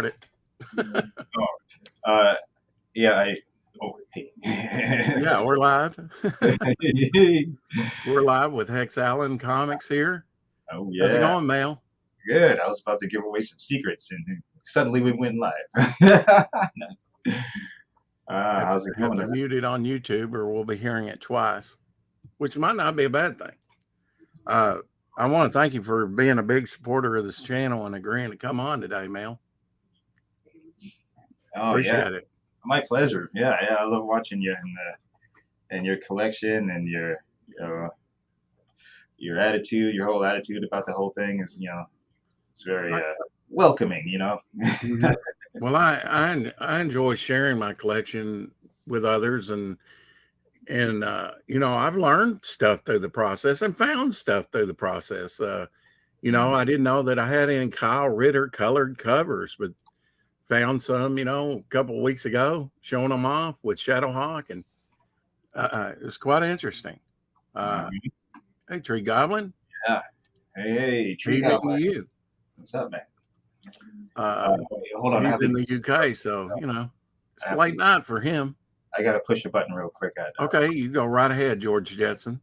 it. Oh, yeah, hey. Yeah, we're live. We're live with HexAllen Comics here. Oh, How's it yeah. going, Mel? Good. I was about to give away some secrets, and suddenly we went live. How's it Have going to there? mute it on YouTube or we'll be hearing it twice, which might not be a bad thing. I want to thank you for being a big supporter of this channel and agreeing to come on today, Mel. Oh, Appreciate yeah. it. My pleasure. Yeah, yeah. I love watching you and your collection and your attitude, your whole attitude about the whole thing is, it's very welcoming, Well, I enjoy sharing my collection with others, and I've learned stuff through the process and found stuff through the process. I didn't know that I had any Kyle Ritter colored covers, but found some, a couple of weeks ago, showing them off with Shadowhawk, and it was quite interesting. Hey, Tree Goblin. Yeah. Hey, Tree Evening Goblin. to you. What's up, man? Hold on. He's in the UK, so it's late night for him. I gotta push a button real quick. Okay, you go right ahead, George Jetson.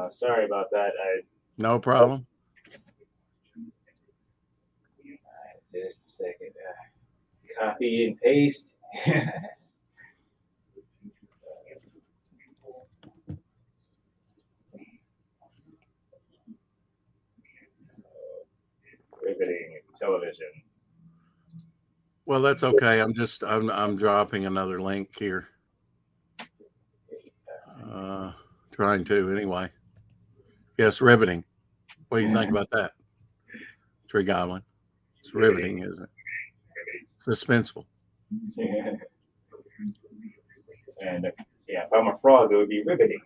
Sorry about that. No problem. Just a second. Copy and paste. Riveting television. Well, that's okay. I'm dropping another link here. Trying to anyway. Yes, riveting. What do you think about that, Tree Goblin? It's riveting, isn't it? Suspenseful. And if I'm a frog, it would be riveting.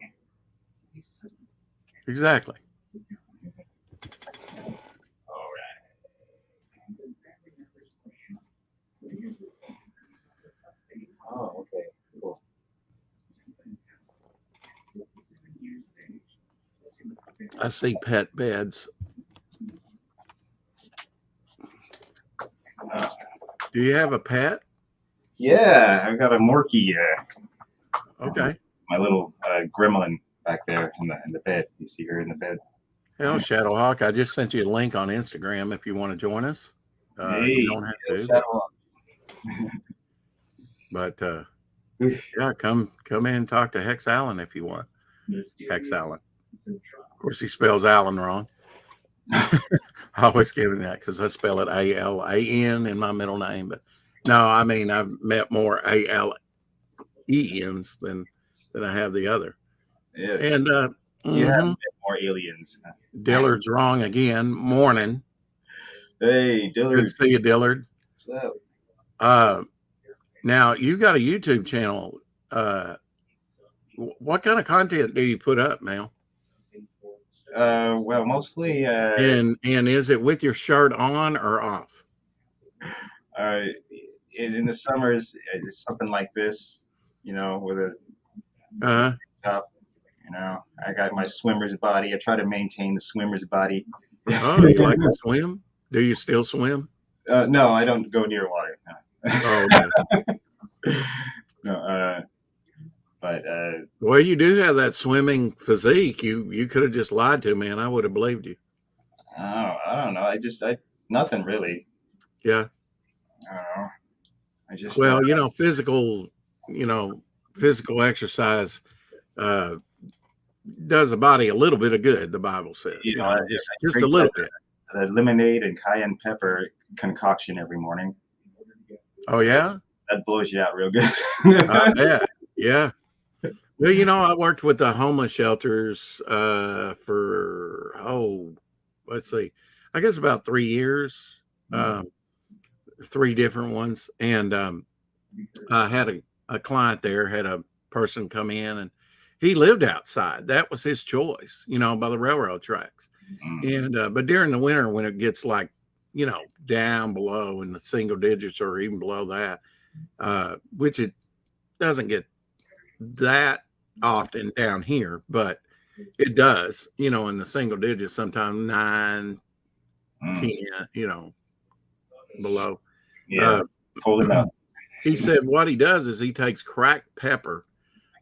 Exactly. All right. Oh, okay. Cool. I see pet beds. Do you have a pet? Yeah, I got a Morkie. Okay. My little gremlin back there in the bed. You see her in the bed. Hell, Shadowhawk, I just sent you a link on Instagram if you want to join us. You don't have to. But yeah, come in and talk to HexAllen if you want. HexAllen. Of course, he spells Allen wrong. I always give him that because I spell it A-L-A-N in my middle name. But no, I mean, I've met more A-L-E-Ns than I have the other. Yes. And you have met more aliens. Dillard's wrong again. Morning. Hey, Dillard. Good to see you, Dillard. What's up? Now, you got a YouTube channel. What kind of content do you put up, Mel? Well, mostly. And is it with your shirt on or off? In the summers, it's something like this, with a top. I got my swimmer's body. I try to maintain the swimmer's body. Oh, you like to swim? Do you still swim? No, I don't go near water. Oh, okay. No, but well, you do have that swimming physique. You could have just lied to me, and I would have believed you. I don't know. I nothing really. Yeah. I don't know. I just physical exercise does the body a little bit of good. The Bible says, just a little bit. The lemonade and cayenne pepper concoction every morning. Oh yeah, that blows you out real good. I bet. Yeah. Well, I worked with the homeless shelters for let's see, I guess about 3 years, 3 different ones, and I had a client there, had a person come in, and he lived outside. That was his choice, by the railroad tracks. And but during the winter, when it gets like down below in the single digits or even below that, which it doesn't get that often down here, but it does, you know, in the single digits, sometimes 9, 10, you know, below. Yeah, pulling up. He said what he does is he takes cracked pepper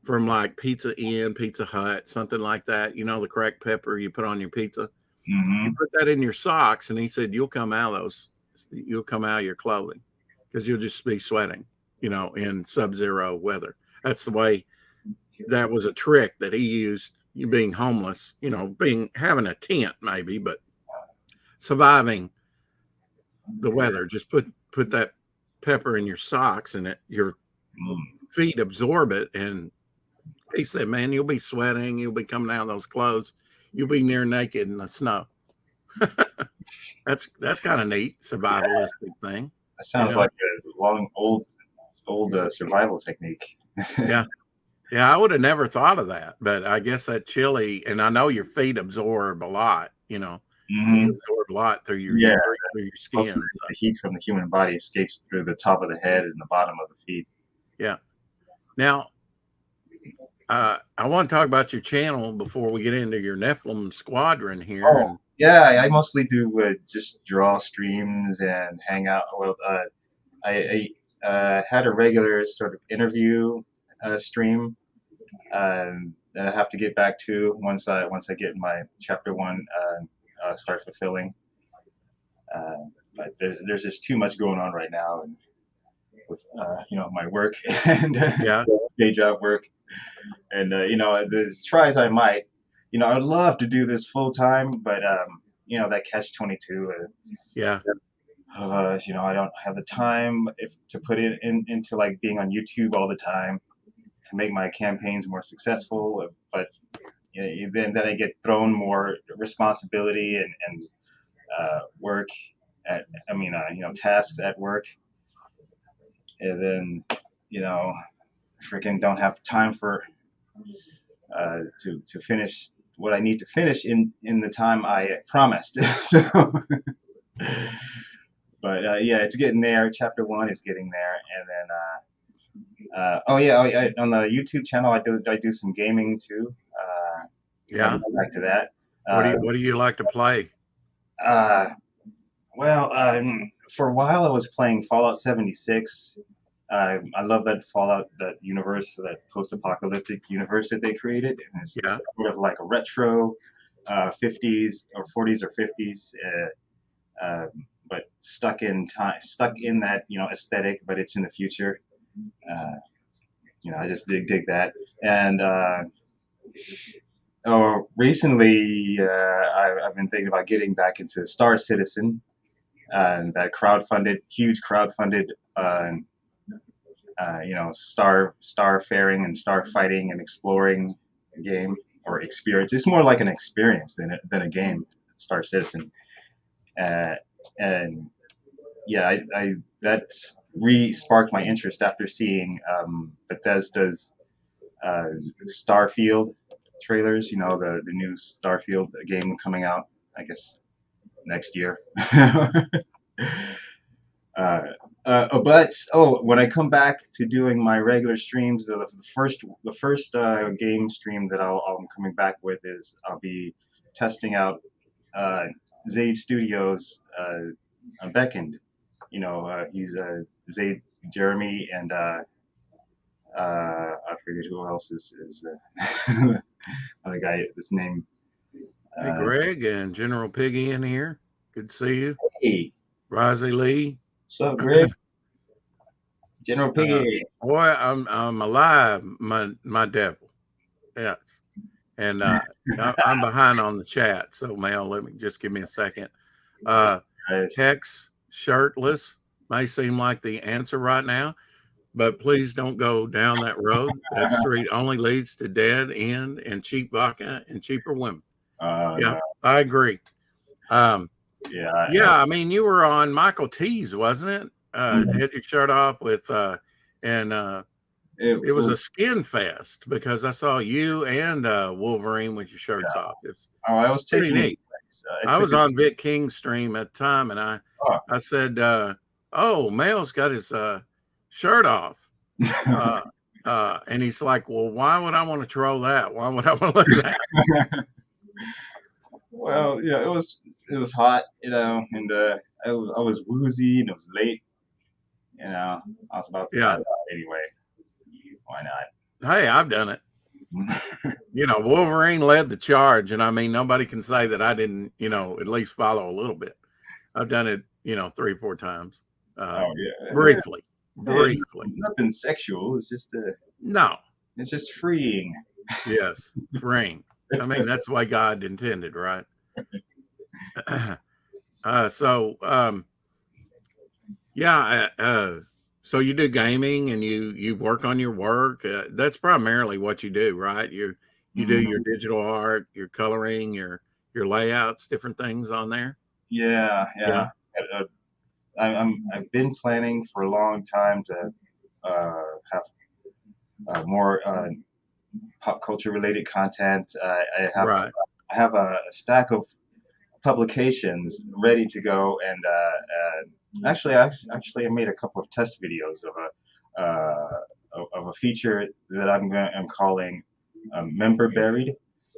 from like Pizza Inn, Pizza Hut, something like that. You know, the cracked pepper you put on your pizza. You put that in your socks, and he said you'll come out of your clothing because you'll just be sweating, you know, in sub-zero weather. That's the way. That was a trick that he used. You being homeless, you know, having a tent maybe, but surviving the weather. Just put that pepper in your socks, and your feet absorb it. And he said, "Man, you'll be sweating. You'll be coming out of those clothes. You'll be near naked in the snow." That's kind of neat, survivalistic thing. That sounds like a long old survival technique. Yeah. Yeah, I would have never thought of that, but I guess that chili, and I know your feet absorb a lot, you know, you absorb a lot through your skin. So. The heat from the human body escapes through the top of the head and the bottom of the feet. Yeah. Now, I want to talk about your channel before we get into your Nephilim Squadron here. Oh, yeah, I mostly do just draw streams and hang out. Well, I had a regular sort of interview stream that I have to get back to once I get my chapter 1 start fulfilling. But there's just too much going on right now, and with you know, my work and day job work, and you know, as try as I might, you know, I'd love to do this full time, but you know, that catch-22. You know, I don't have the time to put it into like being on YouTube all the time to make my campaigns more successful, but you know, then I get thrown more responsibility and work you know, tasks at work, and then, you know, freaking don't have time for to finish what I need to finish in the time I promised. So, but yeah, it's getting there. Chapter 1 is getting there, and then on the YouTube channel I do some gaming too. I'll go back to that. What do you like to play? Well, for a while I was playing Fallout 76. I love that Fallout, that universe, that post-apocalyptic universe that they created. And it's sort of like a retro 50s or 40s or 50s, but stuck in that, you know, aesthetic, but it's in the future. You know, I just dig that. And recently I've been thinking about getting back into Star Citizen, that huge crowdfunded you know, star faring and star fighting and exploring game or experience. It's more like an experience than a game, Star Citizen. And yeah, that's re-sparked my interest after seeing Bethesda's Starfield trailers. You know, the new Starfield game coming out, I guess, next year. But when I come back to doing my regular streams, the first game stream that I'm coming back with is I'll be testing out Zaid Studios Beckoned. You know, he's Zaid, Jeremy, and I forget who else is other guy. This name. Hey, Greg and General Piggy in here. Good to see you. Hey, Rozzy Lee. What's up, Greg? General Piggy. Boy, I'm alive, my devil. Yes. And I'm behind on the chat, so Mel, give me a second. Hex shirtless may seem like the answer right now, but please don't go down that road. That street only leads to dead end and cheap vodka and cheaper women. No. I agree. I mean, you were on Michael T's, wasn't it? Had your shirt off with it was a skin fest because I saw you and Wolverine with your shirts off. I was pretty neat. I was on Vic King's stream at the time, and I said, "Oh, Mel's got his shirt off. And he's like, well, why would I want to troll that? Why would I want to look at that? Well, it was hot, and I was woozy and it was late, I was about to Yeah. pass out anyway. Why Hey, I've done it. not? Wolverine led the charge, and I mean, nobody can say that I didn't, at least follow a little bit. I've done it, 3 or 4 times, Oh yeah. briefly. Hey, it's nothing sexual. No. It's just freeing. Yes, freeing. I mean, that's the way God intended, right? So you do gaming and you work on your work. That's primarily what you do, right? You do your digital art, your coloring, your layouts, different things on there. Yeah. I've been planning for a long time to have more pop culture related content. Right. I have a stack of publications ready to go, and actually I made a couple of test videos of a feature that I'm calling Member Buried,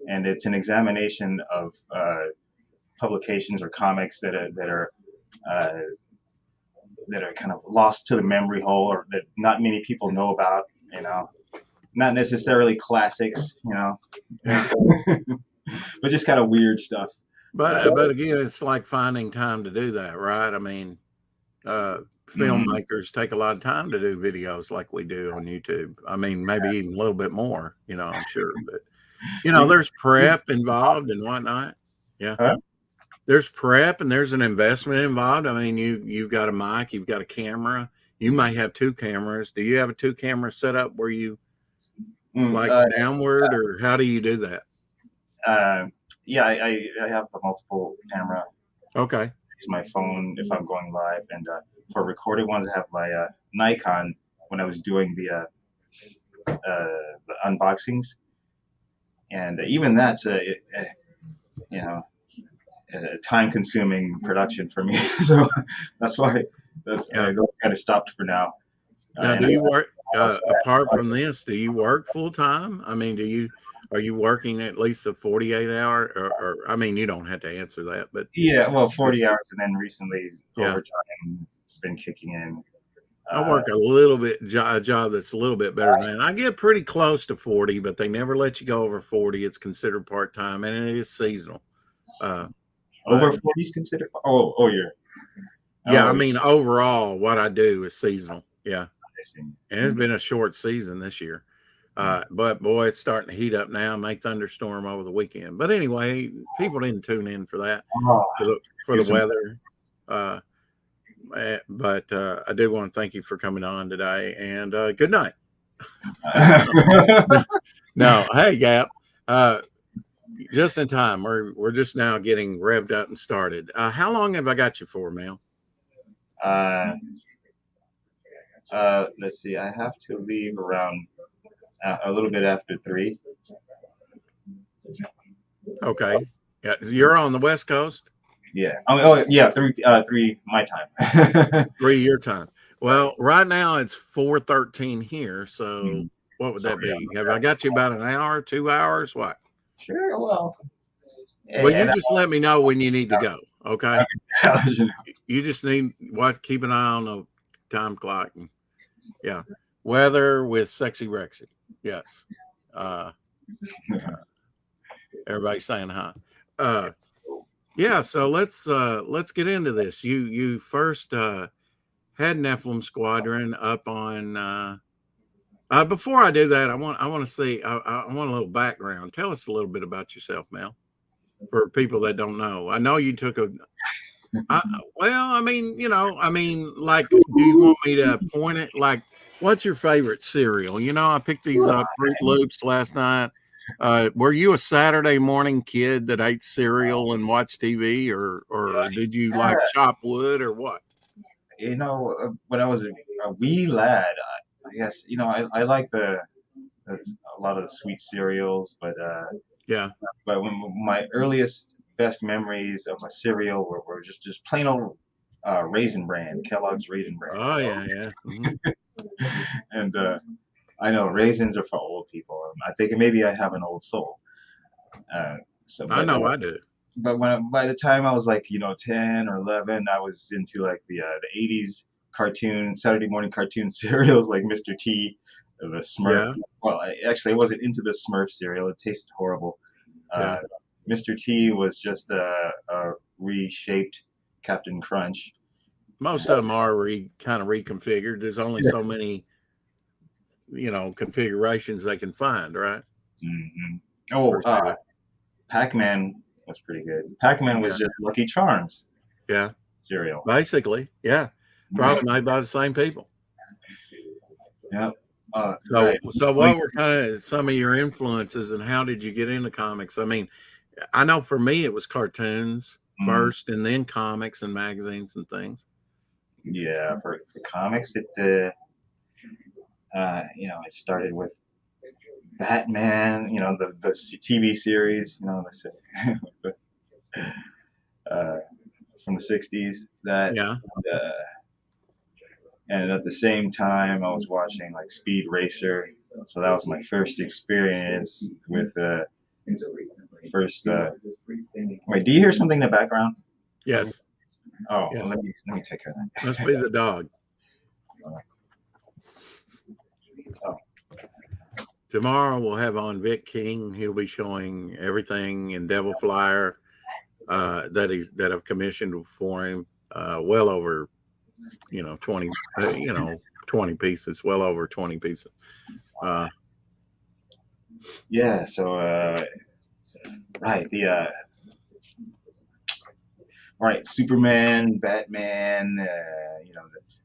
and it's an examination of publications or comics uh, that are kind of lost to the memory hole, or that not many people know about. Not necessarily classics, but just kind of weird stuff. But again, it's like finding time to do that, right? I mean, filmmakers take a lot of time to do videos like we do on YouTube. I mean, maybe even a little bit more, I'm sure. But there's prep involved and whatnot. Yeah. Huh? There's prep and there's an investment involved. I mean, you've got a mic, you've got a camera. You might have 2 cameras. Do you have a 2 camera setup where you downward, or how do you do that? Yeah, I have a multiple camera. Okay. Use my phone if I'm going live, and for recorded ones, I have my Nikon when I was doing the unboxings, and even that's a time-consuming production for me. So that's why those kind of stopped for now. Now, do you work apart from this? Do you work full time? I mean, are you working at least a 48-hour, or I mean, you don't have to answer that, but yeah, well, 40 hours, and then recently Yeah. overtime has been kicking in. I work a little bit a job that's a little bit better than that. I get pretty close to 40, but they never let you go over 40. It's considered part time, and it is seasonal. Over 40 is considered. Yeah, I mean, overall, what I do is seasonal. Yeah, I see. and it's been a short season this year. But boy, it's starting to heat up now. May thunderstorm over the weekend. But anyway, people didn't tune in for that, for the weather. But I do want to thank you for coming on today, and good night. No, hey, Gap. Just in time. We're just now getting revved up and started. How long have I got you for, Mel? Let's see. I have to leave around a little bit after 3. Okay. Yeah, you're on the West Coast. Yeah. Yeah. 3 my time. 3 your time. Well, right now it's 4:13 here. So what would that be? Have I got you about an hour, 2 hours? What? Sure. Well. Well, you just let me know when you need to go. Okay. You just need keep an eye on the time clock. And, yeah. Weather with Sexy Rexy. Yes. Everybody's saying hi. Yeah, so let's get into this. You first had NEPHILIM Squadron up on before I do that, I want to see I want a little background. Tell us a little bit about yourself, Mel, for people that don't know. I know you took well, I mean, like, do you want me to point it? Like, what's your favorite cereal? I picked these up, Fruit Loops, last night. Were you a Saturday morning kid that ate cereal and watched TV, or did you like chop wood, or what? When I was a wee lad, I guess I like a lot of the sweet cereals, but yeah. But my earliest best memories of a cereal were just plain old Raisin Bran, Kellogg's Raisin Bran. Oh yeah. Mm-hmm. And I know raisins are for old people. I think maybe I have an old soul. Uh, so, I know I do. but by the time I was like 10 or 11, I was into like the 80s cartoon Saturday morning cartoon serials like Mr. T, the Smurf. Yeah, Well, actually, I wasn't into the Smurf cereal. It tasted horrible. yeah. Uh, Mr. T was just a reshaped Captain Crunch. Most of them are kind of reconfigured. There's only so many, configurations they can find, right? Hmm. Oh, For sure. Pac-Man was pretty good. Pac-Man was Yeah, just Lucky Charms yeah. cereal. Basically, yeah. Probably made by the same people. Yep. So, Right. so Oh, what were kind of some of your influences, and how did you get into comics? I mean, I know for me it was cartoons mm, first, and then comics and magazines and things. yeah. For comics, it started with Batman. The TV series. The, uh, from the '60s. That. Yeah. Uh, and at the same time, I was watching like Speed Racer. So that was my first experience with first. Wait, do you hear something in the background? Yes. Oh, well, Yes. let me take care of Must be the dog. that. Oh, Tomorrow we'll have on Vic King. He'll be showing everything in Devil Flyer that I've commissioned for him. Well over 20 20 pieces. Well over 20 pieces. Uh, yeah. So right, right, Superman, Batman.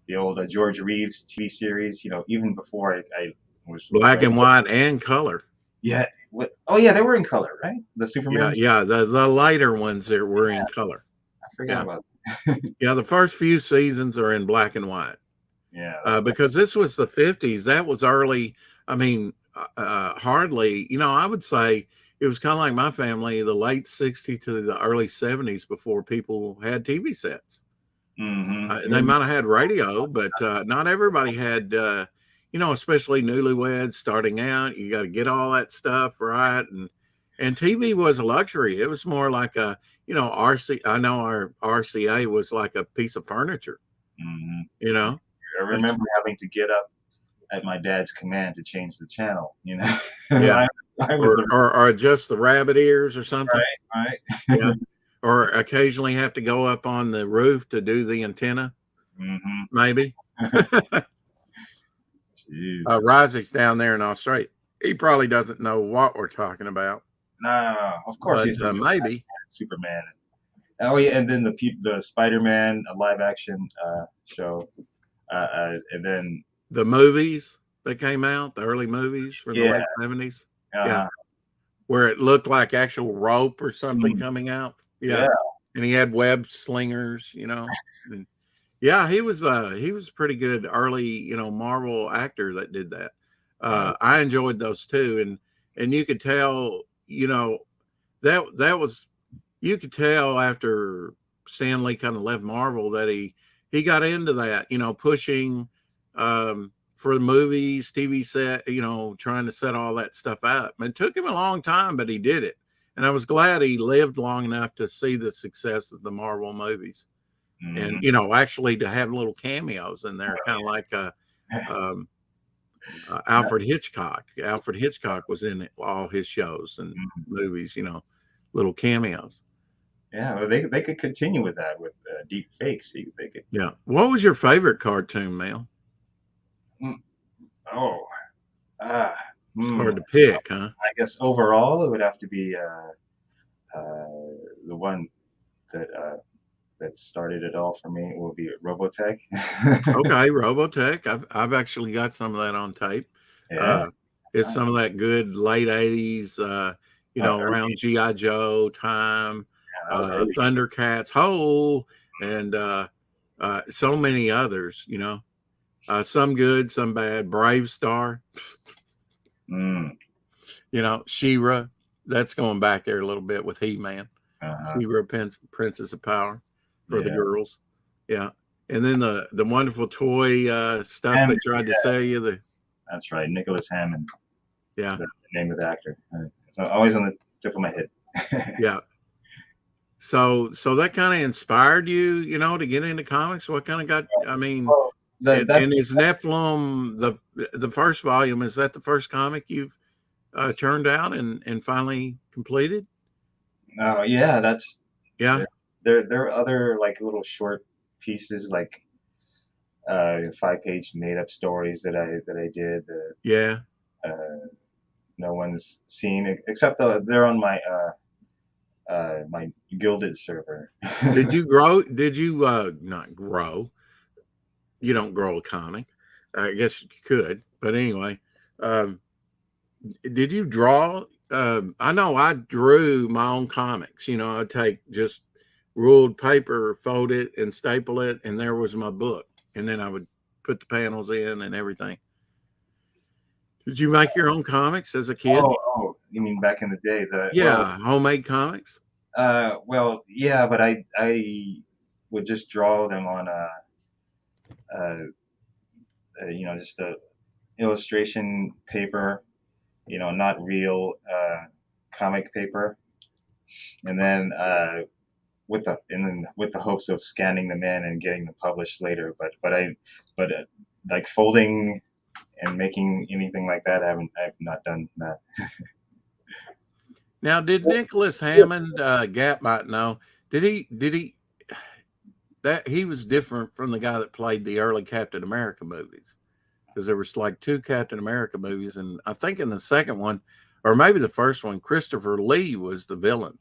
The old George Reeves TV series. Even before I was Black ready. and white and color. Yeah. What? Oh yeah, they were in color, right? The Yeah, Superman. yeah. The lighter ones that were in color. I forgot Yeah, about. yeah. The first few seasons are in black and white. Yeah, that's right. Because this was the 50s. That was early. I mean, hardly, I would say it was kind of like my family, the late 60s to the early 70s before people had TV sets. They Mm-hmm. might have had radio, but not everybody had, especially newlyweds starting out. You got to get all that stuff right. And TV was a luxury. It was more like RC. I know our RCA was like a piece of furniture, Mm-hmm. you know. I remember having to get up at my dad's command to change the channel. Yeah. I was or the or just the rabbit ears or something. right, Yeah. right. Or occasionally have to go up on the roof to do the antenna, Mm-hmm. maybe. Jeez. Rising's down there in Australia. He probably doesn't know what we're talking about, No, of course but he's gonna know maybe Superman. Oh yeah, and then the Spider-Man live action show, and then the movies that came out, the early movies from the yeah, late 70s. Yeah. uh, Where it looked like actual rope or something mm, coming out. yeah, Yeah. And he had web slingers. And yeah, he was a pretty good early, Marvel actor that did that. yeah. I enjoyed those too, and you could tell, that was you could tell after Stan Lee kind of left Marvel that he got into that, pushing for the movies, TV set, trying to set all that stuff up. It took him a long time, but he did it. And I was glad he lived long enough to see the success of the Marvel movies and Mm-hmm. actually to have little cameos in there, kind of like um, Alfred Hitchcock. Alfred Hitchcock was in all his shows and movies, little cameos. Yeah, well, they could continue with that with deep fakes. They could. Yeah. What was your favorite cartoon, Mel? Mm, Oh, ah, It's hmm. hard to pick, huh? I guess overall it would have to be the one that that started it all for me will be Robotech. Okay, Robotech. I've actually got some of that on tape. Yeah, Uh, it's some of that good late '80s, early, around GI Joe time, yeah, that was early. Thundercats, Ho, and so many others. Some good, some bad. Brave Star, Mm, She-Ra. That's going back there a little bit with He-Man. uh-huh. She-Ra, Princess of Power for the Yeah. girls. Yeah. and then the wonderful toy stuff they Hammond, tried to sell you. that's right, Nicholas Hammond, Yeah, the name of the actor. It's always on the tip of my head. yeah. So that kind of inspired you, to get into comics. What kind of got? I mean, Well, and, that and is Nephilim the first volume? Is that the first comic you've churned out and finally completed? oh yeah, that's Yeah, there are other like little short pieces like 5-page made up stories that I did that yeah. no one's seen except they're on my my Gilded server. Did you grow? Did you not grow? You don't grow a comic. I guess you could, but anyway, um, did you draw? I know I drew my own comics. I'd take just ruled paper, fold it, and staple it, and there was my book. And then I would put the panels in and everything. Did you make your own comics as a kid? Oh, you mean back in the day? Yeah, homemade comics. Well, yeah, but I would just draw them on just a illustration paper, not real comic paper, and then with the hopes of scanning them in and getting them published later. But like folding and making anything like that, I've not done that. Now, did Nicholas Hammond, Gap might know, did he that he was different from the guy that played the early Captain America movies? Because there was like two Captain America movies, and I think in the second one, or maybe the first one, Christopher Lee was the villain.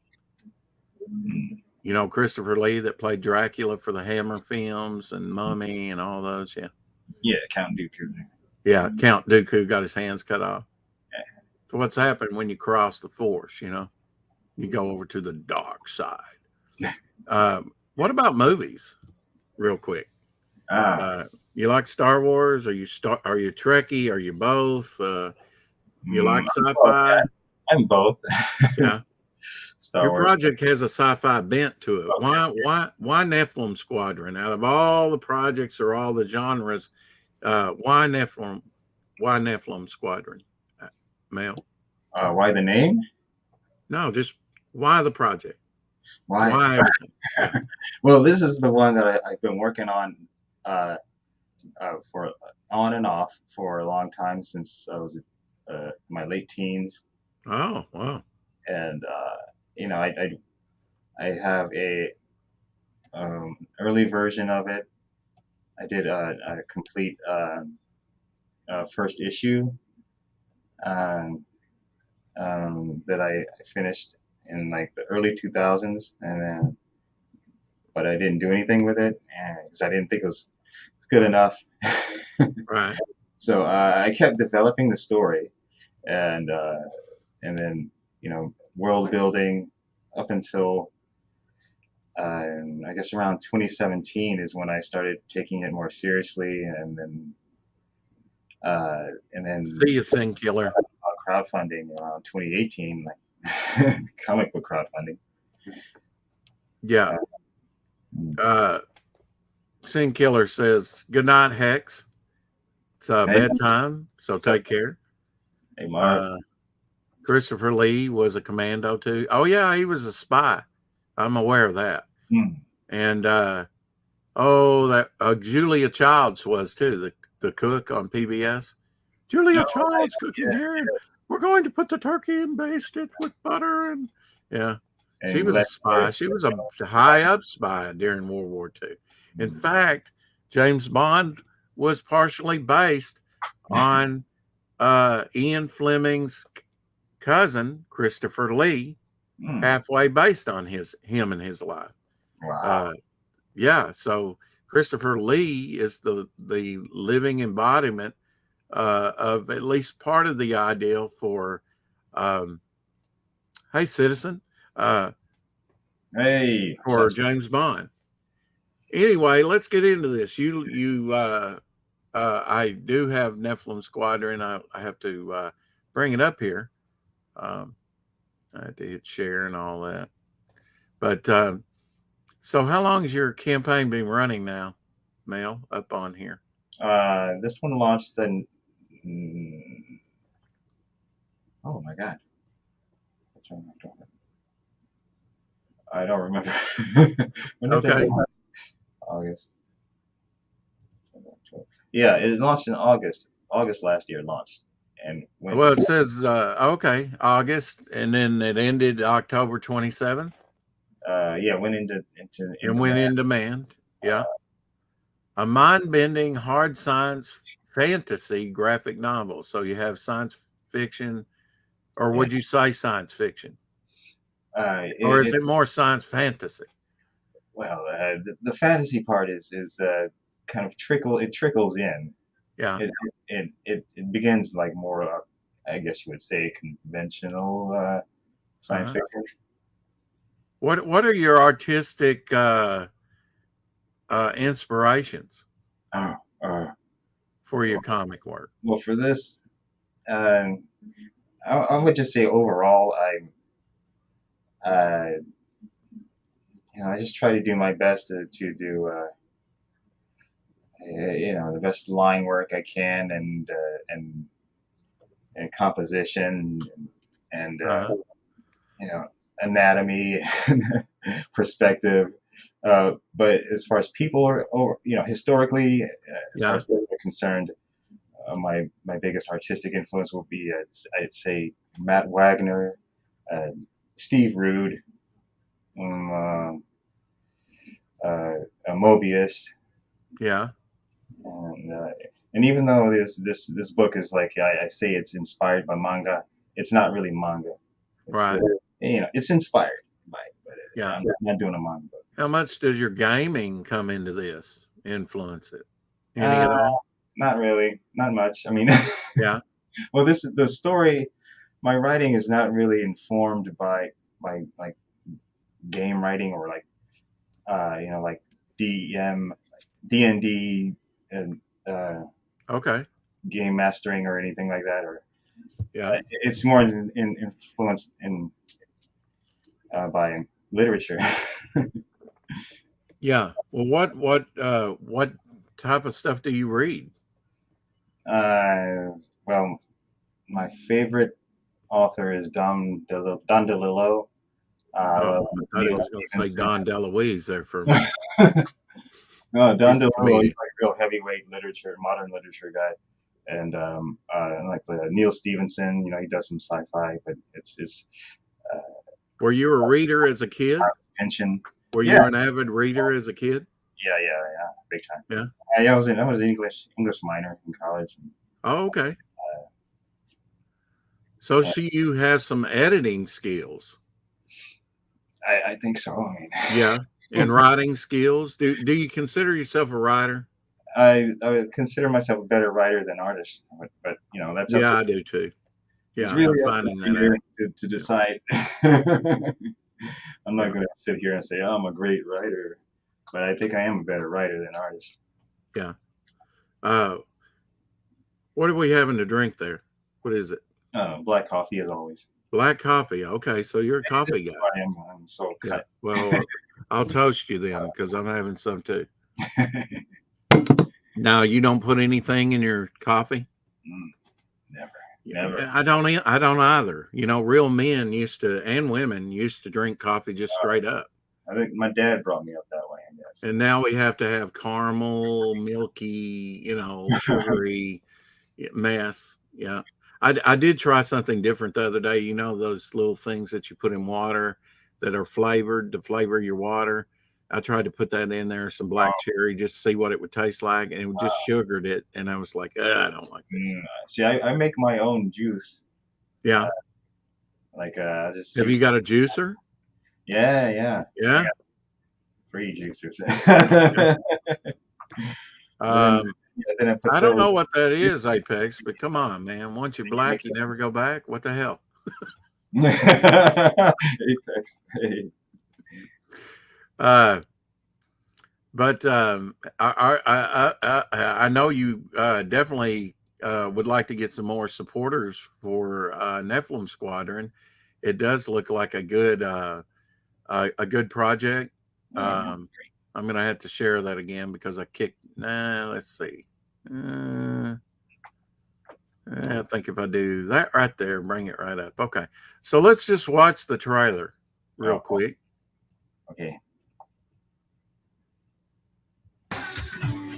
Christopher Lee that played Dracula for the Hammer films and Mummy and all those. Yeah, Yeah, Count Dooku. yeah. Count Dooku got his hands cut off. So what's happened when you cross the Force? You go over to the dark side. What about movies? Real quick. You like Star Wars? Are you Trekkie? Are you both? You like sci-fi? Yeah, I'm both. Yeah. Star Your Wars. project has a sci-fi bent to it. Okay. Why Nephilim Squadron? Out of all the projects or all the genres, why Nephilim? Why Nephilim Squadron? Mel? Why the name? No, just why the project? Why? Why everything? Yeah. Well, this is the one that I've been working on for on and off for a long time since I was my late teens, Oh, wow. and I have a early version of it. I did a complete first issue um, that I finished in like the early 2000s, but I didn't do anything with it because I didn't think it was good enough. Right. So I kept developing the story, and then world building up until I guess around 2017 is when I started taking it more seriously, and then See you, Sin Killer. crowdfunding around 2018, like comic book crowdfunding. Yeah. Sin Killer says, "Good night, Hex. It's Hey, bedtime, so take care." hey Mark. Christopher Lee was a commando too. Oh yeah, he was a spy. I'm aware of that. And that Julia Childs was too, the cook on PBS. Julia Childs cooking here. We're going to put the turkey and baste it with butter and yeah. She And was a spy. She was a high up spy during World War II. In fact, James Bond was partially based on Ian Fleming's cousin, Christopher Lee, halfway based on him and his life. Wow. Yeah, so Christopher Lee is the living embodiment of at least part of the ideal for hey citizen Hey. for James Bond. Anyway, let's get into this. I do have Nephilim Squadron. I have to bring it up here. I had to hit share and all that. But so how long has your campaign been running now? mail up on here? This one launched in. Oh my God. What's wrong with October? I don't remember. When did that Okay. launch? August. Yeah, it launched in August. August last year it launched, and went. Well, it says okay, August, and then it ended October 27th, Yeah, went into and went demand. in demand. Yeah, a mind-bending hard science fantasy graphic novel. So you have science fiction, or Yeah. would you say science fiction, or is It it more science fantasy? well, the fantasy part is kind of trickles in. Yeah. It begins like more, I guess you would say, conventional science Uh-huh. fiction. What are your artistic inspirations Oh, for your comic work? well, for this, uh, I would just say overall, uh, I just try to do my best to do, the best line work I can, and composition, and Uh-huh. you know, anatomy, perspective. But as far as people are, historically, as far Yeah. as people are concerned, my biggest artistic influence will be, I'd say, Matt Wagner, uh, Steve Rude, um, Mobius, Yeah. and uh, and even though this book is like, I say it's inspired by manga, it's not really manga. It's Right. it's inspired by it, but Yeah. I'm not doing a manga book. How much does your gaming come into this, influence it? Any Uh, at all? Not really, not much. I mean, Yeah. well, this is the story. My writing is not really informed by like game writing, or like, like DM, D&D, and Okay. game mastering, or anything like that. Or Yeah. it's more influenced by literature. Yeah. Well, what type of stuff do you read? Well, my favorite author is Don DeLillo. Oh, Uh, I thought he Neil was going to say Stevenson. Don DeLuise there for a minute. No, Don He's a DeLillo, he's comedian. like a real heavyweight literature, modern literature guy. And like Neil Stevenson, he does some sci-fi, but it's uh, Were you a reader as a kid? pension. Were Yeah, you an avid reader as a kid? yeah, big time. Yeah. Yeah, I was an English minor in college. Oh, okay. So Uh, see, you have some editing skills. I think so. I mean, Yeah. And writing skills. Do you consider yourself a writer? I would consider myself a better writer than artist, but that's up Yeah, to. I do too. It's Yeah, I'm really up to finding the that reader out. to Yeah. decide. I'm not Yeah. going to sit here and say, oh, I'm a great writer, but I think I am a better writer than artist. Yeah. Uh, what are we having to drink there? What is it? Black coffee, as always. Black coffee. Okay, so you're a coffee guy. I'm so Yeah. cut. Well, I'll toast you then because I'm having some too. Now, you don't put anything in your coffee? Never, Yeah, never. I don't. I don't either. Real men used to, and women used to drink coffee just straight up. I think my dad brought me up that way, I guess. And now we have to have caramel, milky, sugary mess. Yeah. I did try something different the other day. Those little things that you put in water that are flavored to flavor your water. I tried to put that in there, some black cherry, just to see what it would taste like, and it just sugared it. And I was like, I don't like this. See, I make my own juice. Yeah. Like, I just Have you juice. got a juicer? Yeah. I Yeah. got free juicers. Yeah. Then, then I put I don't those. know what that is, Apex, but come on, man. Once you're black, you never go back. What the hell? Apex. Hey. But I know you definitely would like to get some more supporters for Nephilim Squadron. It does look like a good project. Yeah, I'm going to have to share that again because I kicked. Nah, let's see. I think if I do that right there, bring it right up. Okay. So let's just watch the trailer real Oh, quick. okay.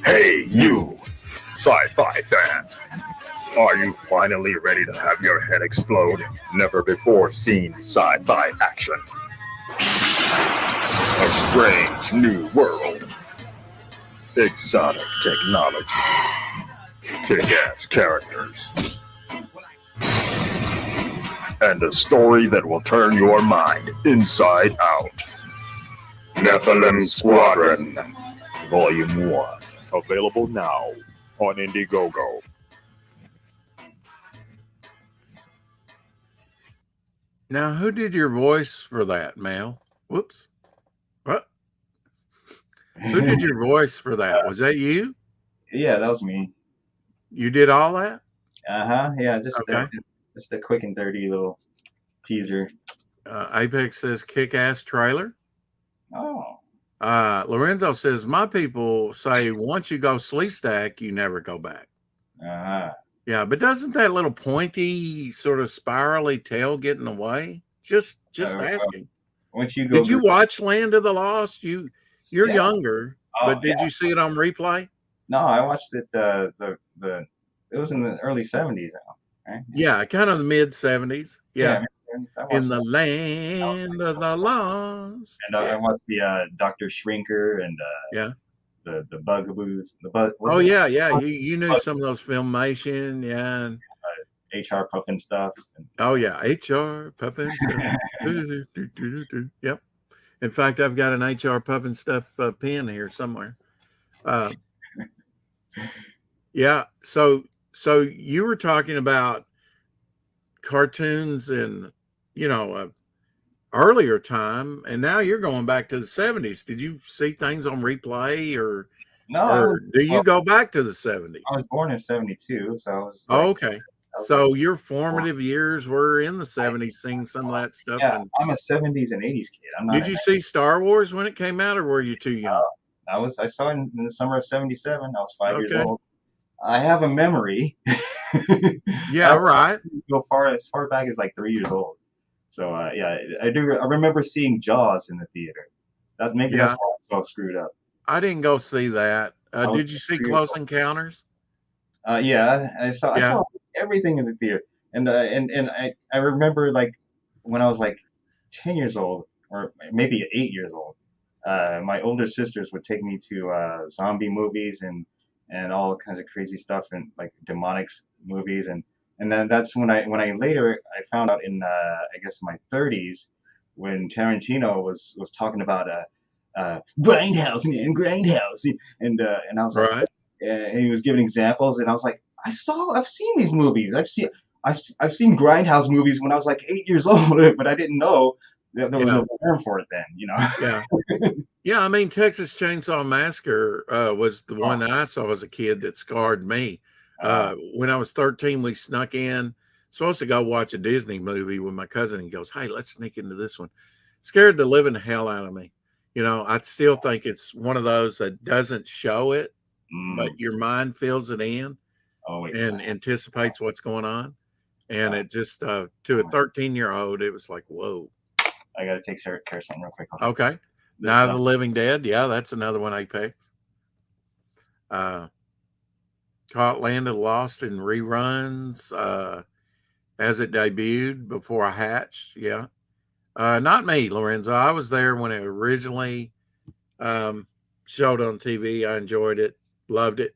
Hey, you, sci-fi fan. Are you finally ready to have your head explode? Never before seen sci-fi action. A strange new world. Exotic technology. Kick-ass characters. And a story that will turn your mind inside out. NEPHILIM Squadron, Volume 1. Available now on Indiegogo. Now, who did your voice for that, Mel? Whoops. What? Who did your voice for that? Was that you? Yeah, that was me. You did all that? Yeah, Okay. just a quick and dirty little teaser. Apex says kick-ass trailer. Oh. Lorenzo says, my people say once you go sleeve stack, you never go back. Yeah, but doesn't that little pointy sort of spirally tail get in the way? Just asking. Once you go, Did you watch Land of the Lost? You're Yeah. younger, Oh, but did you see it on replay? No, I watched it. It was in the early '70s now, right? Yeah, kind of the mid 70s. Yeah. I watched In the that. land of the lost. And I watched the Dr. Shrinker and Yeah. the Bugaboos. The bug. Oh, yeah. You knew some of those Filmation. Yeah. And, HR Puffin stuff. oh, yeah. HR Puffin stuff. Yep. In fact, I've got an HR Puffin stuff pin here somewhere. Yeah. So you were talking about cartoons in, earlier time, and now you're going back to the 70s. Did you see things on replay or do you go back to the 70s? I was born in '72, so I was like, okay. So your formative years were in the 70s, seeing some of that stuff. Yeah, I'm a '70s and '80s kid. I'm not. Did you see Star Wars when it came out, or were you too young? I saw it in the summer of '77. I was 5 years old. I have a memory. Yeah, right. Go as far back as like 3 years old. So yeah, I do. I remember seeing Jaws in the theater. That's why I'm so screwed up. I didn't go see that. Did you see Close Encounters? Yeah, I saw everything in the theater, and I remember like when I was like 10 years old or maybe 8 years old, my older sisters would take me to zombie movies and all kinds of crazy stuff and like demonic movies and then that's when I later I found out in I guess my 30s when Tarantino was talking about grindhouse and I was like and he was giving examples and I was like I've seen these movies I've seen grindhouse movies when I was like 8 years old but I didn't know that there was no term for it then. Yeah, I mean, Texas Chainsaw Massacre was the one that I saw as a kid that scarred me. When I was 13, we snuck in, supposed to go watch a Disney movie with my cousin. He goes, hey, let's sneak into this one. Scared the living hell out of me. I still think it's one of those that doesn't show it, but your mind fills it in and anticipates what's going on. And it just, to a 13-year-old, it was like, whoa. I got to take care of something real quick. Okay. Night of the Living Dead. Yeah, that's another one, Apex. Caught Land of the Lost in reruns as it debuted before I hatched. Yeah. Not me, Lorenzo. I was there when it originally showed on TV. I enjoyed it. Loved it.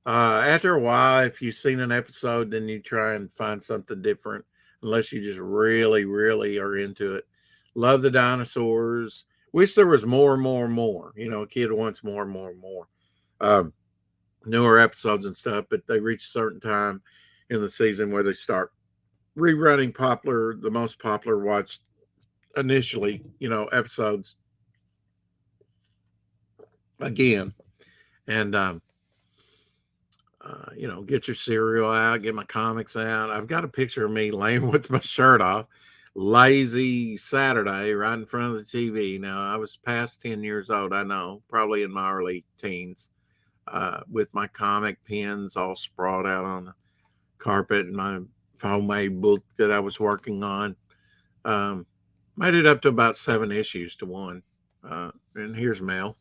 After a while, if you've seen an episode, then you try and find something different unless you just really, really are into it. Love the dinosaurs. Wish there was more and more and more. A kid wants more and more and more. Newer episodes and stuff, but they reach a certain time in the season where they start rerunning the most popular watched initially, episodes again. And, get your cereal out, get my comics out. I've got a picture of me laying with my shirt off, lazy Saturday right in front of the TV. Now, I was past 10 years old, I know, probably in my early teens, with my comic pens all sprawled out on the carpet and my homemade book that I was working on. Made it up to about 7 issues to one. And here's Mel.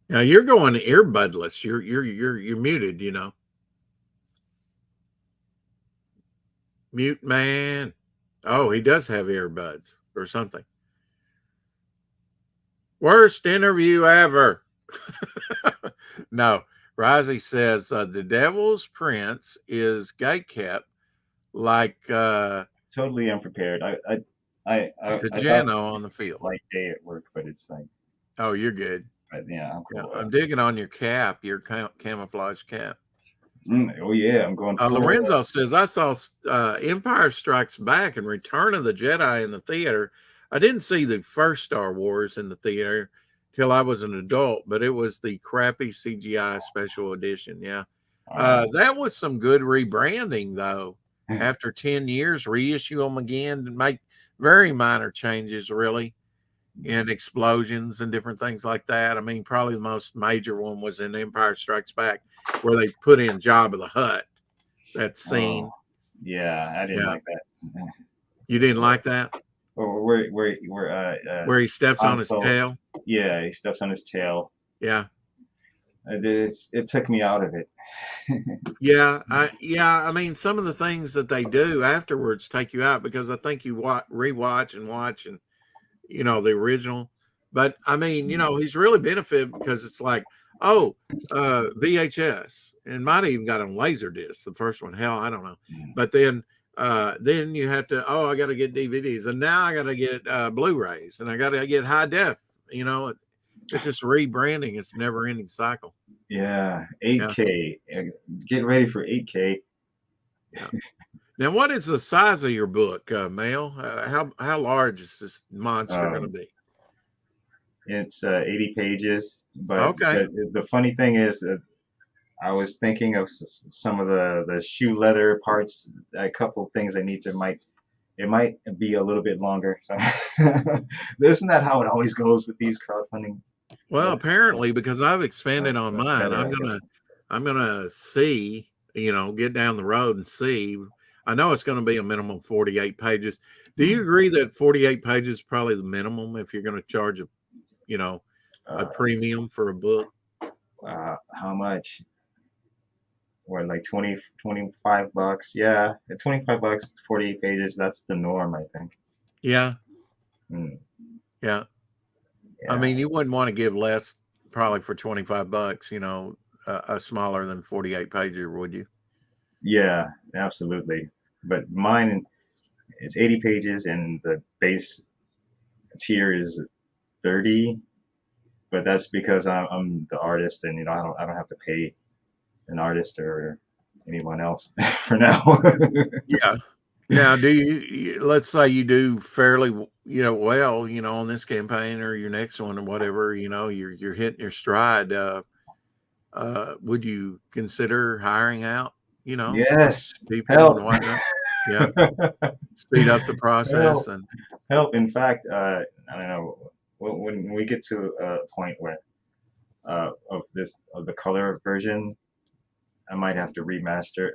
Now you're going earbudless. You're muted, you know. Mute man. Oh, he does have earbuds or something. Worst interview ever. No, Rozzy says the Devil's Prince is gatekept like Totally unprepared. I thought Tajano on the field. light day at work, but it's like, Oh, you're good. but yeah, I'm Yeah, cool. I'm digging on your cap, your camouflage cap. Oh yeah, I'm going. Lorenzo says, I saw Empire Strikes Back and Return of the Jedi in the theater. I didn't see the first Star Wars in the theater till I was an adult, but it was the crappy CGI special edition. Yeah. That was some good rebranding, though. After 10 years, reissue them again and make very minor changes, really, and explosions and different things like that. I mean, probably the most major one was in Empire Strikes Back, where they put in Jabba the Hutt. That scene. Yeah, I didn't like that. You didn't like that? Or where he steps on his tail? Yeah, he steps on his tail. Yeah. It took me out of it. I mean, some of the things that they do afterwards take you out because I think you rewatch and watch and, you know, the original. But I mean, you know, he's really benefited because it's like, oh, VHS, and might have even got on Laserdisc, the first one. Hell, I don't know. But then you have to, I got to get DVDs, and now I got to get Blu-rays, and I got to get high def. You know, it's just rebranding. It's a never-ending cycle. Yeah, 8K. Yeah. Get ready for 8K. Yeah. Now, what is the size of your book, Mel? How large is this monster going to be? It's 80 pages. But okay. The funny thing is that I was thinking of some of the shoe leather parts, a couple things it might be a little bit longer. So isn't that how it always goes with these crowdfunding? Well, apparently, because I've expanded on mine, I'm gonna see, you know, get down the road and see. I know it's going to be a minimum 48 pages. Do you agree that 48 pages is probably the minimum if you're going to charge a premium for a book? How much? Or like 20, 25 bucks. Yeah, at 25 bucks, 48 pages. That's the norm, I think. Yeah. Mm. Yeah. I mean, you wouldn't want to give less probably for 25 bucks, you know, a smaller than 48 pager, would you? Yeah, absolutely. But mine is 80 pages and the base tier is 30. But that's because I'm the artist, and you know I don't have to pay an artist or anyone else for now. Yeah. Now, do you, let's say you do fairly, you know, well, you know, on this campaign or your next one or whatever, you know, you're hitting your stride. Would you consider hiring out, you know, Yes, people help. and whatnot? Yeah. Speed up the process and help. In fact, I don't know, when we get to a point where of the color version, I might have to remaster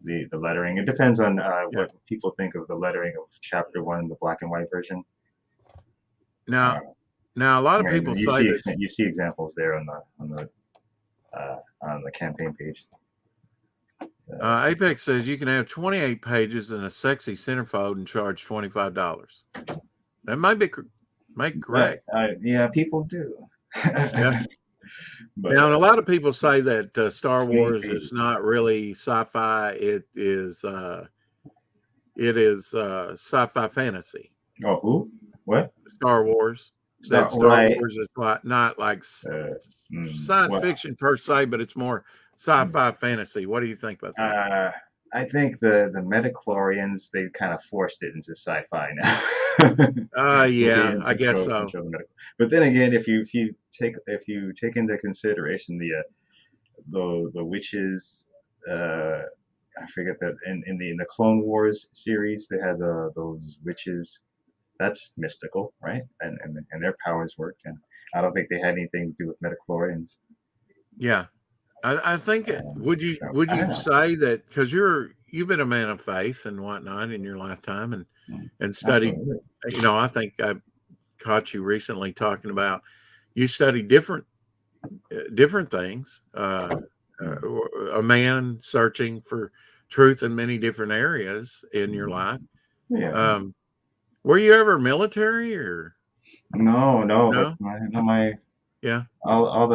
the lettering. It depends on what people think of the lettering of Chapter 1, the black and white version. Now a lot of people say this. You see examples there on the campaign page. Apex says you can have 28 pages and a sexy centerfold and charge $25. That might be correct. Yeah, people do. Yeah. But, now, a lot of people say that Star Wars is not really sci-fi. It is sci-fi fantasy. Oh, who? What? Star Wars. Star Wars is not like science fiction per se, but it's more sci-fi fantasy. What do you think about that? I think the Metachlorians, they kind of forced it into sci-fi now. Yeah, I guess so. But then again, if you take into consideration the witches I forget that in the Clone Wars series they had those witches. That's mystical, right? And their powers work, and I don't think they had anything to do with midichlorians. Yeah. I think would So, I don't you know. say that because you've been a man of faith and whatnot in your lifetime and studied, Absolutely. I think I caught you recently talking about you studied different things. A man searching for truth in many different areas in your life. Yeah. Um, were you ever military or No, no, but no? my Yeah. all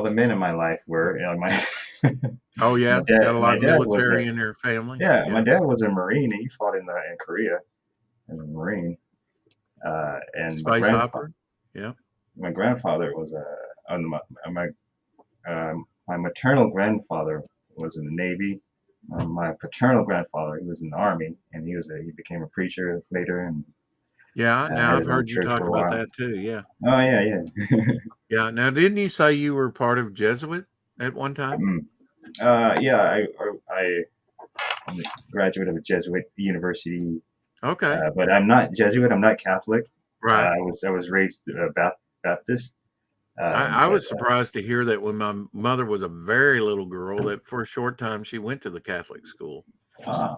the men in my life were, my Oh yeah. Got a lot my of dad was a military in your family. yeah, my Yeah. dad was a Marine. He fought in Korea as a Marine. And Space opera. Yeah. my grandfather was my my maternal grandfather was in the Navy. My paternal grandfather, he was in the Army, and he became a preacher later, and Yeah. Now had I've his own heard you church for talk a about while. that too. Yeah. Oh yeah, yeah. Yeah. Now, didn't you say you were part of Jesuit at one time? Mm. Yeah, I'm a graduate of a Jesuit university, Okay. but I'm not Jesuit. I'm not Catholic. Right. I was raised Baptist, I but was surprised to hear that when my mother was a very little girl, that for a short time she went to the Catholic school. uh,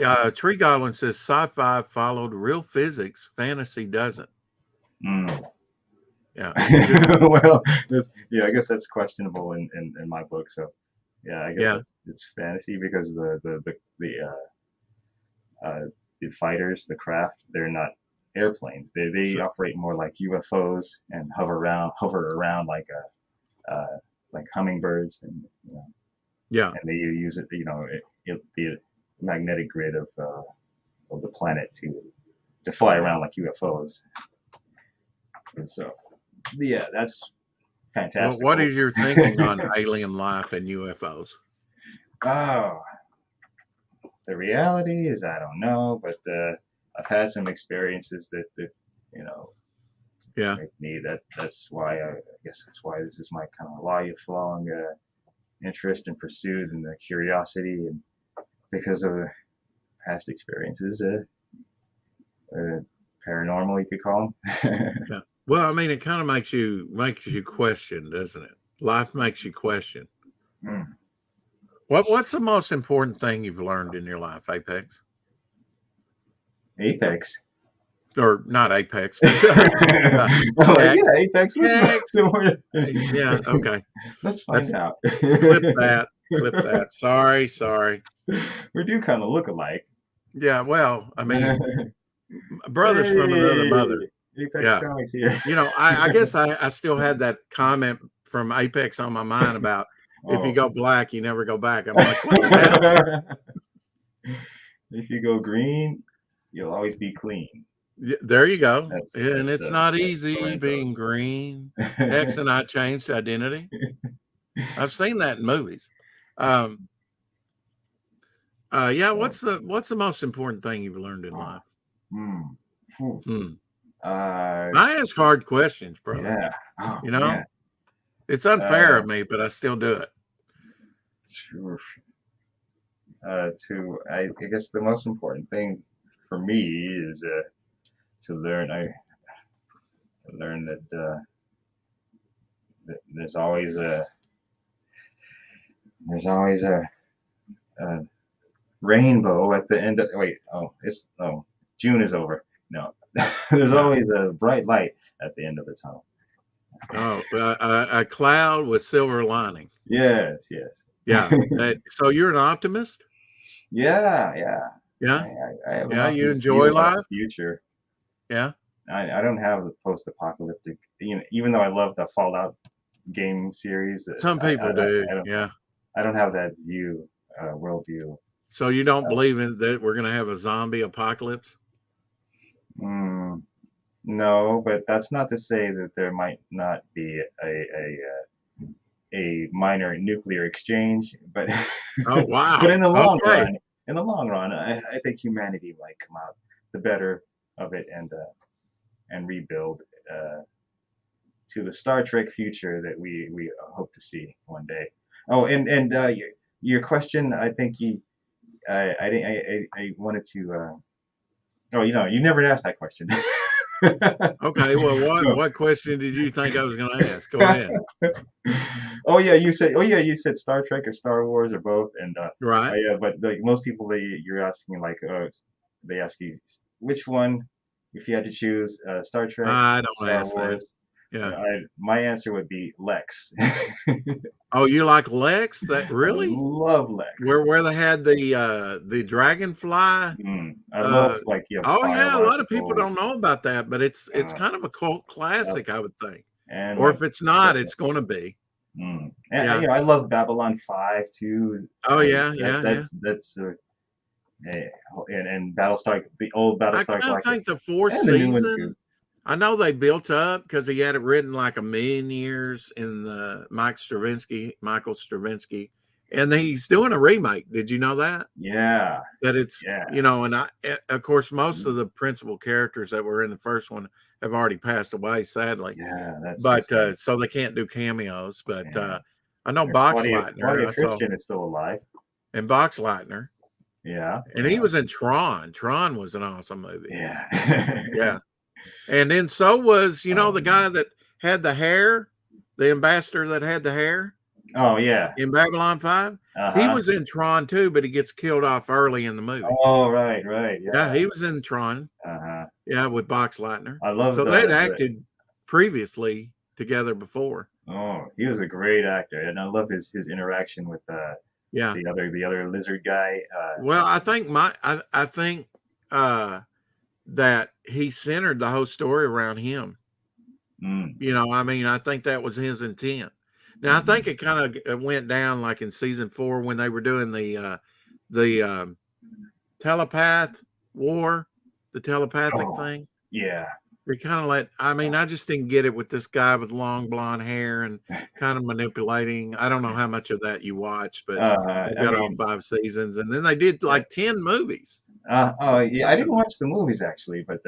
Uh, Tree Goblin says sci-fi followed real physics, fantasy doesn't. mm. Yeah. Well, yeah, I guess that's questionable in my book. So yeah, I guess Yeah. it's fantasy because the fighters, the craft, they're not airplanes. They So, operate more like UFOs and hover around like hummingbirds, and yeah. and they use it, the magnetic grid of the planet to fly around like UFOs. And so yeah, that's Well, what fantastical. is your thinking on alien life and UFOs? Oh, the reality is I don't know, but I've had some experiences that you know Yeah. make me that's why I guess that's why this is my kind of lifelong interest and pursuit and the curiosity, and because of past experiences, paranormal you could call them. Yeah. Well, I mean, it kind of makes you question, doesn't it? Life makes you question. Mm. What's the most important thing you've learned in your life, Apex? Apex. Or not Apex, but I'm like, Hex. yeah, Apex was Hex. the word. Yeah, okay. Let's Let's find out. clip that. Clip that. Sorry. We do kind of look alike. Yeah, well, I mean, brothers from another Hey, mother. Apex Yeah. Comics here. I guess I still had that comment from Apex on my mind about if you Oh. go black, you never go back. I'm like, what the hell? If you go green, you'll always be clean. There you go. That's And it's not that's easy being Lorenzo's. green. Hex and I changed identity. I've seen that in movies. Yeah. What's the most important thing you've learned in life? Hmm. Phew. I ask hard questions, brother. Yeah. Oh, You know, man. it's unfair of me, but I still do it. Sure. I guess the most important thing for me is to learn. I learned that there's always a rainbow at the end of wait June is over. No, there's Yeah. always a bright light at the end of the tunnel. Oh, a cloud with silver lining. Yes. Yeah. So you're an optimist? Yeah. Yeah. I have an Yeah. You optimistic view enjoy about life? the future. Yeah. I don't have the post-apocalyptic, even though I love the Fallout game series. Some people do. Yeah. I don't have that view, worldview. So you don't believe in that we're going to have a zombie apocalypse? No, but that's not to say that there might not be a minor nuclear exchange. But Oh, wow. but in the Okay. long run, I think humanity might come out the better of it and rebuild to the Star Trek future that we hope to see one day. Oh, and your question, I think I wanted to. Oh, you never asked that question. Okay, well, No. what question did you think I was going to ask? Go ahead. Oh yeah, you said Star Trek or Star Wars or both, and Right. yeah, but like most people, you're asking like, they ask you which one, if you had to choose, Star Trek, I don't Star ask that. Wars. Yeah. My answer would be Lex. Oh, you like Lex? That I really? love Lex. Where they had the dragonfly? I love like Oh yeah, a lot of people biological, don't know about that, but it's uh, kind of a cult yep, classic, I would think. and Or my if it's not, it's going to be. and Yeah. I love Babylon 5 too. Oh yeah, That yeah, yeah. that's eh, and Battlestar, the old I Battlestar kind of Galactica, think the fourth and the new one too. season. I know they built up because he had it written like a million years in the Michael Stravinsky, and he's doing a remake. Did you know that? Yeah, That it's yeah, and of course most of the principal characters that were in the first one have already passed away, sadly. yeah. That's so But sad. so they can't do cameos. But Yeah, I know yeah, Box Claudia Lightner. Claudia I saw Christian is still alive. and Box Lightner, Yeah, and he was in Tron. Tron was an awesome movie. yeah. Yeah. And then so was, Oh, the guy that had the hair, the ambassador that had the hair oh yeah. in Babylon 5. He Uh-huh. was in Tron too, but he gets killed off early in the movie. Oh, right. Yeah, Yeah. he was in Tron. Uh-huh. Yeah, with Box Lightner. I love So they'd the acted previously together before. Oh, he was a great actor, and I love his interaction with Yeah. the other lizard guy. Well, I think that he centered the whole story around him. Mm, I mean, I think that was his intent. Now, I think it kind of went down like in season 4 when they were doing the telepath war, the telepathic oh, thing. yeah. They kind of I just didn't get it with this guy with long blonde hair and kind of manipulating. I don't know how much of that you watch, but they I got all mean, 5 seasons, and then they did like 10 movies. oh yeah, I didn't watch the movies actually, but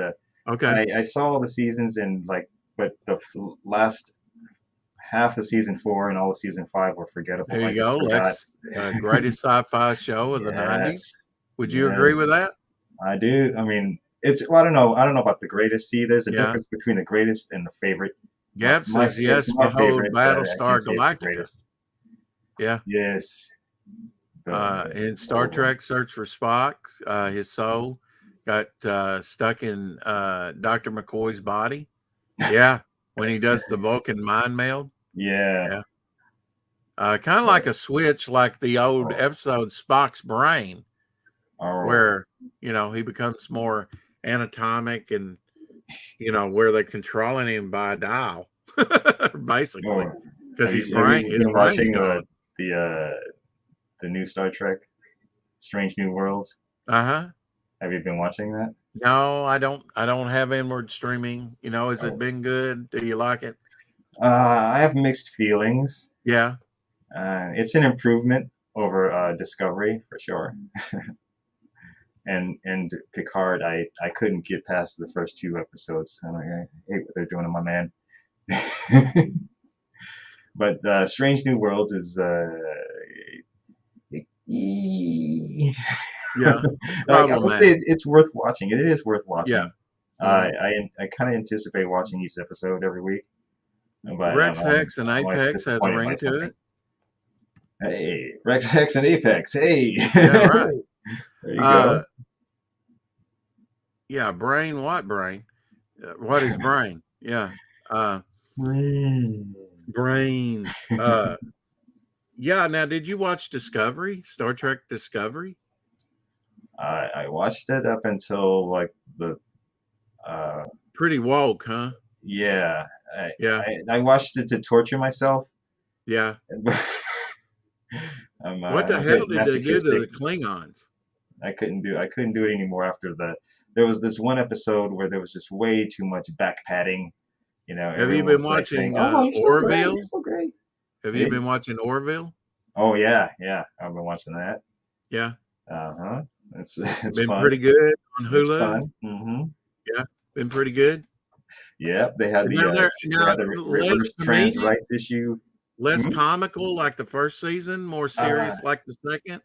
Okay, I saw all the seasons, and like, but the last half of season 4 and all of season 5 were forgettable. there I you just go. forgot. Lex, greatest sci-fi show of the Yes, 90s. Would you yes, agree with that? I do. I mean, well, I don't know about the greatest. See, there's a Yeah. difference between the greatest and the favorite. Gap says It's yes, my behold favorite, but I Battlestar can't say it's the Galactica. greatest. Yeah. Yes. In Star Trek Search for Spock, his soul got stuck in Dr. McCoy's body. Yeah. When he does the Vulcan mind meld. Yeah. Yeah. Kind of like a switch, like the old episode Spock's Brain, where, he becomes more anatomic and, where they're controlling him by a dial, basically. Because his brain's watching gone. the new Star Trek, Strange New Worlds. Uh-huh. Have you been watching that? No, I don't have inward streaming. Has it been good? Do you like it? I have mixed feelings. Yeah. It's an improvement over Discovery for sure. And Picard, I couldn't get past the first 2 episodes. I'm like, I hate what they're doing to my man. But Strange New Worlds is Yeah. like, I would say it's worth watching. It is worth watching. Yeah. I kind of anticipate watching each episode every week. But Rex Hex and Apex has a ring to it. Hey, Rex Hex and Apex. Hey. Yeah, right. There you go. Yeah, brain. What brain? What is brain? Yeah. Brains. Yeah. Now, did you watch Discovery? Star Trek Discovery? I watched it up until like the. Pretty woke, huh? Yeah. Yeah. I watched it to torture myself. Yeah. What the hell did they do to the Klingons? I couldn't do it anymore after there was this one episode where there was just way too much back padding. Have you been watching Orville? You're so great. Have you been watching Orville? Oh yeah, I've been watching that. Yeah. It's been fun. Pretty good on Hulu. It's fun. Mm-hmm. Yeah, been pretty good. Yeah, they had the reverse trans rights issue. Less Hmm? comical like the first season, more Uh, serious like the second,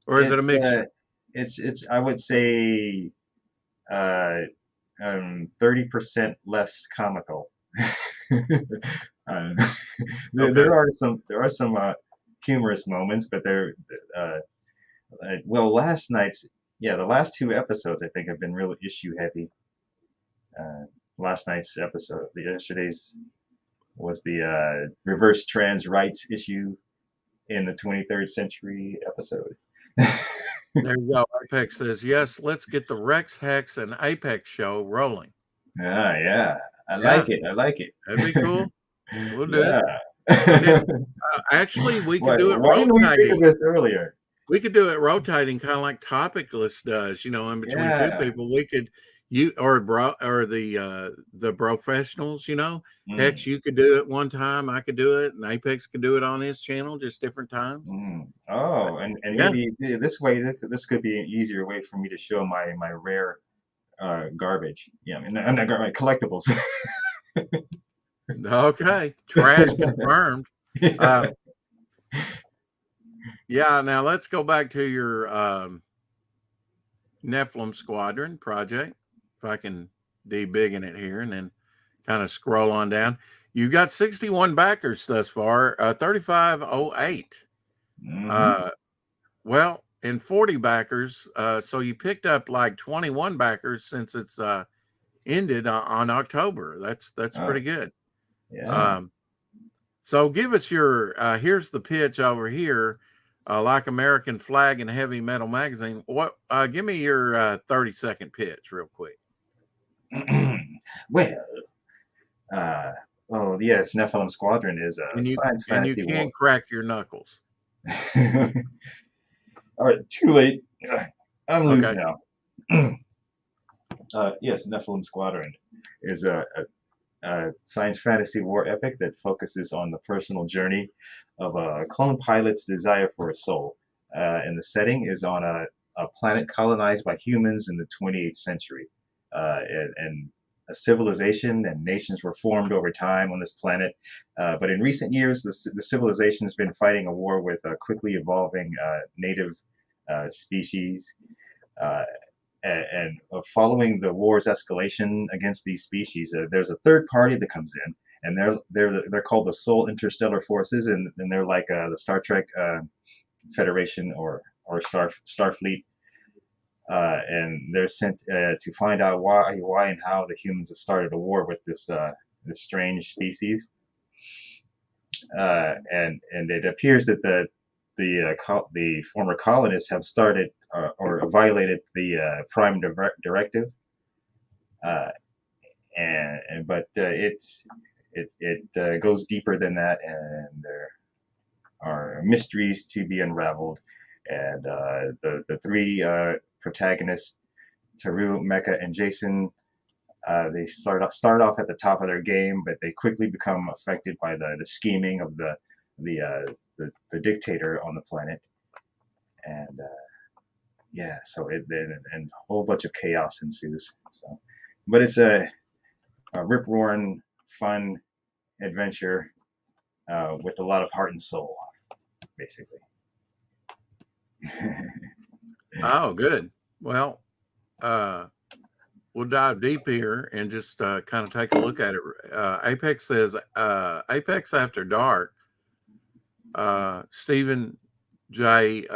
or is it a it's mixture? it's I would say 30% less comical. uh, Okay. there are some humorous moments, but uh, well, the last two episodes I think have been real issue heavy. Uh, last night's episode, yesterday's was the reverse trans rights issue in the 23rd century episode. There you go. Apex says, yes, let's get the Rex, Hex, and Apex show rolling. Yeah, I Yeah, like it. I like it. that'd be cool. We'll do it. Yeah. And then actually, we could do it Why didn't we think rotating. of this earlier? We could do it rotating, kind of like Topicless does, in between two Yeah. people. We could or the professionals, Mm, Hex, you could do it one time, I could do it, and Apex could do it on his channel, just different times. Oh, and Yeah. maybe this way, this could be an easier way for me to show my rare garbage. Yeah, I mean, not garbage, collectibles. Okay. Trash confirmed. Yeah. Yeah, now let's go back to your Nephilim Squadron project. If I can de-big in it here and then kind of scroll on down. You've got 61 backers thus far, 3508. Hmm. Well, and 40 backers. So you picked up like 21 backers since it's ended on October. That's Oh, pretty good. yeah. Um, so give us your here's the pitch over here. Like American Flag and Heavy Metal Magazine. What give me your 30-second pitch real quick. Well, uh, oh yes, Nephilim Squadron is a And science you fantasy can war. crack your knuckles. All right, too late. I'm loose Okay. now. Yes, Nephilim Squadron is a science fantasy war epic that focuses on the personal journey of a clone pilot's desire for a soul. And the setting is on a planet colonized by humans in the 28th century. And a civilization and nations were formed over time on this planet. But in recent years, the civilization has been fighting a war with a quickly evolving native species. Uh, and following the war's escalation against these species, there's a third party that comes in, and they're called the Soul Interstellar Forces, and they're like the Star Trek Federation or Starfleet, and they're sent to find out why and how the humans have started a war with this strange species, and it appears that the former colonists have started or violated the Prime Directive, uh, but it goes deeper than that, and there are mysteries to be unraveled, and the three protagonists, Taru, Mecha, and Jason. They start off at the top of their game, but they quickly become affected by the scheming of the dictator on the planet, and yeah, so and a whole bunch of chaos ensues. So, but it's a rip roaring, fun adventure with a lot of heart and soul, basically. Oh, good. Well, we'll dive deep here and just kind of take a look at it. Apex says Apex After Dark. Stephen J.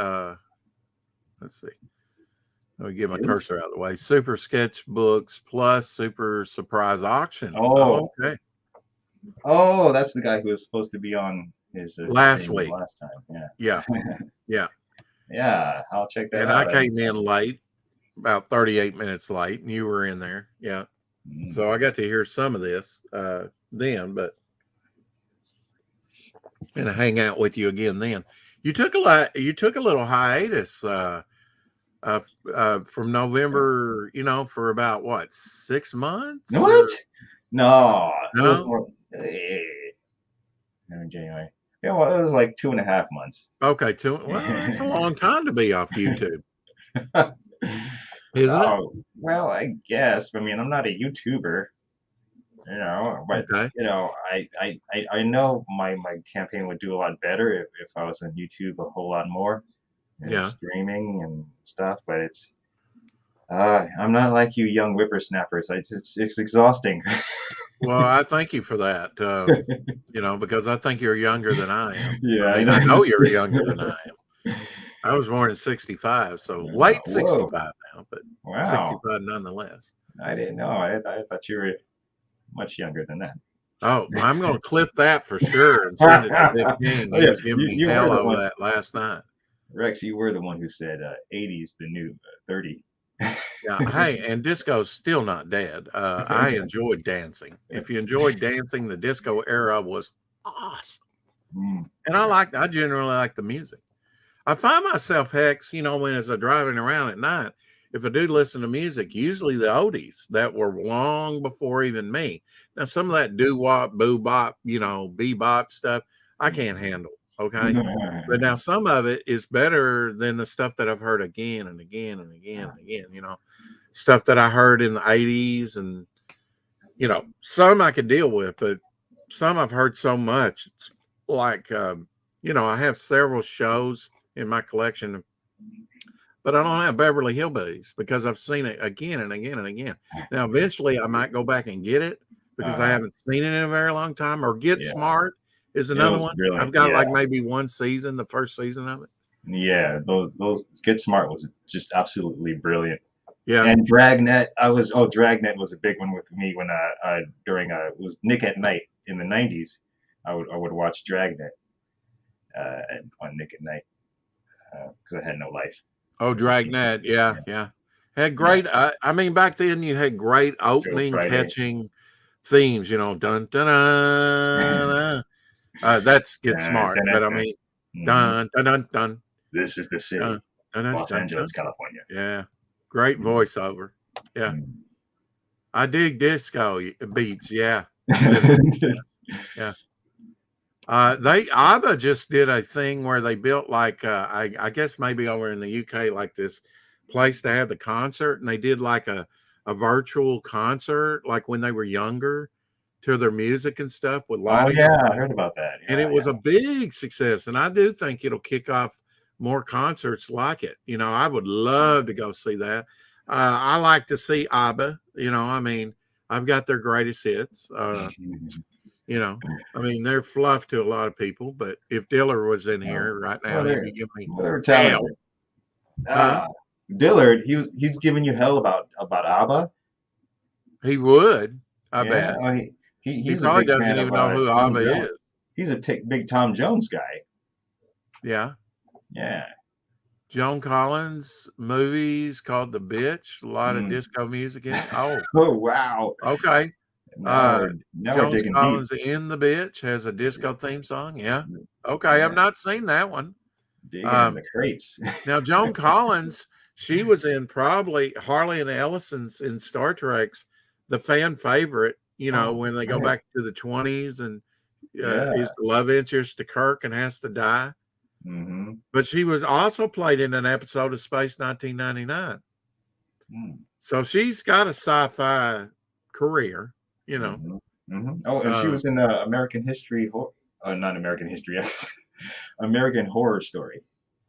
Let's see. Let me get my cursor out of the way. Super Sketchbooks Plus Super Surprise Auction. Oh, Okay. oh, that's the guy who was supposed to be on his Last week. last time. Yeah. Yeah. Yeah, I'll check that And out. I came in late, about 38 minutes late, and you were in there. Yeah. So I got to hear some of this then, but and hang out with you again then. You took a little hiatus from November, for about what, 6 months? What? No, it was No? more. January. Yeah, well, it was like 2.5 months. Okay, well, that's a long time to be off YouTube, isn't it? Oh, well, I guess. I mean, I'm not a YouTuber. But Okay. I know my campaign would do a lot better if I was on YouTube a whole lot more, Yeah. streaming and stuff. But it's I'm not like you young whippersnappers. It's exhausting. Well, I thank you for that. Because I think you're younger than I am. Yeah, I I mean, I know you're younger than I am. know. I was born in 65, so late Whoa! 65 now, but Wow! 65 nonetheless. I didn't know. I thought you were much younger than that. Oh, I'm going to clip that for sure and send it to Big King. Oh He yeah, was giving me you were hell the over one, that last night. Rex. You were the one who said 80's the new 30. Yeah. Hey, and disco's still not dead. I enjoyed dancing. If you enjoyed dancing, the disco era was awesome. Mm. And I generally like the music. I find myself, Hex, when as I'm driving around at night, if I do listen to music, usually the oldies that were long before even me. Now, some of that doo-wop, boo-bop, bebop stuff, I can't handle. Okay. But now some of it is better than the stuff that I've heard again and again and again and again, stuff that I heard in the 80s. And, some I could deal with, but some I've heard so much. It's like, I have several shows in my collection, but I don't have Beverly Hillbillies because I've seen it again and again and again. Now, eventually I might go back and get it because I haven't seen it in a very long time, or Get Smart is another one. Brilliant. I've got like maybe one season, the first season of it. Yeah, those Get Smart was just absolutely brilliant. Yeah. And Dragnet, Dragnet was a big one with me when during it was Nick at Night in the 90s. I would watch Dragnet on Nick at Night because I had no life. Oh, Dragnet, yeah. Had great. I mean, back then you had great opening catching themes. Dun dun dun. That's Get Smart, but I mean, dun dun dun dun. This is the city, Los Angeles, California. Yeah, great voiceover. Yeah, I dig disco beats. Yeah, yeah. ABBA just did a thing where they built like I guess maybe over in the UK, like this place to have the concert, and they did like a virtual concert like when they were younger to their music and stuff with lighting. Oh yeah, I heard about that. Yeah, and it was a big success, and I do think it'll kick off more concerts like it. I would love to go see that. I like to see ABBA. I mean, I've got their greatest hits. I mean, they're fluff to a lot of people, but if Dillard was in here right now, he'd be giving me hell. Dillard, he's giving you hell about ABBA. He would, I bet. Well, he probably doesn't even know who ABBA is. He's a big Tom Jones guy. Yeah. Yeah. Joan Collins movies called The Bitch. A lot of disco music in it. Oh wow. Okay. Now Joan Collins in The Bitch has a disco theme song. Yeah. Okay. I've not seen that one. Digging in the crates. Now, Joan Collins, she was in probably Harley and Ellison's in Star Trek's the fan favorite, when they go back to the 20s and is the love interest to Kirk and has to die. Mm-hmm. But she was also played in an episode of Space 1999. So she's got a sci-fi career, Mm-hmm. Mm-hmm. Oh, and she was in American History, not American History, American Horror Story.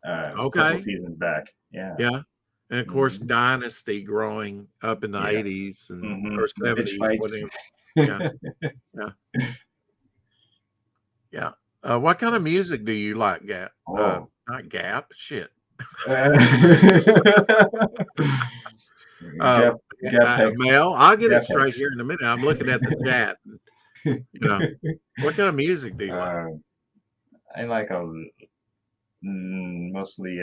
A couple seasons back. Yeah. Yeah. And of course, Dynasty growing up in the 80s and or 70s. Yeah. Yeah. What kind of music do you like, Gap? Not Gap. Shit. Mel, I'll get it straight here in a minute. I'm looking at the chat. What kind of music do you like? I like mostly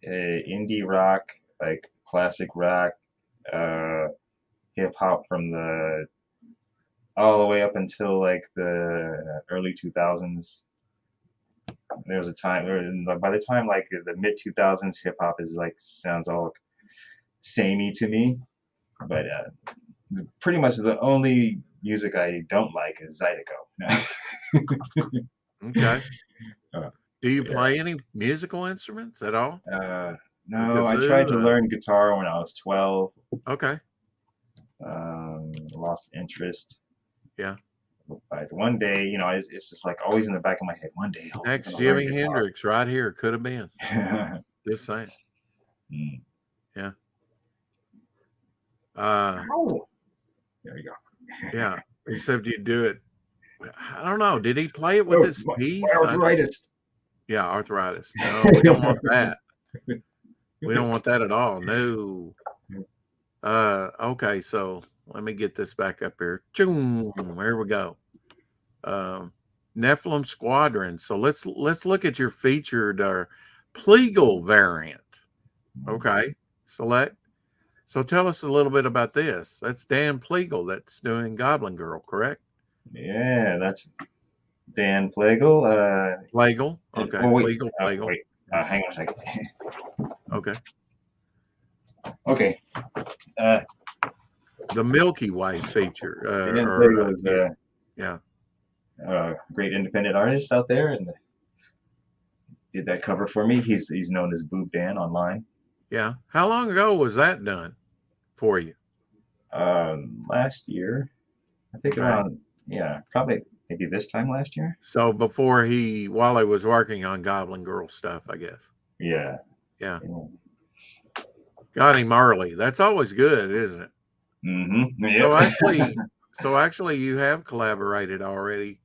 indie rock, like classic rock, hip hop from all the way up until like the early 2000s. There was a time, by the time like the mid 2000s, hip hop sounds all samey to me. But pretty much the only music I don't like is Zydeco. Okay. Do you play any musical instruments at all? No, I tried to kazoo. learn guitar when I was 12. Okay. Lost interest. Yeah. But one day, it's just like always in the back of my head. One day I'm Next gonna learn Jimi Hendrix right here could have been. guitar. Just saying. Mm. Yeah. Ow! There we go. Yeah. Except you do it. I don't know. Did he play it with Oh, his my teeth? arthritis. Yeah, arthritis. No, we don't want that. We don't want that at all. No. Okay, so let me get this back up here. Choom, there we go. Nephilim Squadron. So let's look at your featured Pleagle variant. Okay, select. So tell us a little bit about this. That's Dan Pleagle that's doing Goblin Girl, correct? Yeah, that's Dan Plagle. Pleagle. Okay, Oh, wait. Pleagle. Wait. Hang on a second. Okay. Okay. Uh, The Milky Way feature. Dan Plagle is yeah. a great independent artist out there, and did that cover for me. He's known as Boob Dan online. Yeah. How long ago was that done for you? Last year, I think Okay. around probably maybe this time last year. So while he was working on Goblin Girl stuff, I guess. Yeah. Yeah. Got him early. That's always good, isn't it? Mm-hmm. Yeah. So actually you have collaborated already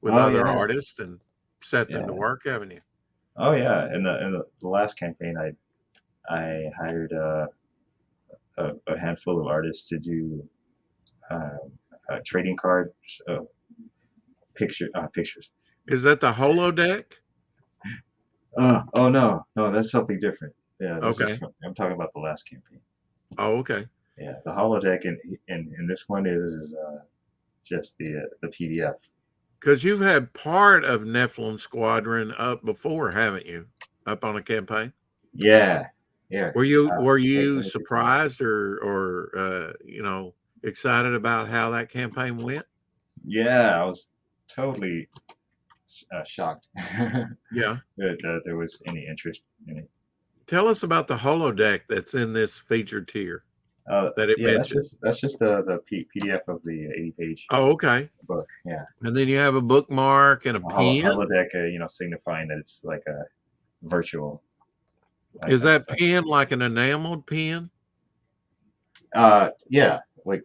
with Oh, other yeah. artists and set them Yeah. to work, haven't you? Oh yeah. In the last campaign, I hired a handful of artists to do trading cards, pictures. Is that the holodeck? Oh no, that's something different. Yeah, Okay. I'm talking about the last campaign. Oh, okay. Yeah, the holodeck in this one is just the PDF. Because you've had part of Nephilim Squadron up before, haven't you? Up on a campaign. Yeah. Were you Wait, surprised or excited about how that campaign went? Yeah, I was totally shocked Yeah. that there was any interest in it. Tell us about the holodeck that's in this featured tier that it Yeah, mentioned. that's just the PDF of the 80-page Oh, okay. book. Yeah, And then you have a bookmark and a pen. holodeck, signifying that it's like a virtual. Is that pen like an enameled pen? Yeah, like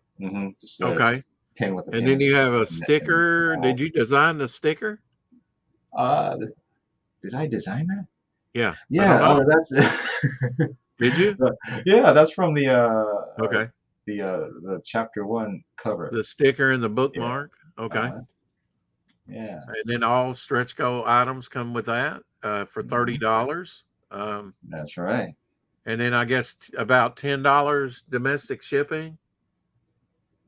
just a Okay. pen with a And pen. then you have a sticker. Did you design the sticker? Did I design that? Yeah. Yeah. That's. Did you? Yeah, that's from the Okay. the chapter 1 cover. The sticker and the bookmark. Yeah. Okay. Yeah. And then all stretch goal items come with that for $30. That's right. And then I guess about $10 domestic shipping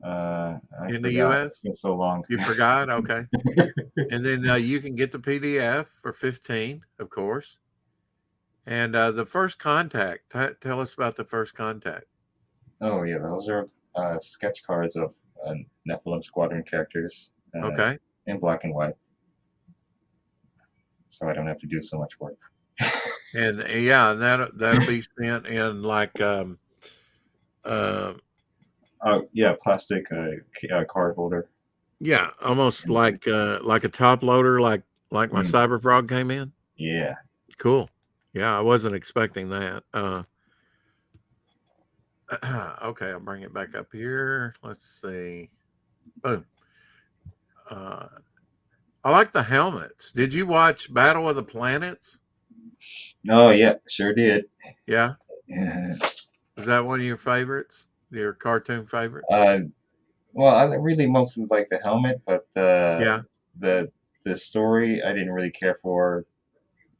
in the U.S. It's been so long. You forgot? Okay. And then you can get the PDF for $15, of course. And the first contact. Tell us about the first contact. Oh yeah, those are sketch cards of Nephilim Squadron characters. Okay. In black and white, so I don't have to do so much work. And yeah, that'll be sent in like plastic card holder. Yeah, almost like a top loader, like my Cyber Frog came in. Yeah. Cool. Yeah, I wasn't expecting that. Okay, I'll bring it back up here. Let's see. Boom. I like the helmets. Did you watch Battle of the Planets? Oh yeah, sure did. Yeah. Yeah. Is that one of your favorites? Your cartoon favorites? Well, I really mostly like the helmet, but yeah, the story I didn't really care for.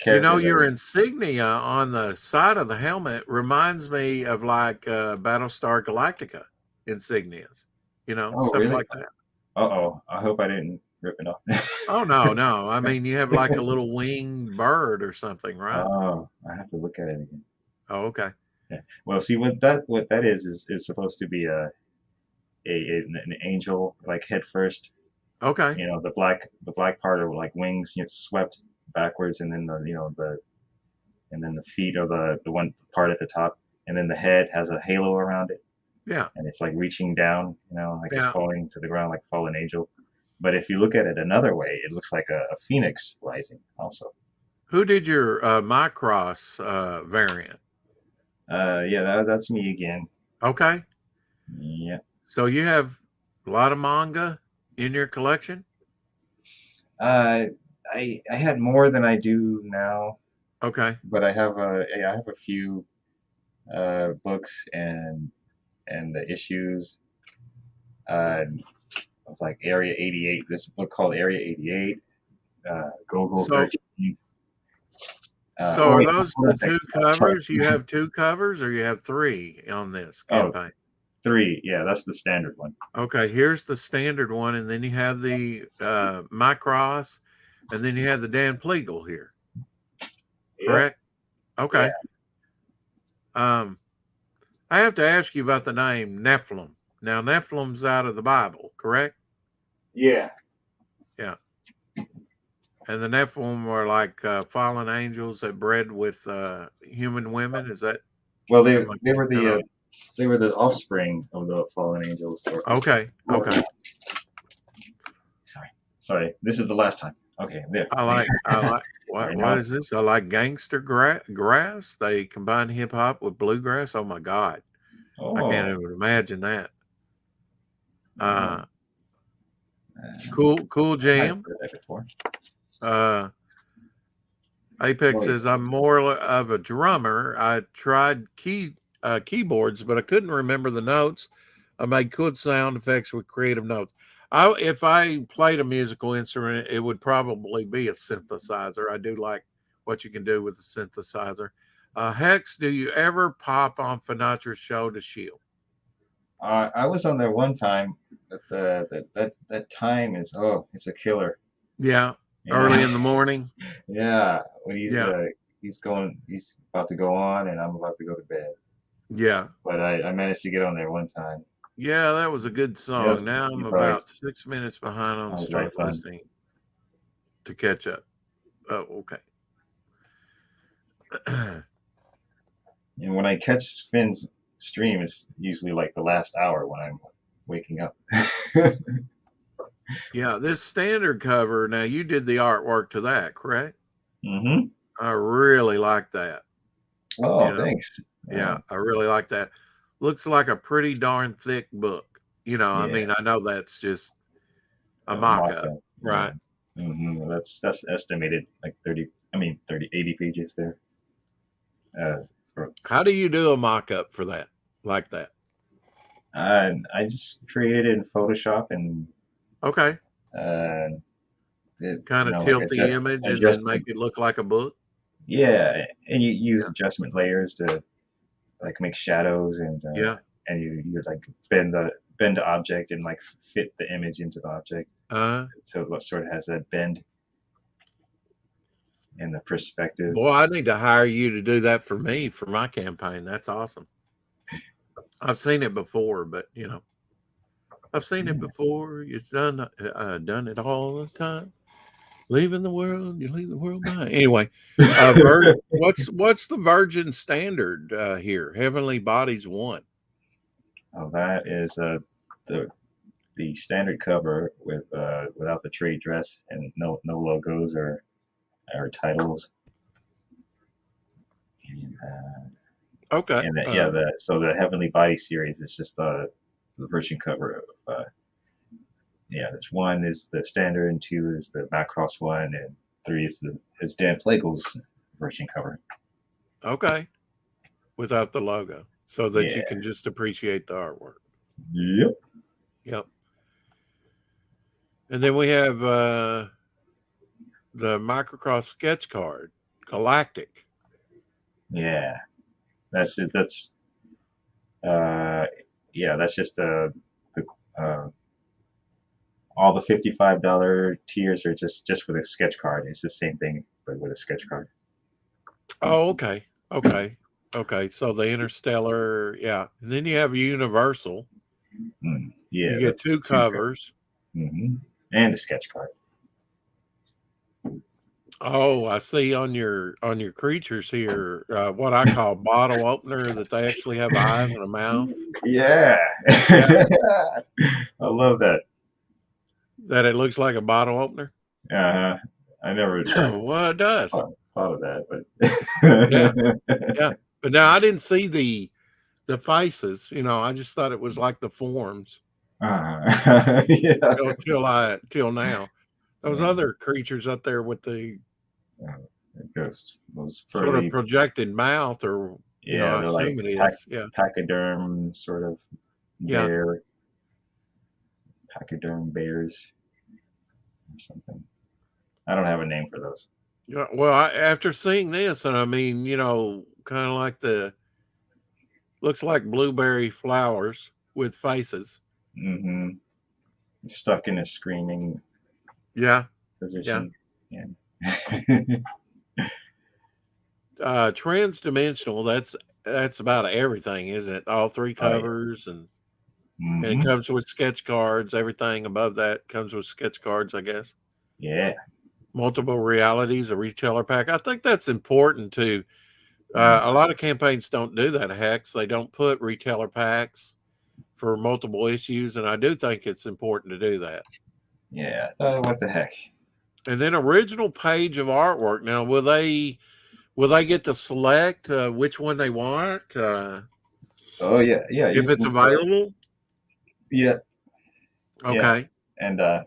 Your insignia on the side of the helmet reminds me of like Battlestar Galactica insignias. Stuff really? like that. Uh-oh, I hope I didn't rip it off. Oh no. I mean, you have like a little winged bird or something, right? Oh, I have to look at it again. Oh, okay. Yeah. Well, see what that is supposed to be an angel, like head first. Okay. The black part of like wings, swept backwards, and then the and then the feet are the one part at the top, and then the head has a halo around it, Yeah. and it's like reaching down, like it's Yeah. falling to the ground like a fallen angel. But if you look at it another way, it looks like a phoenix rising also. Who did your Mycross variant? Yeah, that's me again. Okay. Yeah. So you have a lot of manga in your collection? I had more than I do now, Okay. but I have a few books and the issues uh, of like Area 88. This book called Area 88, Go So 13. So Oh are wait, those hold on the a second. two Sorry. covers? You have two covers or you have three on this Oh, campaign? 3. Yeah, that's the standard one. Okay, here's the standard one, and then you have the Mycross, and then you have the Dan Pleagle here. Yep. Correct? Okay. I have to ask you about the name Nephilim. Now Nephilim's out of the Bible, correct? Yeah. Yeah. And the Nephilim were like fallen angels that bred with human women. Is that? Well, am I they were kinda- they were the offspring of the fallen angels. Okay. Okay. Sorry. This is the last time. Okay. There. I like Right what now. is this? I like gangster grass. They combine hip hop with bluegrass. Oh my God. I can't Oh. even imagine that. Uh, Cool I've jam. heard that before. Apex Well, says I'm more of a drummer. I tried keyboards, but I couldn't remember the notes. I made good sound effects with creative notes. If I played a musical instrument, it would probably be a synthesizer. I do like what you can do with a synthesizer. Hex, do you ever pop on Finatra's show to shield? I was on there one time, but that time is it's a killer. Yeah, You early know? in the morning. Yeah, when Yeah, he's about to go on, and I'm about to go to bed. yeah, But I managed to get on there one time. yeah. That was a good Yeah, song. Now I'm about 6 minutes behind on that the was really start fun. listening to catch up. Oh, okay. And when I catch Finn's stream, it's usually like the last hour when I'm waking up. Yeah, this standard cover. Now you did the artwork to that, correct? Mm-hmm. I really like that. Oh, You know, thanks. yeah, I really like that. Looks like a pretty darn thick book. I Yeah, mean, I know that's just a the mock-up, mock-up. right? Yeah. Mm-hmm. That's estimated like 80 pages there. How do you do a mock-up for that, like that? I just created it in Photoshop and Okay, kind of like tilt the image and then make it look like a book. Yeah, and you use adjustment layers to like make shadows Yeah. and you like bend the object and like fit the image into the object, so it sort of has that bend in the perspective. Boy, I need to hire you to do that for me for my campaign. That's awesome. I've seen it before, but I've seen it before. It's done it all the time. Leaving the world, you leave the world behind. Anyway, what's the Virgin standard here? Heavenly Bodies 1. Oh, that is the standard cover with without the trade dress and no logos or titles. And, Okay. so the Heavenly Body series is just the version cover of there's 1 is the standard, and 2 is the Macross one, and 3 is Dan Plagle's version cover. Okay. Without the logo, so that you Yeah. can just appreciate the artwork. Yep. Yep. And then we have the Microcross sketch card, Galactic. Yeah. That's it. That's that's just all the $55 tiers are just for the sketch card. It's the same thing but with a sketch card. Oh, okay. Okay. Okay. So the Interstellar, yeah. And then you have Universal. Yeah. You get 2 covers. Mm-hmm. And a sketch card. Oh, I see on your creatures here what I call bottle opener, that they actually have eyes and a mouth. Yeah. Yeah, I love that. that it looks like a bottle opener. Uh-huh. I never Well, it does. thought of that, Yeah, but yeah. But now I didn't see the faces. I just thought it was like the forms yeah. till now. Those Yeah. other creatures up there with the Those sort of furry, projected mouth, or yeah, I they're like assume it is. Yeah, pachyderm sort of yeah. pachyderm bears or something. I don't have a name for those. Yeah, well, after seeing this, and I mean, kind of like looks like blueberry flowers with faces. Mm-hmm. Stuck in a screaming Yeah, yeah. position. Yeah. Transdimensional. That's about everything, isn't it? All three Oh yeah. covers, and it Mm-hmm. comes with sketch cards. Everything above that comes with sketch cards, I guess. Yeah. Multiple realities, a retailer pack. I think that's important too. Mm. A lot of campaigns don't do that, Hex. They don't put retailer packs for multiple issues, and I do think it's important to do that. Yeah. What the heck? And then original page of artwork. Now, will they get to select which one they want Oh yeah, yeah. if it's available? Yeah, yeah. Okay. And I'll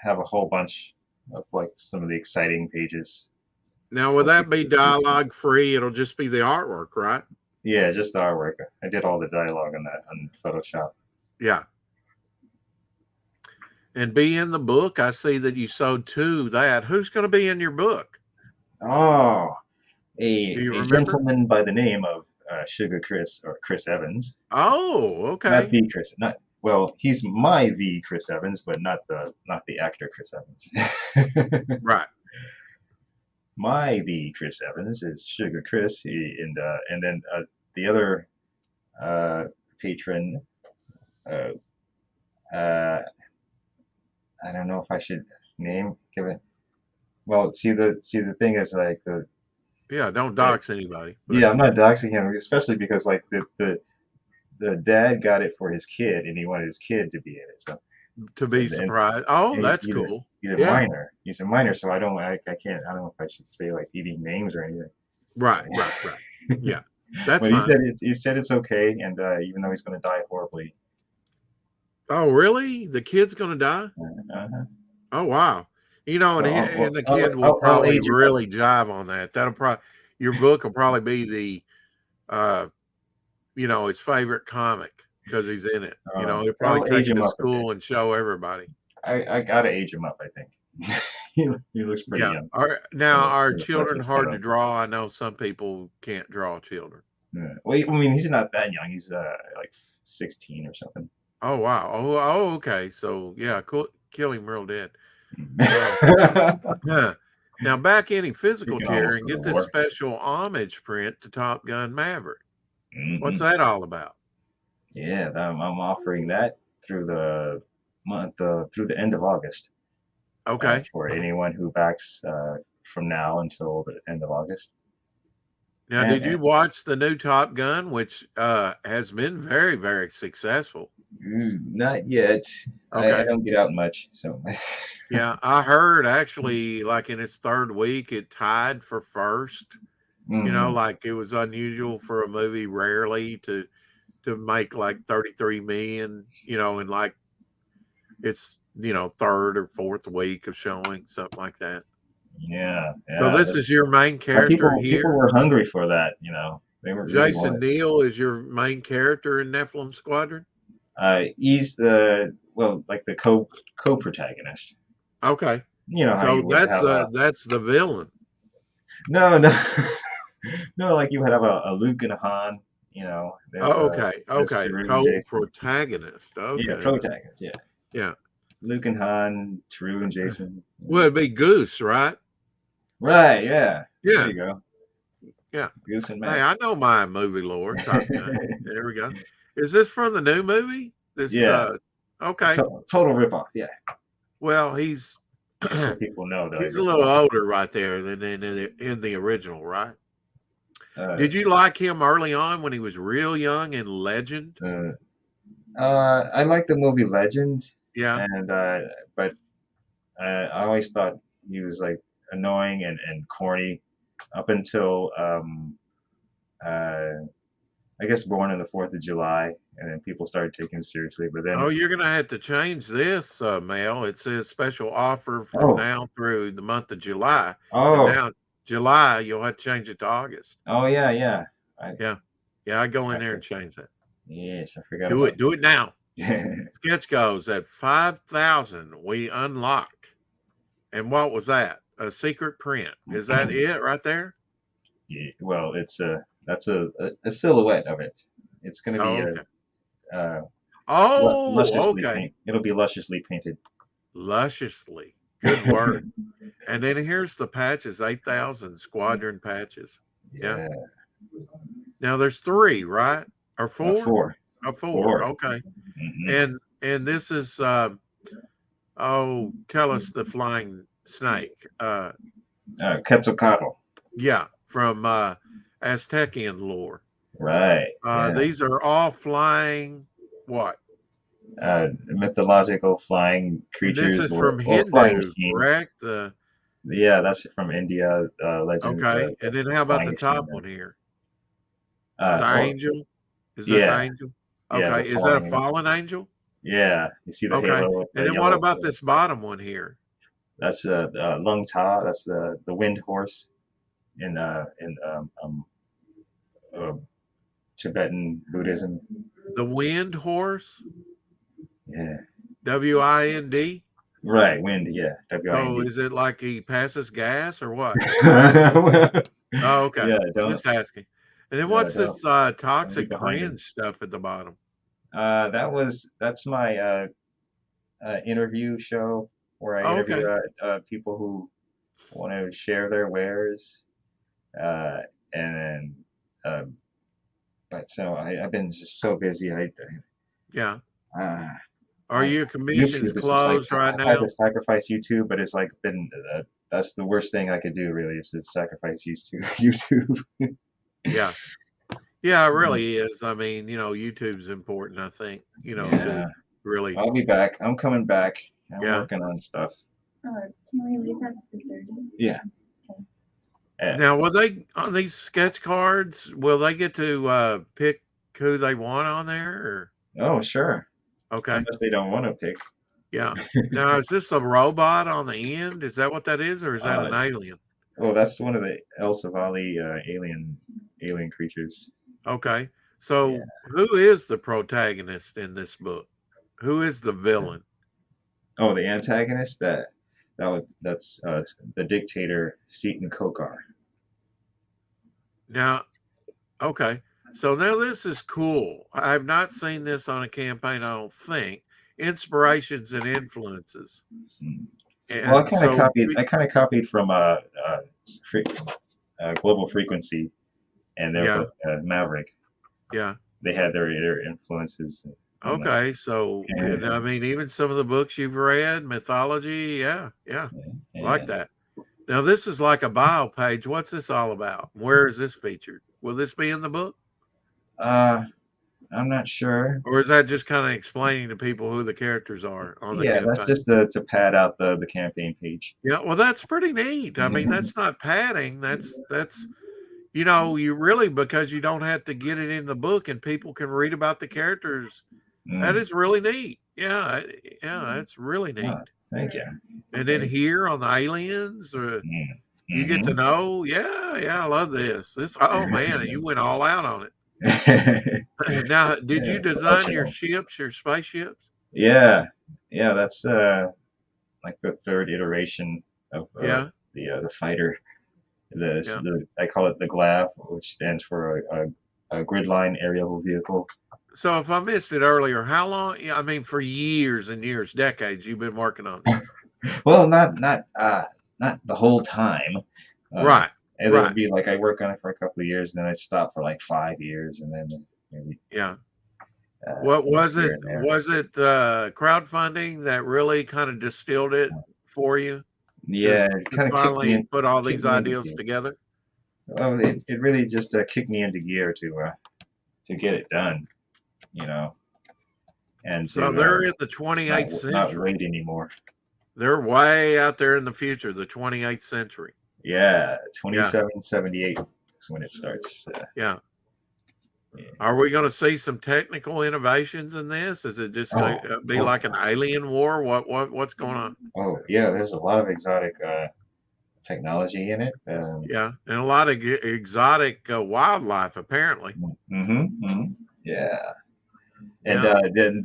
have a whole bunch of like some of the exciting pages. Now, will that be dialogue free? It'll just be the artwork, right? Yeah, just the artwork. I did all the dialogue on that on Photoshop. Yeah. And be in the book. I see that you sold 2 that. Who's going to be in your book? Oh, Do you a remember? gentleman by the name of Sugar Chris or Chris Evans. Oh, Not okay. the Chris. Not well. He's the Chris Evans, but not the actor Chris Evans. Right. The Chris Evans is Sugar Chris, and then the other patron. Uh, uh, I don't know if I should give it. Well, see the thing is like Yeah, don't dox anybody. But yeah, I'm not doxing him, especially because like the dad got it for his kid, and he wanted his kid to be in it. So to be surprised. Oh, that's cool. He's a Yeah. minor. He's a minor, so I can't. I don't know if I should say like eating names or anything. Right. Yeah, that's But fine. he said it's okay, and even though he's going to die horribly. Oh, really? The kid's going to die? Uh-huh. Oh, wow. And the kid will I'll probably age him up. really jive on that. Your book will probably be the, his favorite comic because he's in it. He'll probably I'll take age it him to up a bit. school and show everybody. I gotta age him up, I think. he looks pretty Yeah. young. Are For the children first hard to photo. draw? I know some people can't draw children. Yeah. Well, I mean, he's not that young. He's like 16 or something. Oh, wow. Oh, okay. So, yeah, kill him real dead. Yeah. Now, back any physical You can tier almost and go get to this war. special homage print to Top Gun Maverick. Mhm. What's that all about? Yeah, I'm offering that through the month, through the end of August. Okay. For anyone who backs from now until the end of August. Now, did you watch the new Top Gun, which has been very, very successful? Not yet. Okay. I don't get out much, so. Yeah, I heard actually, like in its 3rd week, it tied for first. Mhm. Like it was unusual for a movie rarely to make like 33 million. And like it's 3rd or 4th week of showing, something like that. Yeah. So this is your main character here. People were hungry for that, They were really Jason Neal is your main character in Nephilim Squadron. He's the co-protagonist. Okay. How So you would have that's the villain. no, no, like you would have a Luke and a Han. Okay. there's Tarun and Jason. Co-protagonist. Okay. Yeah, protagonist. Yeah. Yeah. Luke and Han, Tarun and Jason. Well, it'd be Goose, right? Right. Yeah. Yeah. There you go. Yeah. Goose and Matt. Hey, I know my movie lore. Top Gun. There we go. Is this from the new movie? Yeah. Okay. Total ripoff. Yeah. Well, he's just so people know that I He's a just little watched. older right there than in the original, right? Uh, Did you like him early on when he was real young in Legend? uh, I like the movie Legend, Yeah. and but I always thought he was like annoying and corny up until uh, I guess Born on the 4th of July, and then people started taking him seriously. But Oh, then, you're gonna have to change this, Mel. It says special offer from oh, now through the month of July, and oh, now July you'll have to change it to August. oh yeah, yeah. I, Yeah, yeah. I go in I there for, and change that. yes, I forgot Do about it. Do it now. that. Sketch goes at 5,000. We unlock. And what was that? A secret print. Is that it right there? Yeah, well, that's a silhouette of it. It's gonna be Oh, okay. uh, Oh, lusciously okay. paint. It'll be lusciously painted. Lusciously. Good word. And then here's the patches, 8,000 squadron patches. Yeah. Yeah, Now there's 3, right? Or 4? four, Oh, 4. four. Okay. Hmm. And this is tell us the flying snake. Quetzalcoatl. Yeah, from Aztecian lore. Right. Yeah. These are all flying what? Mythological flying And this creatures is from or flying Hindu, machines. correct? Yeah, that's from India. Legends. Okay. And then how about Flying the machine. top one here? Uh, The oh, angel? Is that the yeah, angel? yeah, the Okay. Is that a flying. fallen angel? Yeah, you see the Okay. halo, And the then what yellow. about this bottom one here? That's Lung Ta. That's the wind horse in uh, Tibetan Buddhism. The wind horse? Yeah, WIND? right. Wind. Yeah, So WIND. is it like he passes gas or what? Yeah, Oh, okay. don't. Just asking. And then Yeah, what's this don't be toxic behind him. cringe stuff at the bottom? That's my interview show where I Oh, interview okay. people who want to share their wares, uh, and then but so I've been just so busy. Yeah. Uh, Are your commissions YouTube is just like closed right I've had to now? sacrifice YouTube, but it's like been that's the worst thing I could do really is to sacrifice YouTube. YouTube. Yeah. Yeah, it really is. I mean, YouTube's important, I think, to Yeah, really, I'll be back. I'm coming back. I'm yeah. working on stuff. Can we leave at 6:30? Yeah. Yeah. Now, will they, on these sketch cards, will they get to pick who they want on there? Or? Oh, sure. Okay. Unless they don't want to pick. Yeah. Now, is this a robot on the end? Is that what that is? Or is that an alien? Oh, that's one of the El Savali alien creatures. Okay. So who is the protagonist in this book? Who is the villain? Oh, the antagonist that's the dictator Seton Kokar. Now, okay. So now this is cool. I've not seen this on a campaign, I don't think. Inspirations and influences. And Well, I kind of copied from Global Frequency and their book Maverick. Yeah. They had their influences. Okay, so I mean, even some of the books you've read, mythology, yeah, like that. Now this is like a bio page. What's this all about? Where is this featured? Will this be in the book? I'm not sure. Or is that just kind of explaining to people who the characters are on the campaign? That's just to pad out the campaign page. Yeah, well, that's pretty neat. I mean, that's not padding. That's you really, because you don't have to get it in the book and people can read about the characters. That is really neat. Yeah, that's really neat. Oh, thank you. And then here on the aliens, you get to know. Yeah, I love this. Oh man, you went all out on it. Now, did you design your ships, your spaceships? Yeah, that's like the third iteration of the fighter. I call it the GLAV, which stands for a grid-line aerial vehicle. So if I missed it earlier, how long? I mean, for years and years, decades, you've been working on this. Well, not the whole time. Right. It would be like I work on it for a couple of years, and then I'd stop for like 5 years, and then maybe. Yeah. What was it? Was it crowdfunding that really kind of distilled it for you? Yeah, it to kind of kicked me finally in. put all Kicked these me into ideas gear. together? Well, it really just kicked me into gear to get it done, you know, and So to they're in the 28th not century. wait anymore. They're way out there in the future, the 28th century. Yeah, Yeah. 2778 is when it starts. Yeah. Yeah. Are we going to see some technical innovations in this? Is it just going to be like an alien war? What's going on? Oh, yeah, there's a lot of exotic technology in it. Yeah, and a lot of exotic wildlife, apparently. Yeah. And Yeah. then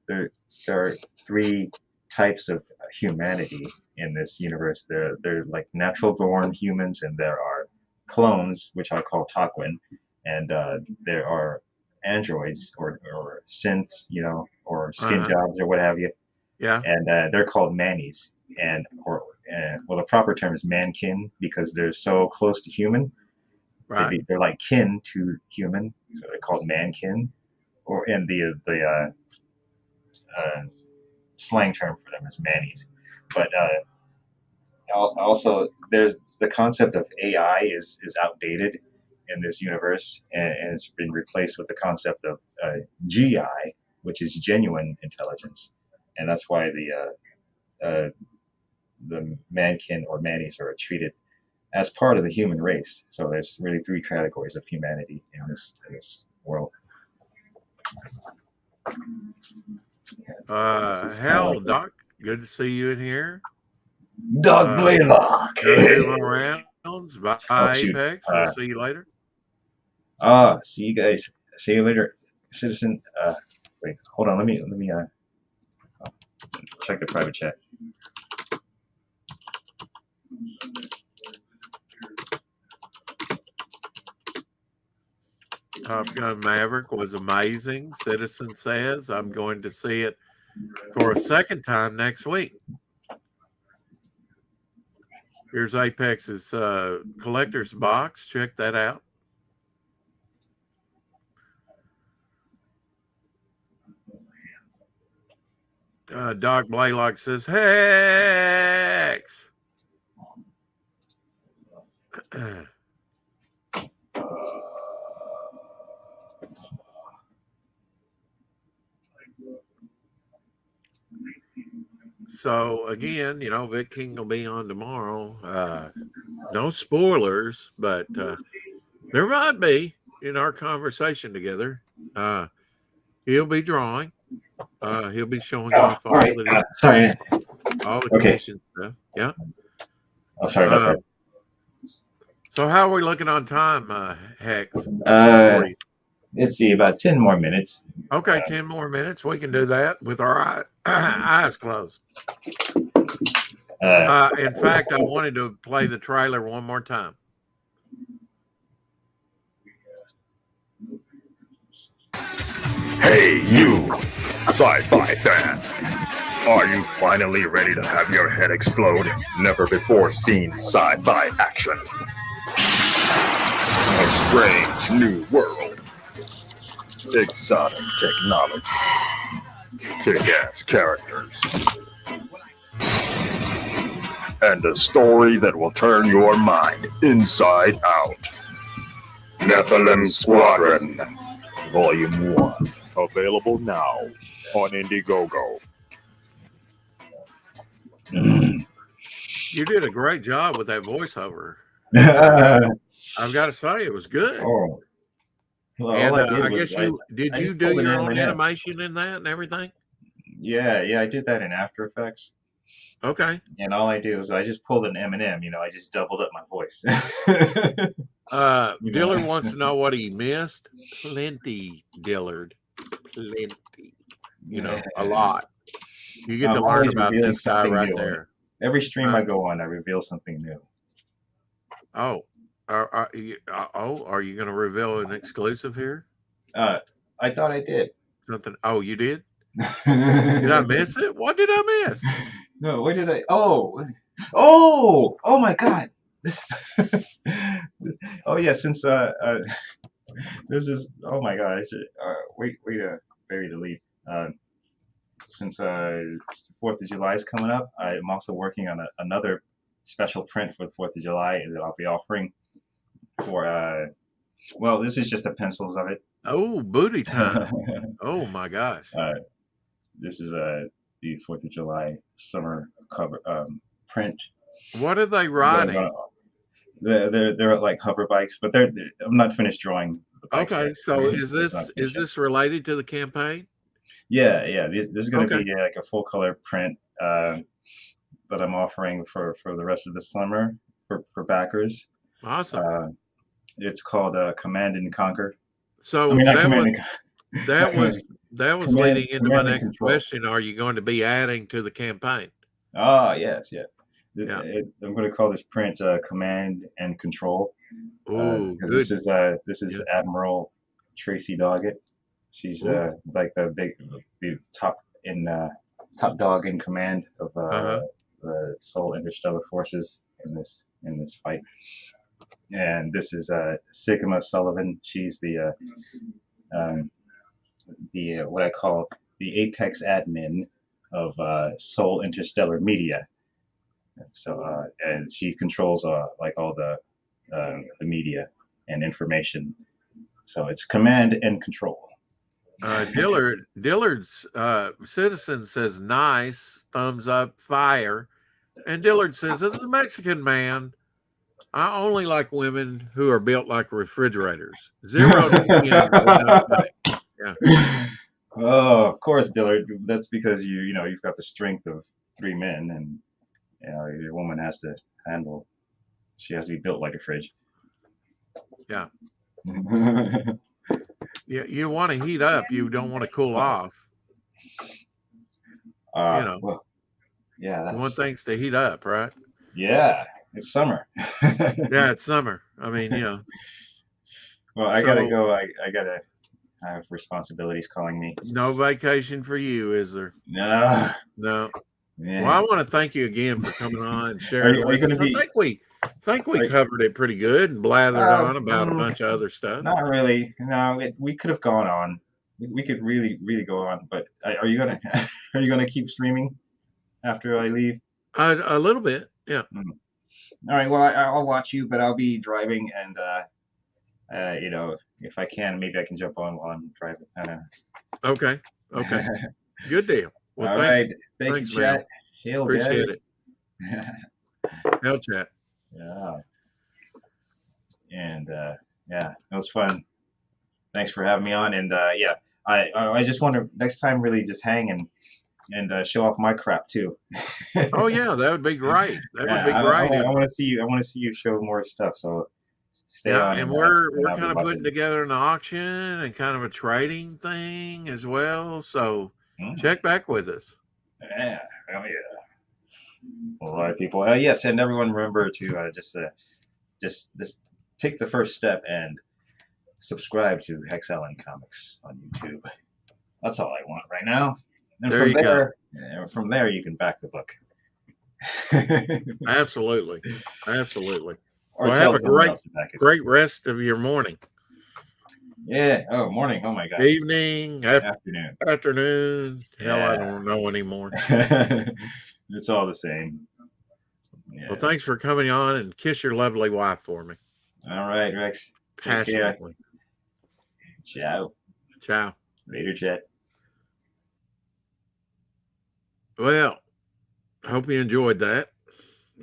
there are three types of humanity in this universe. They're like natural born humans, and there are clones, which I call Taquin, and there are androids or synths, you know, or skin Uh-huh. jobs or what have you, Yeah. and they're called manis. And well, the proper term is mankin because they're so close to human. Right. They're like kin to human, so they're called mankin. Or in uh, slang term for them is manis. But also, there's the concept of AI is outdated in this universe, and it's been replaced with the concept of GI, which is genuine intelligence, and that's why the mankin or manis are treated as part of the human race. So there's really three categories of humanity in this world. Hell, Doc, good to see you in here. Doug Blaylock. Gonna do my rounds. Bye, Oh shoot. Apex. We'll see you later. See you guys. See you later, citizen. Wait, hold on. Let me check the private chat. Top Gun Maverick was amazing. Citizen says I'm going to see it for a second time next week. Here's Apex's collector's box. Check that out. Doc Blaylock says, Hex. So again, you know, Vic King will be on tomorrow. No spoilers, but there might be in our conversation together. He'll be drawing. He'll be showing off all right. the Sorry. all the Okay. commission stuff. Yeah. Oh, sorry about that. So how are we looking on time, Hex? Let's see, about 10 more minutes. Okay, 10 more minutes. We can do that with our eyes closed. In fact, I wanted to play the trailer one more time. Hey, you, sci-fi fan. Are you finally ready to have your head explode? Never before seen sci-fi action. A strange new world. Exotic technology. Kick-ass characters. And a story that will turn your mind inside out. NEPHILIM Squadron, Volume 1. Available now on Indiegogo. You did a great job with that voiceover. I've got to say, it was good. Oh. Well, and all I did I was guess you did. You do your own animation in that and everything. Yeah, I did that in After Effects. Okay. And all I did was I just pulled an M&M. You know, I just doubled up my voice. Dillard wants to know what he missed. Plenty, Dillard. Plenty. You know, a lot. You get to learn about this guy right there. Every stream I go on, I reveal something new. Oh, are you going to reveal an exclusive here? I thought I did. Something. Oh, you did? Did I miss it? What did I miss? No, what did I? Oh my God. Oh yeah, since this is, oh my God, I should wait to bury the lead. since 4th of July is coming up, I'm also working on another special print for the 4th of July that I'll be offering for. Well, this is just the pencils of it. Oh, booty time. Oh my gosh. This is the 4th of July summer cover print. What are they riding? They're like hover bikes, but I'm not finished drawing the bikes Okay, yet. so It's not is finished yet. this related to the campaign? Yeah. This is going to Okay. be like a full color print that I'm offering for the rest of the summer for backers. Awesome. It's called Command and Conquer. So I mean, not that Command was and was leading into my Command and next Control. question. Are you going to be adding to the campaign? Ah, yes, yeah. Yeah. I'm going to call this print Command and Control. Oh, Because good. this is Yeah. Admiral Tracy Doggett. She's Ooh. like the top dog in command of the Soul Interstellar Forces in this fight. And this is Sigma Sullivan. She's the what I call the apex admin of Soul Interstellar Media. So and she controls like all the media and information. So it's command and control. Dillard's citizen says nice, thumbs up, fire. And Dillard says, as a Mexican man, I only like women who are built like refrigerators. 0 to 10 with no pay. Yeah. Oh, of course, Dillard. That's because you've got the strength of 3 men, and your woman has to handle. She has to be built like a fridge. Yeah. Yeah, you want to heat up, you don't want to cool off. Well, yeah, you want things to heat up, right? Yeah, it's summer. Yeah, it's summer. I mean, Well, I gotta go. I have responsibilities calling me. No vacation for you, is there? No. No. Yeah. Well, I want to thank you again for coming on and sharing with us. I think we covered it pretty good and blathered on about a bunch of other stuff. Not really. No, we could have gone on. We could really, really go on. But are you gonna keep streaming after I leave? A little bit, yeah. All right. Well, I'll watch you, but I'll be driving, and if I can, maybe I can jump on while I'm driving. Okay. Good deal. Well, all right. Thank you, chat. Hail, appreciate guys. it. Hail, chat. Yeah. And yeah, it was fun. Thanks for having me on. And yeah, I just want to next time really just hang and show off my crap too. Oh yeah, that would be great. That would be great. I want to see you show more stuff. So stay on. And we're kind of putting together an auction and kind of a trading thing as well. So check back with us. Yeah, hell yeah. All right, people. Yes, and everyone remember to just take the first step and subscribe to HexAllen Comics on YouTube. That's all I want right now. And from there you can back the book. Absolutely. Or well, have a great rest of your morning. Yeah. Oh, morning. Oh my God. Evening. Afternoon. Hell, yeah. I don't know anymore. It's all the same. Yeah. Well, thanks for coming on, and kiss your lovely wife for me. All right, Rex. Passionately. Ciao. Later, chat. Well, I hope you enjoyed that.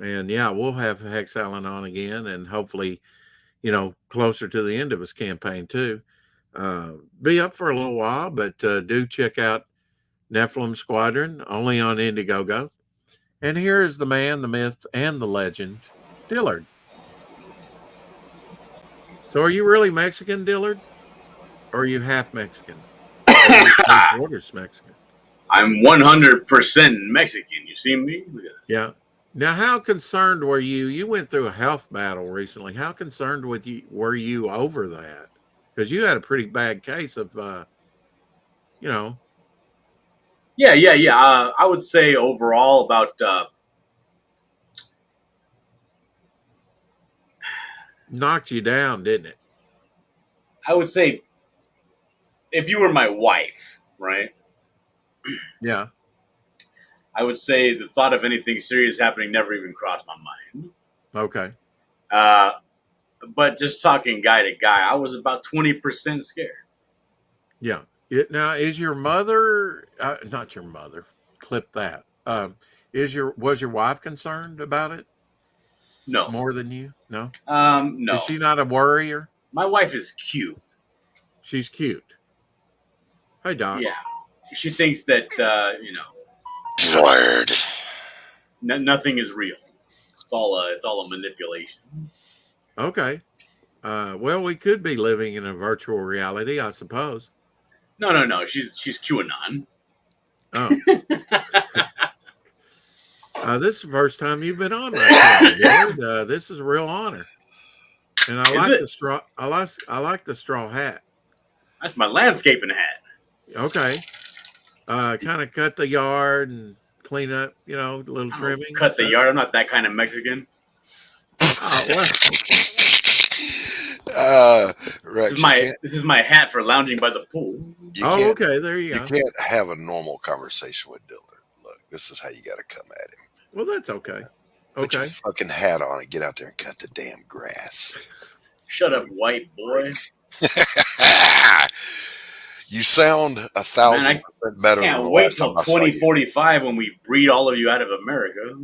And yeah, we'll have HexAllen on again, and hopefully, closer to the end of his campaign too. Be up for a little while, but do check out NEPHILIM Squadron, only on Indiegogo. And here is the man, the myth, and the legend, Dillard. So are you really Mexican, Dillard? Or are you half Mexican? Quarters Mexican? I'm 100% Mexican. You see me? Yeah. Now, how concerned were you? You went through a health battle recently. How concerned were you over that? Because you had a pretty bad case of, Yeah. I would say overall about knocked you down, didn't it? I would say if you were my wife, right? Yeah. I would say the thought of anything serious happening never even crossed my mind. Okay. But just talking guy to guy, I was about 20% scared. Yeah. Now, is your mother, not your mother, clip that. Was your wife concerned about it No, more than you? No. no. Is she not a worrier? My wife is cute. She's cute. Hey, Doc. Yeah, she thinks that Word. nothing is real. It's all a manipulation. Okay. Well, we could be living in a virtual reality, I suppose. No. She's QAnon. Oh. This is the first time you've been on my channel, dude. This is a real honor. And I like the straw. I like the straw hat. That's my landscaping hat. Okay. Kind of cut the yard and clean up, a little trimming. Cut the yard. I'm not that kind of Mexican. Oh, well. Rex, This is my hat for lounging by the pool. Okay. There you You go. can't have a normal conversation with Dillard. Look, this is how you got to come at him. Well, that's okay. Put your Okay. fucking hat on and get out there and cut the damn grass. Shut up, white boy. You sound 1,000% better than Can't the wait last till time I saw you. 2045 when we breed all of you out of America.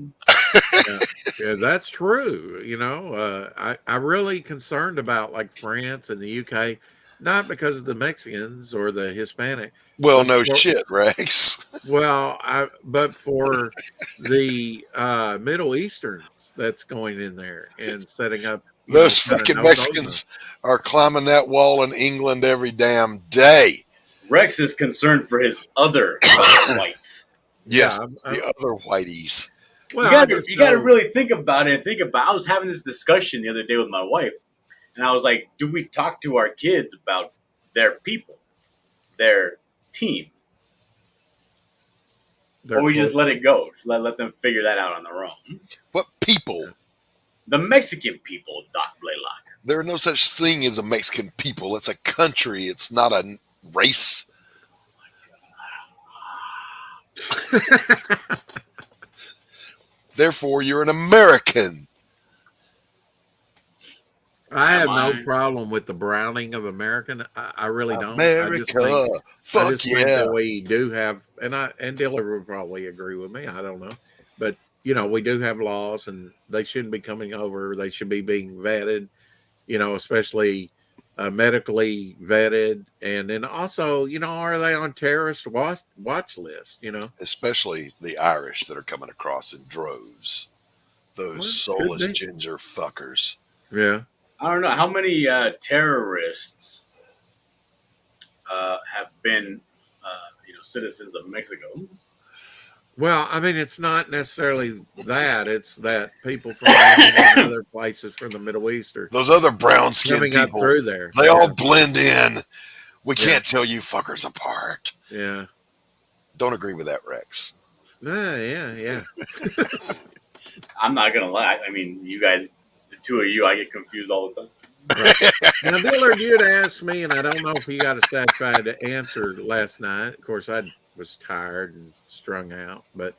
Yeah, that's true. I really concerned about like France and the UK, not because of the Mexicans or the Hispanic. Well, no shit, Rex. Well, but for the Middle Easterns that's going in there and setting up. Those fucking Mexicans are climbing that wall in England every damn day. Rex is concerned for his other whites. Yes, the other whiteys. Well, you got to really think about it. I was having this discussion the other day with my wife, and I was like, do we talk to our kids about their people, their team? Or we just let it go. Just let them figure that out on their own. What people? The Mexican people, Doc Blaylock. There are no such thing as a Mexican people. It's a country. It's not a race. Therefore, you're an American. I have no problem with the browning of American. I really don't. America. Fuck yeah. We do have, and Dillard would probably agree with me. I don't know. But, we do have laws and they shouldn't be coming over. They should be being vetted, especially medically vetted. And then also, are they on terrorist watch list, Especially the Irish that are coming across in droves. Those soulless ginger fuckers. Yeah. I don't know how many terrorists have been, citizens of Mexico. Well, I mean, it's not necessarily that; it's that people from other places from the Middle East are those other brown skinned people up through there. They all blend in. We can't tell you fuckers apart. Yeah. Don't agree with that, Rex. Yeah. I'm not gonna lie. I mean, you guys. The two of you, I get confused all the time. Right. Now, Dillard, you'd asked me, and I don't know if you got a satisfied answer last night. Of course, I was tired and strung out, but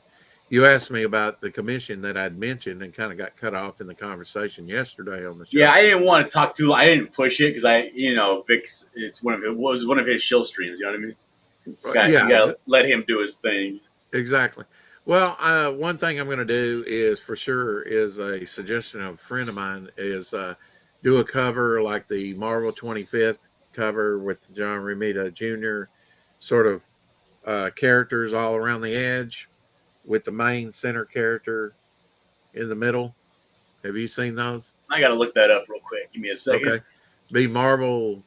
you asked me about the commission that I'd mentioned and kind of got cut off in the conversation yesterday on the show. Yeah, I didn't want to talk too long. I didn't push it because Vic's, it was one of his shill streams. You know what I mean? You gotta let him do his thing. Exactly. Well, one thing I'm going to do is for sure is a suggestion of a friend of mine is do a cover like the Marvel 25th cover with John Romita Jr. sort of characters all around the edge with the main center character in the middle. Have you seen those? I got to look that up real quick. Give me a second. Okay. Be Marvel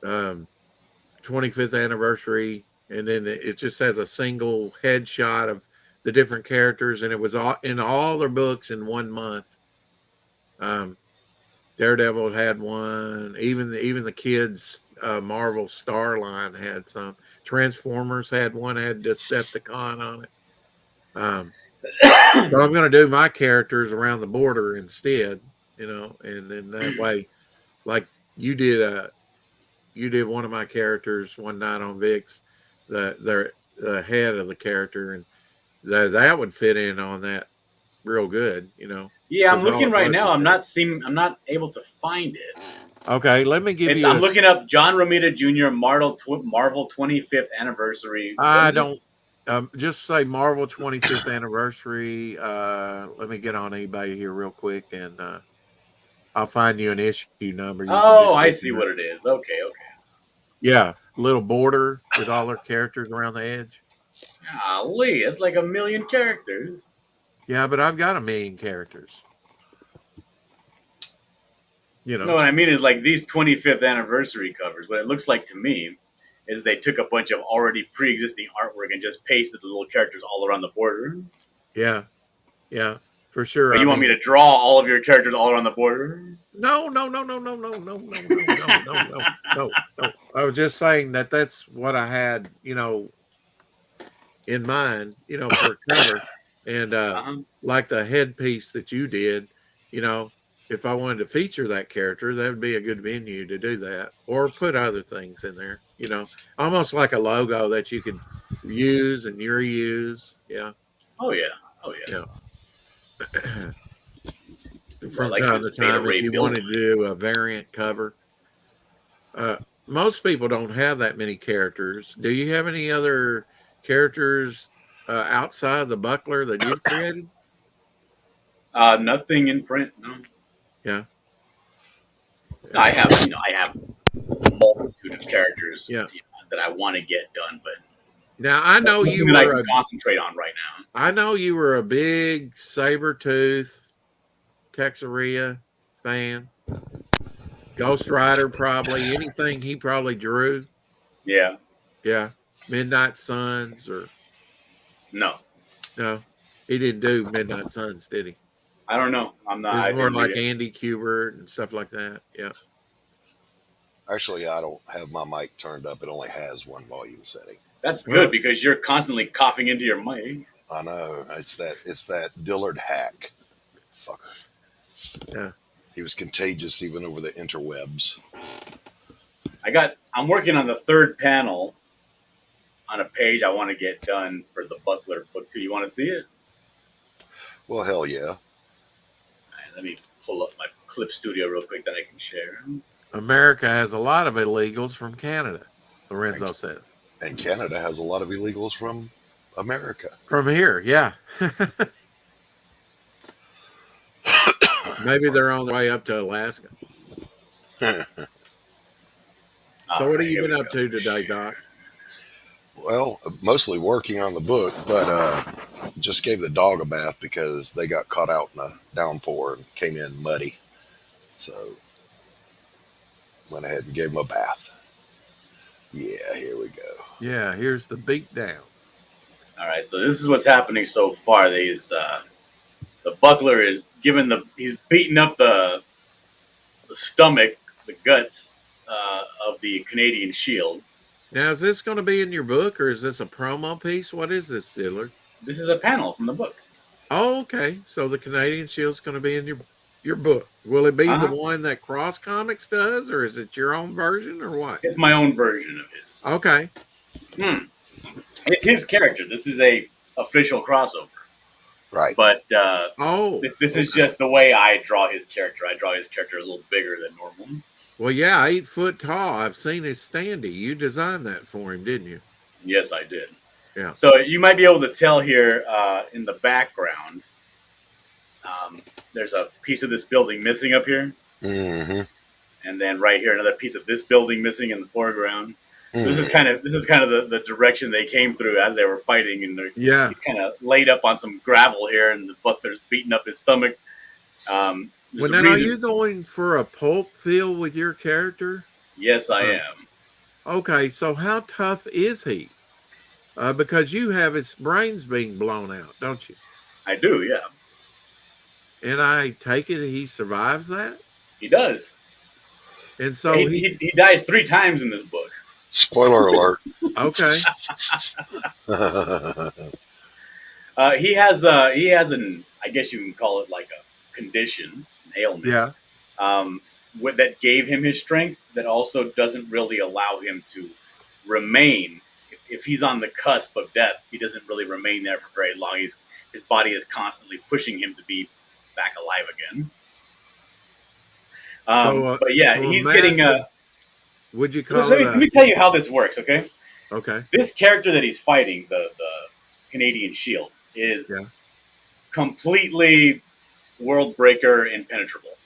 25th anniversary. And then it just has a single headshot of the different characters, and it was all in all their books in 1 month. Daredevil had one. Even the kids' Marvel Star line had some. Transformers had one. Had Decepticon on it. So I'm going to do my characters around the border instead, and then that way, like you did one of my characters one night on Vic's, the head of the character, and that would fit in on that real good, Yeah, I'm 'cause all looking it right was now. was I'm not able to find it. okay, let me give you I'm looking up John Romita Jr. Marvel 25th anniversary. What I is it? don't just say Marvel 25th anniversary. Let me get on eBay here real quick, and I'll find you an issue number. You can Oh, just I look see it up. what it is. Okay. Yeah, little border with all their characters around the edge. Golly, it's like a million characters. Yeah, but I've got 1,000,000 characters. No, what I mean is like these 25th anniversary covers. What it looks like to me is they took a bunch of already pre-existing artwork and just pasted the little characters all around the border. Yeah, yeah, for sure. But I you want me mean, to draw all of your characters all around the border? no, no, no, no, no, no, no, no, no, no, no, no, no. I was just saying that's what I had, in mind, for a cover. And Uh-huh. like the headpiece that you did, you know, if I wanted to feature that character, that would be a good venue to do that, or put other things in there, almost like a logo that you could use and reuse. Yeah, Oh yeah. Oh yeah. yeah. Ooh, I From like time this to Beta time, if Ray you build. wanted to do a variant cover. Uh, Most people don't have that many characters. Do you have any other characters outside of the buckler that you've created? Nothing in print. No. Yeah. No, I have a multitude of characters Yeah. that I want to get done, but Now I know nothing you that I were can concentrate on right now. a big Sabretooth Texaria fan. Ghost Rider, probably anything he probably drew. Yeah. Yeah. Midnight Suns, or No. no, he didn't do Midnight Suns, did he? I don't know. I'm not. It was I more didn't read like it. Andy Kubert and stuff like that. Yeah. Actually, I don't have my mic turned up. It only has one volume setting. That's Well, good because you're constantly coughing into your mic. I know it's that Dillard hack, fucker. yeah. He was contagious even over the interwebs. I'm working on the third panel on a page I want to get done for the Butler book too. You want to see it? Well, hell yeah. All right, let me pull up my Clip Studio real quick that I can share. America has a lot of illegals from Canada, Lorenzo says. And Canada has a lot of illegals from America. From here, yeah. Maybe they're on their way up to Alaska. So what have you been up to today, Doc? Well, mostly working on the book, but just gave the dog a bath because they got caught out in a downpour and came in muddy. So went ahead and gave them a bath. Yeah, here we go. Yeah, here's the beat down. All right, so this is what's happening so far. The Buckler is he's beating up the stomach, the guts of the Canadian Shield. Now, is this going to be in your book, or is this a promo piece? What is this, Diddler? This is a panel from the book. Oh, okay. So the Canadian Shield's going to be in your book. Will it be the one that Cross Comics does, or is it your own version, or what? It's my own version of his. Okay. It's his character. This is a official crossover. Right. But this is just the way I draw his character. I draw his character a little bigger than normal. Well, yeah, 8 foot tall. I've seen his standee. You designed that for him, didn't you? Yes, I did. Yeah. So you might be able to tell here in the background, there's a piece of this building missing up here. Mm-hmm. And then right here, another piece of this building missing in the foreground. Mm-hmm. This is kind of the direction they came through as they were fighting. And he's kind of laid up on some gravel here, and the Butler's beating up his stomach. Well, now, are you going for a pulp feel with your character? Yes, I am. Okay, so how tough is he? Because you have his brains being blown out, don't you? I do, yeah. And I take it he survives that? He does. And so he dies 3 times in this book. Spoiler alert. Okay. He has an, I guess you can call it like a condition, an ailment. Yeah. That gave him his strength that also doesn't really allow him to remain, if if he's on the cusp of death, he doesn't really remain there for very long. His body is constantly pushing him to be back alive again. But yeah, so a he's getting. massive, would you call Let it me tell you how this works, okay? okay? This character that he's fighting, the Canadian Shield, is Yeah. completely world breaker, impenetrable.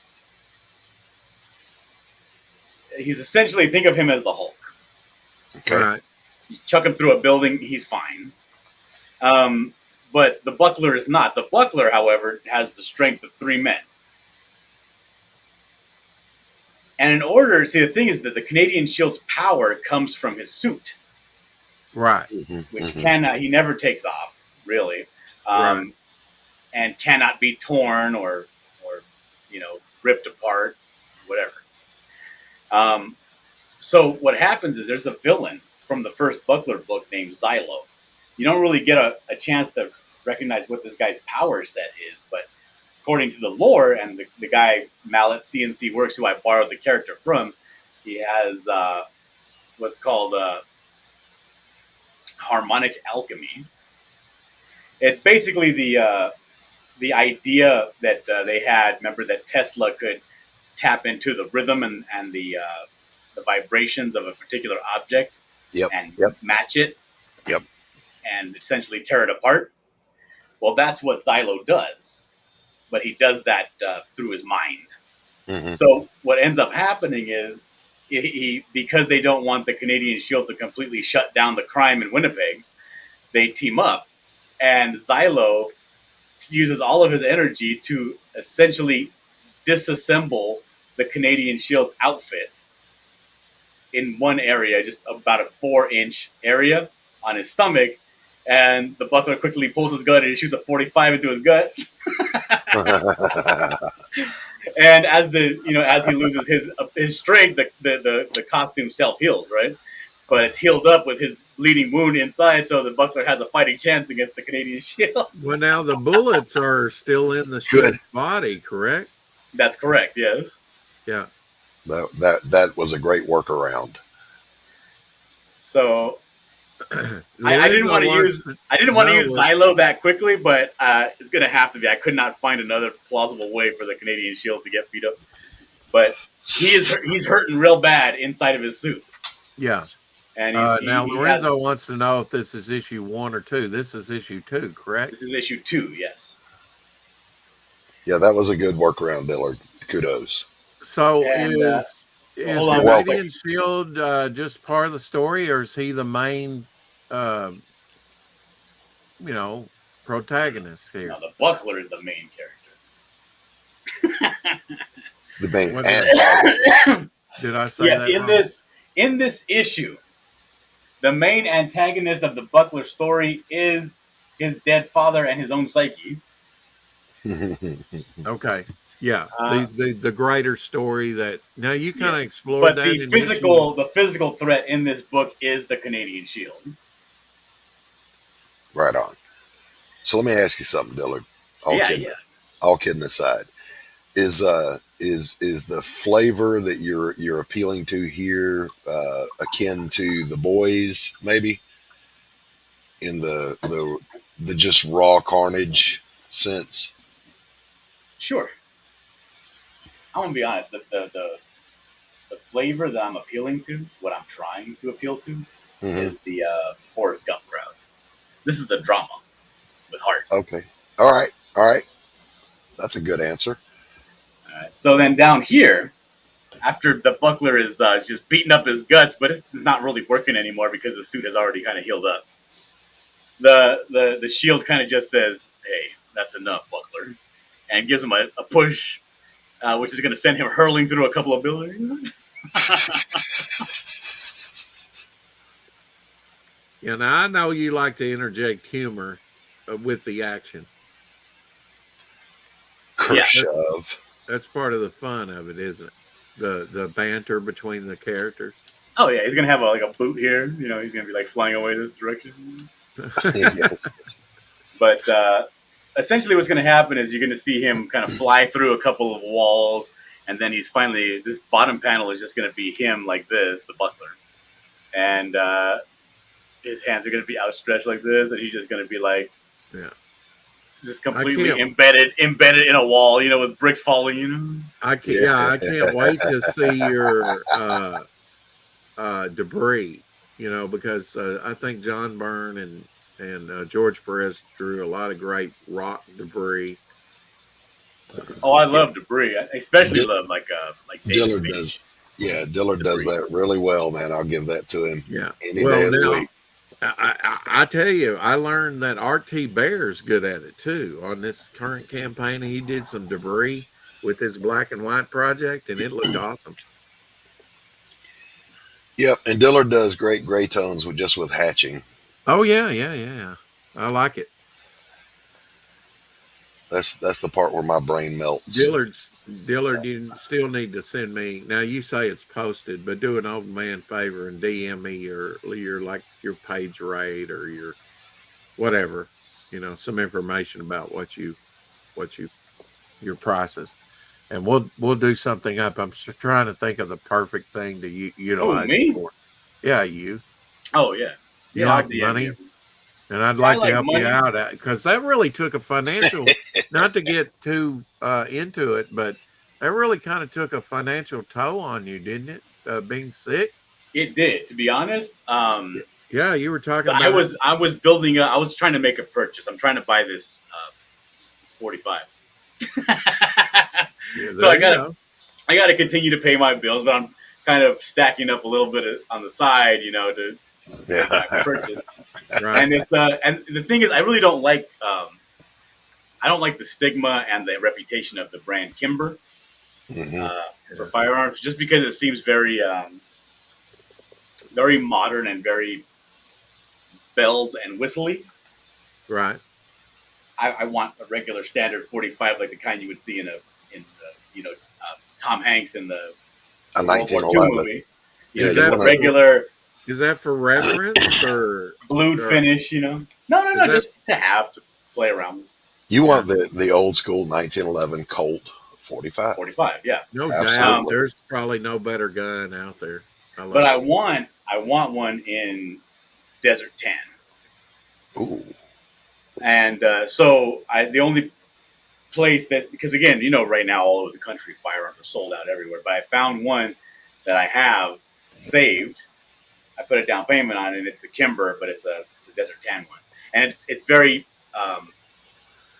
He's essentially, think of him as the Hulk. Okay. Right. You chuck him through a building, he's fine. But the Buckler is not. The Buckler, however, has the strength of 3 men. And in order, see, the thing is that the Canadian Shield's power comes from his suit, Right. which Mhm. cannot, he never takes off, really, Right. and cannot be torn or ripped apart, whatever. So what happens is there's a villain from the first Buckler book named Xylo. You don't really get a chance to recognize what this guy's power set is, but according to the lore and the guy Mallet CNC Works, who I borrowed the character from, he has what's called harmonic alchemy. It's basically the idea that they had. Remember that Tesla could tap into the rhythm and the vibrations of a particular object and match it, and essentially tear it apart. Well, that's what Xylo does, but he does that through his mind. Mhm. So what ends up happening is he because they don't want the Canadian Shield to completely shut down the crime in Winnipeg, they team up, and Xylo uses all of his energy to essentially disassemble the Canadian Shield's outfit in one area, just about a 4-inch area on his stomach, and the Buckler quickly pulls his gun and shoots a 45 into his gut. And as he loses his strength, the costume self heals, right? But it's healed up with his bleeding wound inside, so the Buckler has a fighting chance against the Canadian Shield. Well, now the bullets are still in the Good. ship's body, correct? That's correct. Yes. Yeah. That was a great workaround. So I didn't want to use Xylo that quickly, but it's gonna have to be. I could not find another plausible way for the Canadian Shield to get beat up. But he's hurting real bad inside of his suit. Yeah. And now Lorenzo wants to know if this is issue 1 or 2. This is issue 2, correct? This is issue 2. Yes. Yeah, that was a good workaround, Dillard. Kudos. So And, is hold on one Canadian Shield just part of the story, or is he the main, protagonist here? No, the Buckler is the main character. The main What antagonist. Did I say Yes, that in wrong? this issue, the main antagonist of the Buckler story is his dead father and his own psyche. Okay. Yeah. The greater story that now you kind of explored But that. the physical threat in this book is the Canadian Shield. Right on. So let me ask you something, Dillard. All kidding aside, is the flavor that you're appealing to here akin to The Boys, maybe, in the just raw carnage sense? Sure. I'm gonna be honest. The flavor that I'm appealing to, what I'm trying to appeal to, is the Forrest Gump crowd. This is a drama with heart. Okay. All right. That's a good answer. All right. So then down here, after the Buckler is just beating up his guts, but it's not really working anymore because the suit has already kind of healed up. The Shield kind of just says, "Hey, that's enough, Buckler," and gives him a push, which is going to send him hurling through a couple of buildings. Yeah, now I know you like to interject humor with the action. Khrushchev. That's part of the fun of it, isn't it? The banter between the characters. Oh yeah, he's gonna have a boot here. He's gonna be like flying away this direction. But essentially, what's gonna happen is you're gonna see him kind of fly through a couple of walls, and then he's finally, this bottom panel is just gonna be him like this, the Buckler, and his hands are going to be outstretched like this, and he's just going to be like, Yeah. just completely embedded in a wall, with bricks falling. I can't wait to see your debris. Because I think John Byrne and George Perez drew a lot of great rock debris. Oh, I love debris. I especially love like David Dillard Finch. does. Yeah, Dillard does that really well, man. I'll give that to him. Yeah. Any day of the week. I tell you, I learned that R.T. Bear's good at it too. On this current campaign, he did some debris with his black and white project, and it looked awesome. Yep, and Dillard does great gray tones with hatching. Oh yeah. I like it. That's the part where my brain melts. Dillard, you still need to send me. Now you say it's posted, but do an old man favor and DM me your page rate or your whatever, some information about what your prices, and we'll do something up. I'm just trying to think of the perfect thing to utilize. Oh, me? For. Yeah, you. Oh yeah. You like money. And I'd like to help you out because that really took a financial, not to get too into it, but that really kind of took a financial toll on you, didn't it? Being sick. It did, to be honest. Yeah, you were talking about. I was building. I was trying to make a purchase. I'm trying to buy this 45. So I got to continue to pay my bills, but I'm kind of stacking up a little bit on the side, to purchase. Right. And and the thing is, I really don't like. I don't like the stigma and the reputation of the brand Kimber for firearms, just because it seems very, very modern and very bells and whistly. Right. I want a regular standard 45, like the kind you would see in Tom Hanks in the a World War II 1911 movie. Just a regular. Is that for reference or blued finish? No, just to play around with. You want the old school 1911 Colt 45. 45, yeah. No doubt. There's probably no better gun out there. But I want one in Desert Tan. Ooh. And the only place because again, right now all over the country firearms are sold out everywhere. But I found one that I have saved. I put a down payment on it. It's a Kimber, but it's a Desert Tan one, and it's very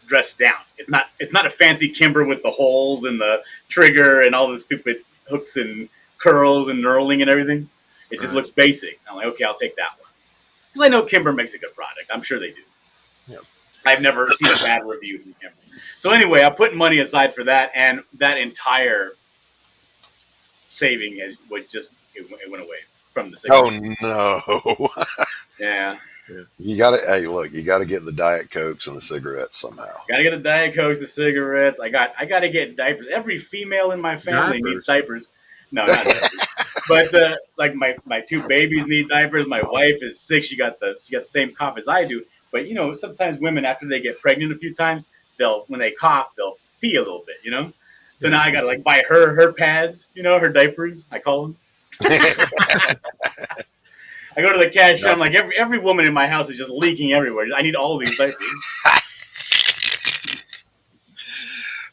dressed down. It's not a fancy Kimber with the holes and the trigger and all the stupid hooks and curls and knurling and everything. It just looks basic. I'm like, okay, I'll take that one because I know Kimber makes a good product. I'm sure they do. Yep. I've never seen a bad review from Kimber. So anyway, I put money aside for that, and that entire saving it went away from the savings. Oh no! Yeah. You got to get the Diet Cokes and the cigarettes somehow. Got to get the Diet Cokes, the cigarettes. I got to get diapers. Every female in my family needs diapers. No, not diapers. But like my two babies need diapers. My wife is sick. She got the same cough as I do. But sometimes women after they get pregnant a few times, when they cough, they'll pee a little bit. So now I got to buy her pads. Her diapers. I call them. I go to the cashier. I'm like, every woman in my house is just leaking everywhere. I need all of these diapers.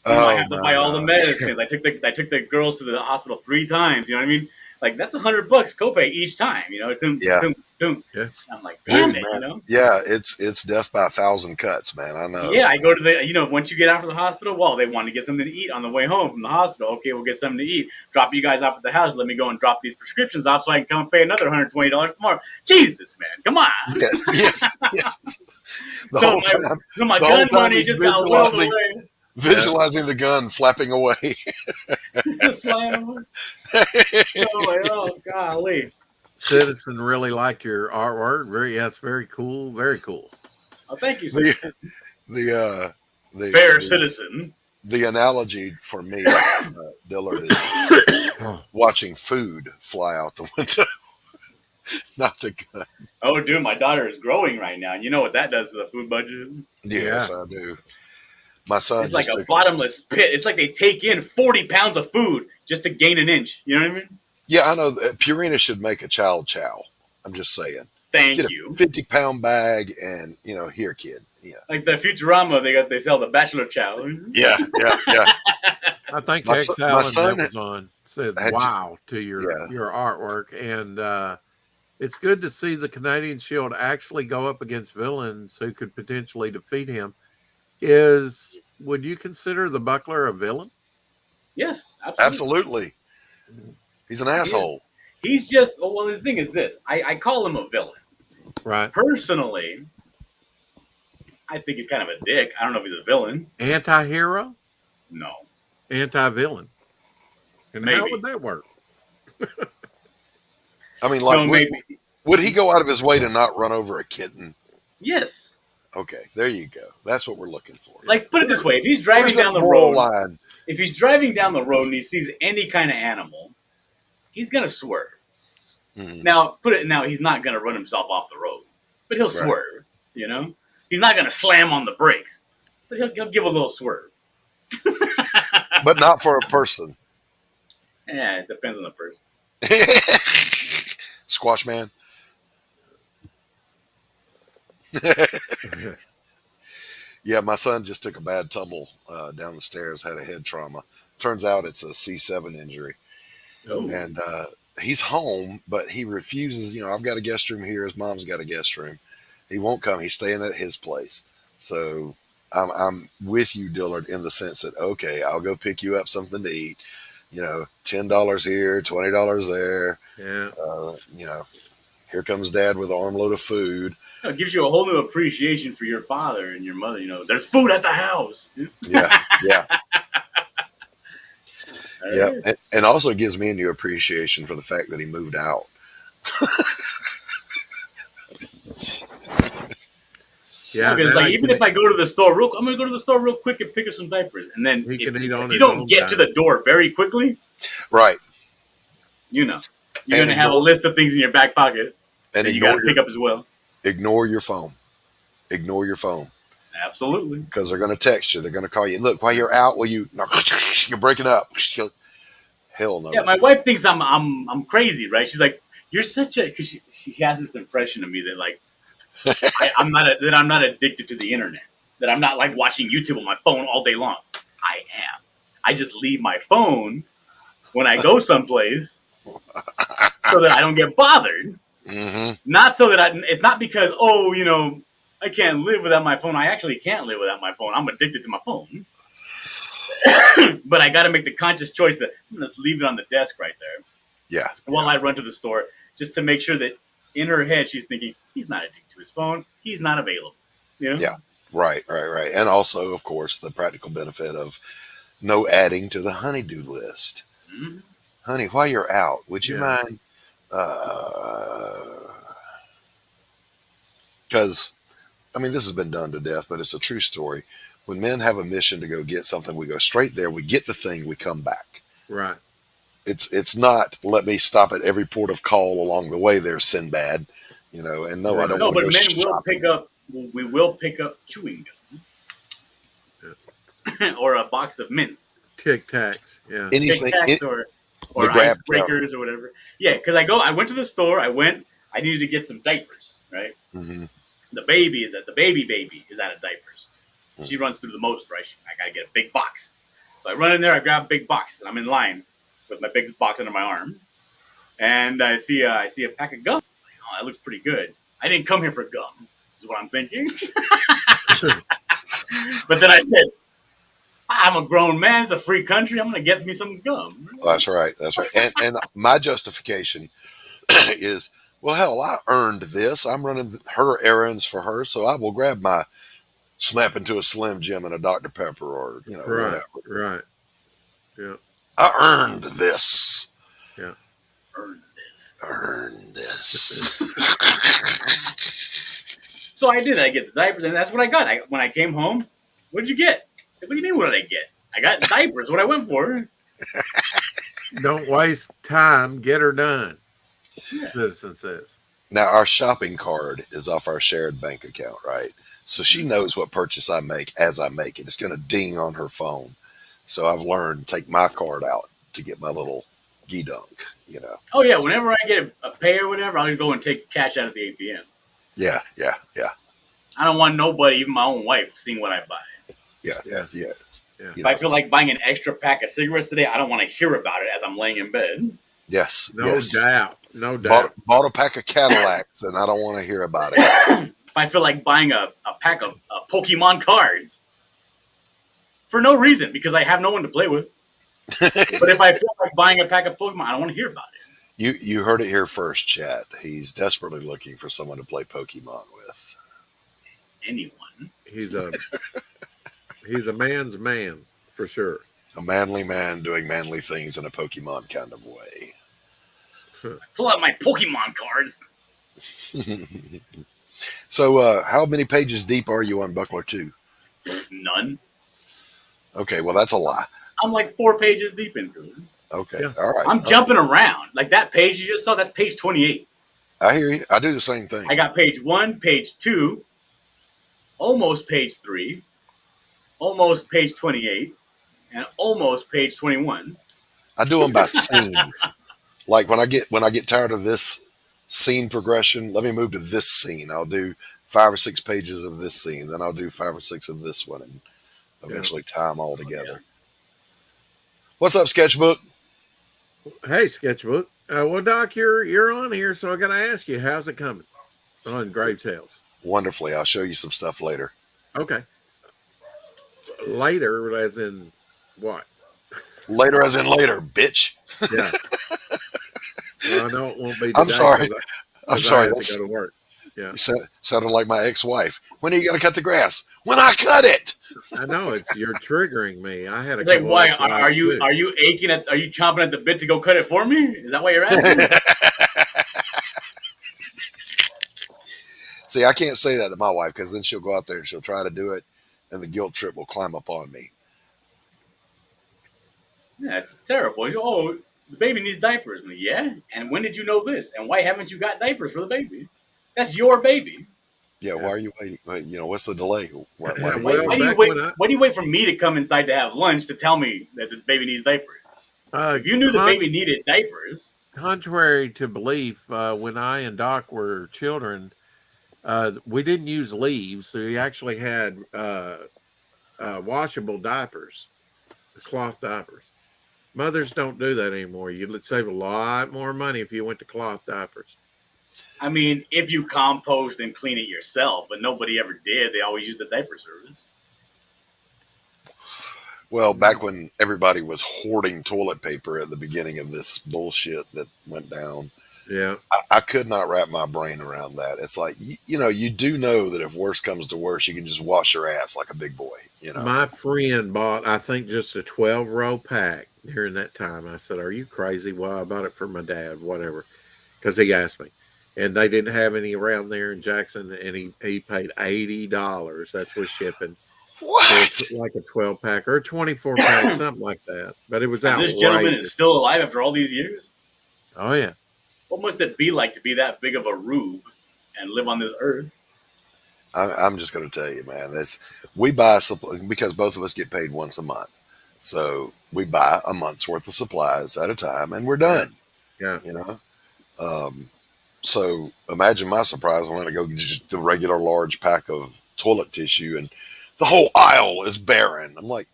I have to buy all the medicines. I took the girls to the hospital 3 times. You know what I mean? That's $100 copay each time. Doom. Yeah. I'm like, damn it. Yeah, it's death by 1,000 cuts, man. I know. Yeah, I go to the once you get out from the hospital, well, they want to get something to eat on the way home from the hospital. Okay, we'll get something to eat. Drop you guys off at the house. Let me go and drop these prescriptions off so I can come and pay another $120 tomorrow. Jesus, man, come on. Yes. So my gun money just got whirled away. Visualizing the gun flapping away. Oh, golly. Citizen really liked your artwork. It's very cool. Very cool. Oh, thank you, Citizen. The fair citizen. The analogy for me, Dillard, is watching food fly out the window, not the gun. Oh, dude, my daughter is growing right now. You know what that does to the food budget? Yes, I do. My son. It's like a bottomless pit. It's like they take in 40 pounds of food just to gain an inch. You know what I mean? Yeah, I know. Purina should make a child chow. I'm just saying. Thank Get you. a 50-pound bag and, here, kid. Yeah. Like the Futurama, they sell the bachelor chow. Yeah. I think My HexAllen son Amazon said had, wow to your artwork, and it's good to see the Canadian Shield actually go up against villains who could potentially defeat him. Would you consider the Buckler a villain? Yes, absolutely. He's an asshole. He's just, well, the thing is this. I call him a villain. Right. Personally, I think he's kind of a dick. I don't know if he's a villain. Anti-hero? No. Anti-villain. And Maybe. how would that work? I mean, like, maybe. Would he go out of his way to not run over a kitten? Yes. Okay, there you go. That's what we're looking for. Like, put it this way: if he's driving down the road, line? If he's driving down the road and he sees any kind of animal, he's gonna swerve. Mm-hmm. Now, he's not gonna run himself off the road, but he'll swerve. You know, he's not gonna slam on the brakes, but he'll give a little swerve. But not for a person. Yeah, it depends on the person. Squash man. Yeah, my son just took a bad tumble down the stairs, had a head trauma. Turns out it's a C7 injury. Oh. And he's home, but he refuses. I've got a guest room here. His mom's got a guest room. He won't come. He's staying at his place. So I'm with you, Dillard, in the sense that, okay, I'll go pick you up something to eat. $10 here, $20 there. Yeah. Here comes Dad with an armload of food. It gives you a whole new appreciation for your father and your mother. There's food at the house. Yeah. Yeah, and also gives me a new appreciation for the fact that he moved out. Yeah, because even if I go to the store I'm going to go to the store real quick and pick up some diapers, and then if you don't get to the door very quickly, right? You're going to have a list of things in your back pocket and you got to pick up as well. Ignore your phone. Ignore your phone. Absolutely. Because they're going to text you. They're going to call you. Look, while you're out, you're breaking up. Hell no. Yeah, my wife thinks I'm crazy, right? She's like, you're such a, because she has this impression of me that like I'm not addicted to the internet, that I'm not like watching YouTube on my phone all day long. I am. I just leave my phone when I go someplace so that I don't get bothered. Mm-hmm. Not so that it's not because I can't live without my phone. I actually can't live without my phone. I'm addicted to my phone. But I got to make the conscious choice that I'm going to leave it on the desk right there. Yeah. While I run to the store, just to make sure that in her head she's thinking he's not addicted to his phone. He's not available. Yeah. Right. And also, of course, the practical benefit of no adding to the honeydew list. Mm-hmm. Honey, while you're out, would you mind? Because, this has been done to death, but it's a true story. When men have a mission to go get something, we go straight there. We get the thing. We come back. Right. It's not let me stop at every port of call along the way there, Sinbad. And no, I don't. No, but men will pick up. We will pick up chewing gum or a box of mints. Tic Tacs. Yeah. Anything. Tic Tacs or icebreakers or whatever. Yeah, because I went to the store. I needed to get some diapers. Right. Mm-hmm. The baby is out of diapers. She runs through the most, right? I got to get a big box. So I run in there, I grab a big box, and I'm in line with my big box under my arm. And I see a pack of gum. Oh, that looks pretty good. I didn't come here for gum, is what I'm thinking. But then I said, I'm a grown man. It's a free country. I'm going to get me some gum. That's right. And my justification is, well, hell, I earned this. I'm running her errands for her, so I will grab my snap into a Slim Jim and a Dr. Pepper or, whatever. Right. Yeah. I earned this. Yeah. Earned this. So I did. I get the diapers, and that's what I got. When I came home, what did you get? I said, what do you mean, what did I get? I got diapers. What I went for. Don't waste time. Get her done. Yeah. Citizen says. Now, our shopping card is off our shared bank account, right? So she knows what purchase I make as I make it. It's going to ding on her phone. So I've learned to take my card out to get my little Gedunk, you know. Oh yeah, whenever I get a pay or whatever, I'll go and take cash out of the ATM. Yeah. I don't want nobody, even my own wife, seeing what I buy. Yeah. If I feel like buying an extra pack of cigarettes today, I don't want to hear about it as I'm laying in bed. Yes. No doubt. Bought a pack of Cadillacs, and I don't want to hear about it. If I feel like buying a pack of Pokemon cards for no reason, because I have no one to play with. But if I feel like buying a pack of Pokemon, I don't want to hear about it. You heard it here first, Chad. He's desperately looking for someone to play Pokemon with. Anyone. He's a man's man for sure. A manly man doing manly things in a Pokemon kind of way. Pull out my Pokemon cards. So, how many pages deep are you on Buckler 2? None. Okay, well, that's a lie. I'm like 4 pages deep into it. Okay, Yeah. all right. I'm jumping around. Like that page you just saw, that's page 28. I hear you. I do the same thing. I got page 1, page 2, almost page 3, almost page 28, and almost page 21. I do them by scenes. Like when I get tired of this scene progression, let me move to this scene. I'll do 5 or 6 pages of this scene, then I'll do 5 or 6 of this one, and eventually tie them all together. What's up, Sketchbook? Hey, Sketchbook. Well, Doc, you're on here, so I got to ask you, how's it coming on Grave Tales? Wonderfully. I'll show you some stuff later. Okay. Later, as in what? Later as in later, bitch. Yeah. Well, I know it won't be today. I'm sorry. I'm sorry. I have That's, to go to work. Yeah. you sounded like my ex-wife. When are you going to cut the grass? When I cut it. I know you're triggering me. I had a Like, couple why of are you aching at? Are you chomping at the bit to go cut it for me? Is that why you're asking? See, I can't say that to my wife because then she'll go out there and she'll try to do it, and the guilt trip will climb up on me. Yeah, it's terrible. Oh, the baby needs diapers. I'm like, yeah. And when did you know this? And why haven't you got diapers for the baby? That's your baby. Yeah, why are you waiting? You know, what's the delay? Why Why do you wait for me to come inside to have lunch to tell me that the baby needs diapers? If you knew the baby needed diapers. Contrary to belief, when I and Doc were children, we didn't use leaves, so we actually had washable diapers, cloth diapers. Mothers don't do that anymore. You'd save a lot more money if you went to cloth diapers. I mean, if you compost and clean it yourself, but nobody ever did. They always used the diaper service. Well, back when everybody was hoarding toilet paper at the beginning of this bullshit that went down, Yeah. I could not wrap my brain around that. It's like, you do know that if worse comes to worse, you can just wash your ass like a big boy, you know. My friend bought, I think, just a 12-row pack during that time. I said, are you crazy? Well, I bought it for my dad, whatever, because he asked me. And they didn't have any around there in Jackson, and he paid $80. That's with shipping. What? So like a 12-pack or a 24-pack, something like that. But it was outrageous. This gentleman is still alive after all these years? Oh, yeah. What must it be like to be that big of a rube and live on this earth? I'm just going to tell you, man, we buy because both of us get paid once a month. So we buy a month's worth of supplies at a time, and we're done. Yeah. You know? So imagine my surprise when I go get just the regular large pack of toilet tissue and the whole aisle is barren. I'm like,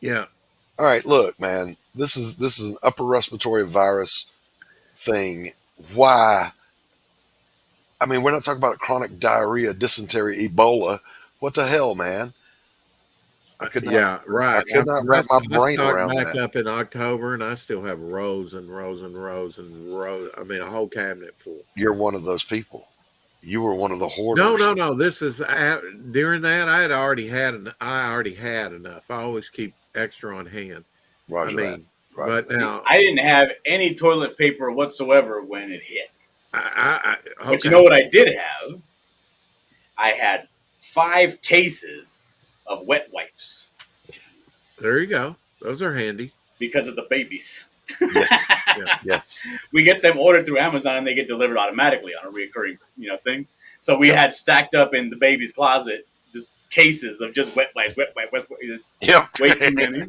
Yeah. all right, look, man, this is an upper respiratory virus thing. Why? I mean, we're not talking about chronic diarrhea, dysentery, Ebola. What the hell, man? I could not wrap my brain around that. Back up in October, and I still have rows and rows and rows and rows. I mean, a whole cabinet full. You're one of those people. You were one of the hoarders. No. This is during that I already had enough. I always keep extra on hand. Roger that. But now I didn't have any toilet paper whatsoever when it hit. Okay. But you know what I did have? I had 5 cases of wet wipes. There you go. Those are handy. Because of the babies. Yes. Yeah. Yes. We get them ordered through Amazon and they get delivered automatically on a recurring, thing. So we had stacked up in the baby's closet just cases of just wet wipes, just Yep. way too many.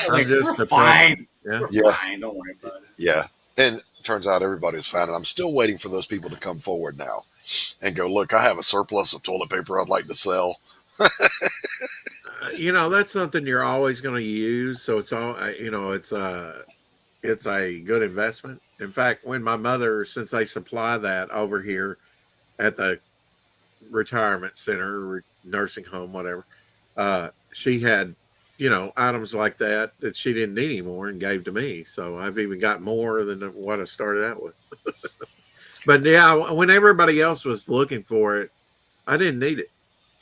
I was I'm like, just we're depressed. fine. Yeah. We're Yeah. fine. Don't worry about it. Yeah. And it turns out everybody was fine. And I'm still waiting for those people to come forward now and go, look, I have a surplus of toilet paper I'd like to sell. That's something you're always going to use. So it's all, it's a good investment. In fact, when my mother, since they supply that over here at the retirement center, nursing home, whatever, she had, items like that she didn't need anymore and gave to me. So I've even got more than what I started out with. But yeah, when everybody else was looking for it, I didn't need it.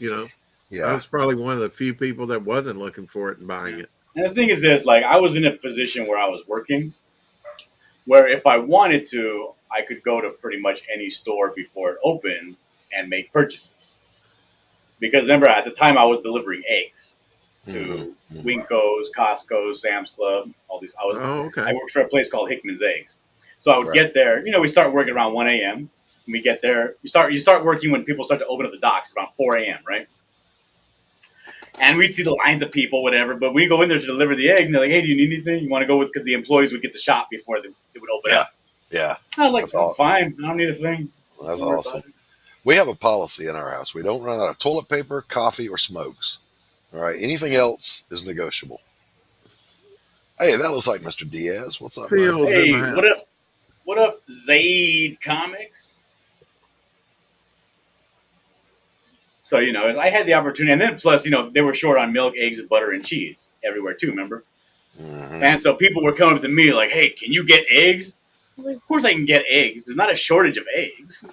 I Yeah. was probably one of the few people that wasn't looking for it and buying it. And the thing is this, like, I was in a position where I was working, where if I wanted to, I could go to pretty much any store before it opened and make purchases. Because remember, at the time, I was delivering eggs to Winko's, Costco, Sam's Club, all these. Okay. I worked for a place called Hickman's Eggs. So I would get there. We start working around 1 a.m. We get there. You start working when people start to open up the docks around 4 a.m., right? And we'd see the lines of people, whatever. But we go in there to deliver the eggs, and they're like, hey, do you need anything? You want to go with? Because the employees would get the shop before it would open up. Yeah. I was like, That's awesome. fine. I don't need a thing. That's awesome. We have a policy in our house. We don't run out of toilet paper, coffee, or smokes. All right. Anything else is negotiable. Hey, that looks like Mr. Diaz. What's up, man? Hey, what up? What up, Zaid Comics? So, I had the opportunity. And then plus, they were short on milk, eggs, and butter and cheese everywhere too, remember? Mm-hmm. And so people were coming up to me like, hey, can you get eggs? I'm like, of course I can get eggs. There's not a shortage of eggs.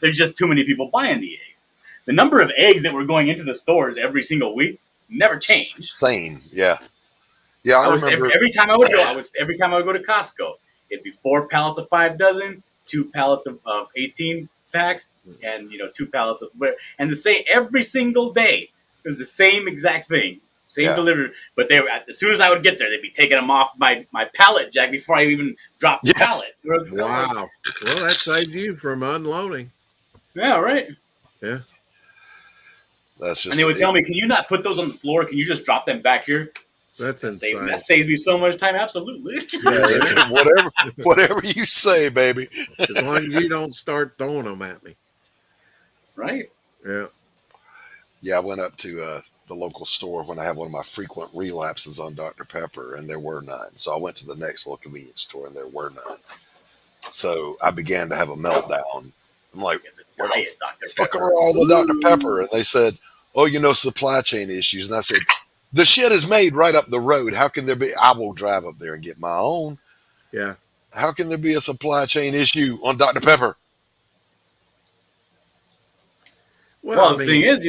There's just too many people buying the eggs. The number of eggs that were going into the stores every single week never changed. Same, yeah. Yeah, I remember. Every time I would go to Costco, it'd be 4 pallets of 5 dozen, 2 pallets of 18 packs, and 2 pallets of and the same every single day. It was the same exact thing, same delivery. But as soon as I would get there, they'd be taking them off my pallet jack before I even dropped the pallet. Wow. Well, that saves you from unloading. Yeah, right. Yeah. That's just. And they would tell me, "Can you not put those on the floor? Can you just drop them back here?" That's insane. That saves me so much time. Absolutely. Yeah, whatever you say, baby. As long as you don't start throwing them at me. Right. Yeah. Yeah, I went up to the local store when I had one of my frequent relapses on Dr. Pepper, and there were none. So I went to the next little convenience store, and there were none. So I began to have a meltdown. I'm like, where the fuck are all the Dr. Pepper? And they said, oh, supply chain issues. And I said, the shit is made right up the road. How can there be? I will drive up there and get my own. Yeah. How can there be a supply chain issue on Dr. Pepper? Well, the thing is,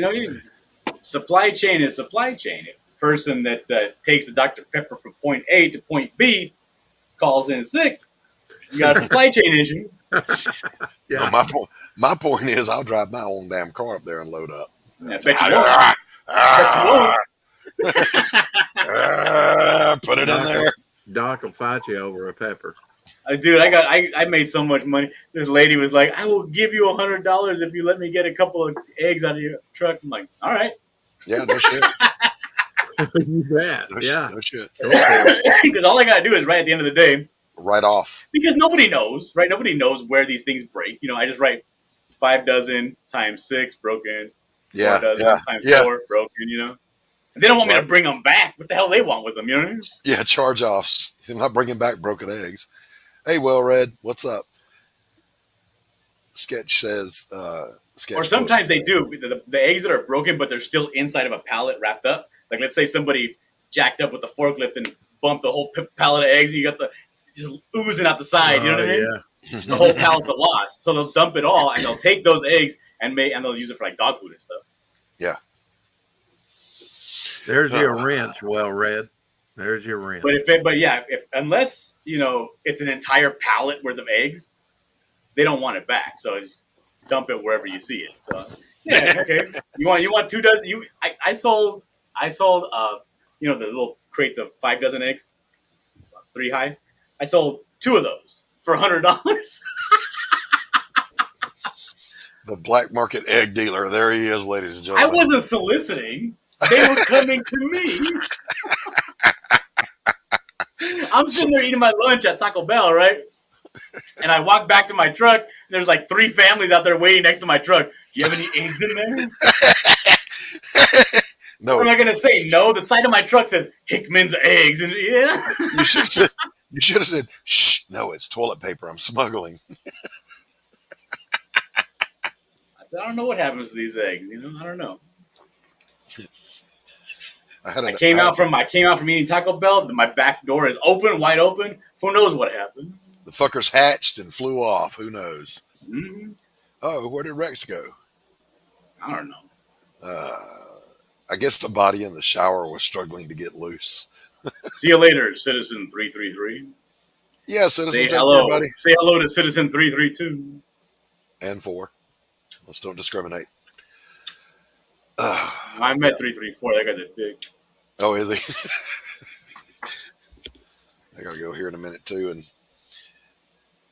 supply chain is supply chain. If the person that takes the Dr. Pepper from point A to point B calls in sick, you got a supply chain issue. Yeah. No, my point is, I'll drive my own damn car up there and load up. I bet you won't. Put it in there. Doc will fight you over a pepper. Dude, I made so much money. This lady was like, I will give you $100 if you let me get a couple of eggs out of your truck. I'm like, all right. Yeah, no shit. You bet. No shit. Because all I got to do is write at the end of the day. Right off. Because nobody knows, right? Nobody knows where these things break. I just write 5 dozen times 6 broken. 4 dozen times 4 broken, And they don't want me to bring them back. What the hell they want with them, you know what I mean? Yeah, charge offs. You're not bringing back broken eggs. Hey, Well Red, what's up? Sketch says, or sometimes they do. The eggs that are broken, but they're still inside of a pallet wrapped up. Like, let's say somebody jacked up with the forklift and bumped the whole pallet of eggs, and you got just oozing out the side. You know what I mean? Yeah. The whole pallet's a loss. So they'll dump it all, and they'll take those eggs and they'll use it for like dog food and stuff. Yeah. There's your wrench, Well Red. There's your wrench. If unless it's an entire pallet worth of eggs, they don't want it back. So dump it wherever you see it. So yeah, okay. You want 2 dozen? I sold the little crates of 5 dozen eggs, 3 high. I sold 2 of those for $100. The black market egg dealer. There he is, ladies and gentlemen. I wasn't soliciting. They were coming to me. I'm sitting there eating my lunch at Taco Bell, right? And I walk back to my truck. And there's like 3 families out there waiting next to my truck. Do you have any eggs in there? No. What am I gonna say? No. The side of my truck says Hickman's eggs, and yeah. You should have said, "Shh, no, it's toilet paper. I'm smuggling." I don't know what happens to these eggs. You know, I don't know. I came out from eating Taco Bell. My back door is open, wide open. Who knows what happened? The fuckers hatched and flew off. Who knows? Mm-hmm. Oh, where did Rex go? I don't know. I guess the body in the shower was struggling to get loose. See you later, Citizen 333. Yeah, Citizen, say take hello. care, buddy. Say hello to Citizen 332. And 4. Let's don't discriminate. I met 334. That guy's a dick. Oh, is he? I gotta go here in a minute too and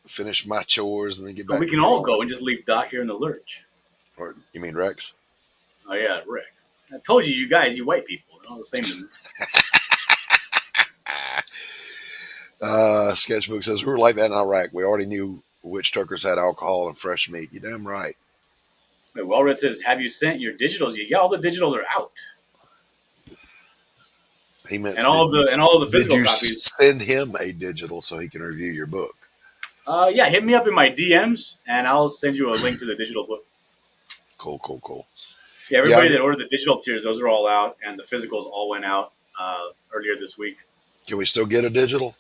finish my chores and then get back. We can all go and just leave Doc here in the lurch. Or you mean Rex? Oh yeah, Rex. I told you, you guys, you white people, they're all the same. Sketchbook says we were like that in Iraq. We already knew which truckers had alcohol and fresh meat. You damn right. Wait, Wellred says, "Have you sent your digitals yet?" Yeah, all the digitals are out. He meant all of the physical did you copies. Send him a digital so he can review your book. Yeah, hit me up in my DMs and I'll send you a link to the digital book. Cool. Yeah, everybody that ordered the digital tiers, those are all out, and the physicals all went out earlier this week. Can we still get a digital?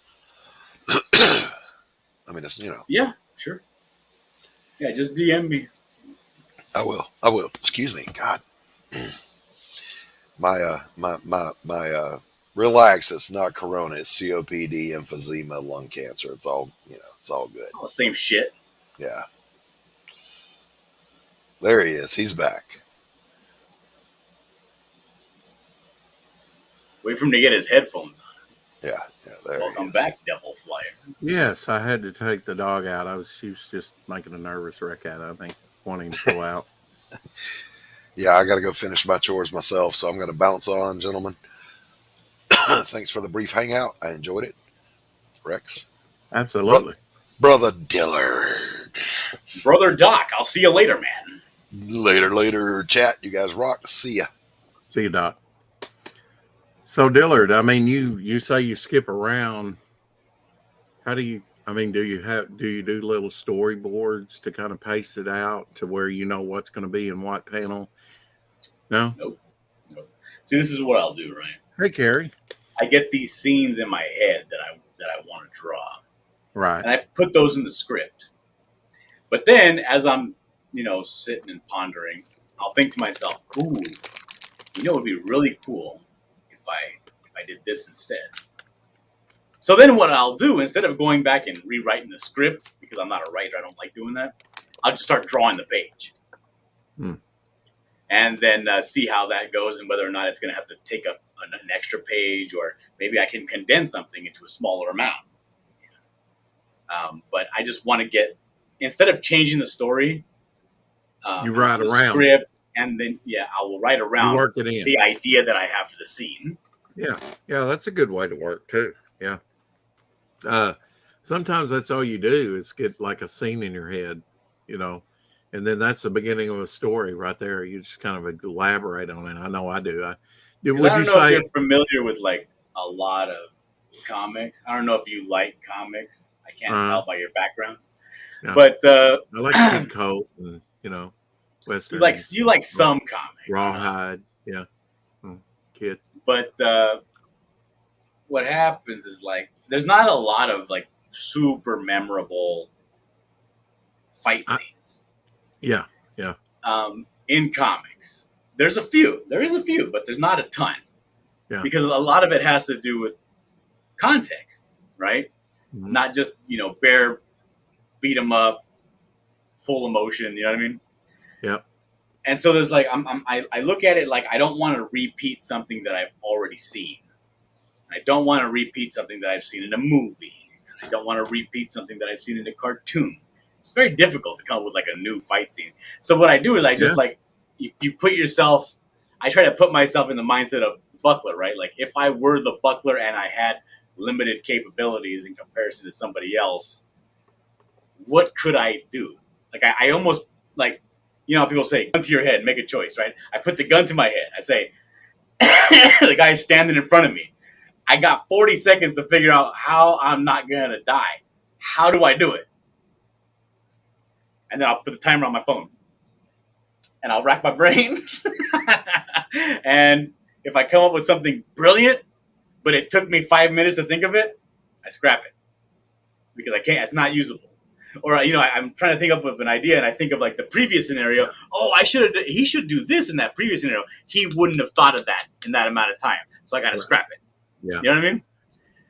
I mean, it's, Yeah, sure. Yeah, just DM me. I will. Excuse me. God. My relax. It's not corona. It's COPD, emphysema, lung cancer. It's all, it's all good. All the same shit. Yeah. There he is. He's back. Wait for him to get his headphones on. Yeah. There. Welcome back, Devil Flyer. Yes, I had to take the dog out. She was just making a nervous wreck out of me, wanting to go out. Yeah, I got to go finish my chores myself, so I'm going to bounce on, gentlemen. Thanks for the brief hangout. I enjoyed it. Rex? Absolutely. Brother Dillard. Brother Doc, I'll see you later, man. Later, chat. You guys rock. See ya. See you, Doc. So, Dillard, I mean, you say you skip around. How do you do little storyboards to kind of pace it out to where you know what's going to be in what panel? No? Nope. See, this is what I'll do, right? Hey, Carrie. I get these scenes in my head that I want to draw. Right. And I put those in the script. But then as I'm, sitting and pondering, I'll think to myself, ooh, it would be really cool if I did this instead. So then what I'll do, instead of going back and rewriting the script, because I'm not a writer, I don't like doing that, I'll just start drawing the page. And then see how that goes and whether or not it's going to have to take up an extra page, or maybe I can condense something into a smaller amount. But I just want to get, instead of changing the story, you write the around script, and then I will write around work it in. the idea that I have for the scene. Yeah, that's a good way to work too. Yeah. Sometimes that's all you do is get like a scene in your head, and then that's the beginning of a story right there. You just kind of elaborate on it. I know I do. I don't know if you're familiar with like a lot of comics. I don't know if you like comics. I can't tell by your background. Yeah. But I like Pink Coat and Western. You like some comics. Rawhide, yeah. Kid. But what happens is like there's not a lot of like super memorable fight scenes. Yeah. In comics. There is a few, but there's not a ton. Yeah. Because a lot of it has to do with context, right? Mm-hmm. Not just, bare beat 'em up, full emotion, you know what I mean? Yeah. And so there's like I look at it like I don't want to repeat something that I've already seen. I don't want to repeat something that I've seen in a movie. I don't want to repeat something that I've seen in a cartoon. It's very difficult to come up with like a new fight scene. So what I do is I just you put yourself. I try to put myself in the mindset of Buckler, right? Like if I were the Buckler and I had limited capabilities in comparison to somebody else, what could I do? Like I almost like, you know, people say, gun to your head, make a choice, right? I put the gun to my head. I say, the guy's standing in front of me. I got 40 seconds to figure out how I'm not going to die. How do I do it? And then I'll put the timer on my phone. And I'll rack my brain. And if I come up with something brilliant, but it took me 5 minutes to think of it, I scrap it. Because I can't, it's not usable. Or, you know, I'm trying to think up of an idea, and I think of like the previous scenario. Oh, he should do this in that previous scenario. He wouldn't have thought of that in that amount of time. So I got to scrap it. Yeah. You know what I mean?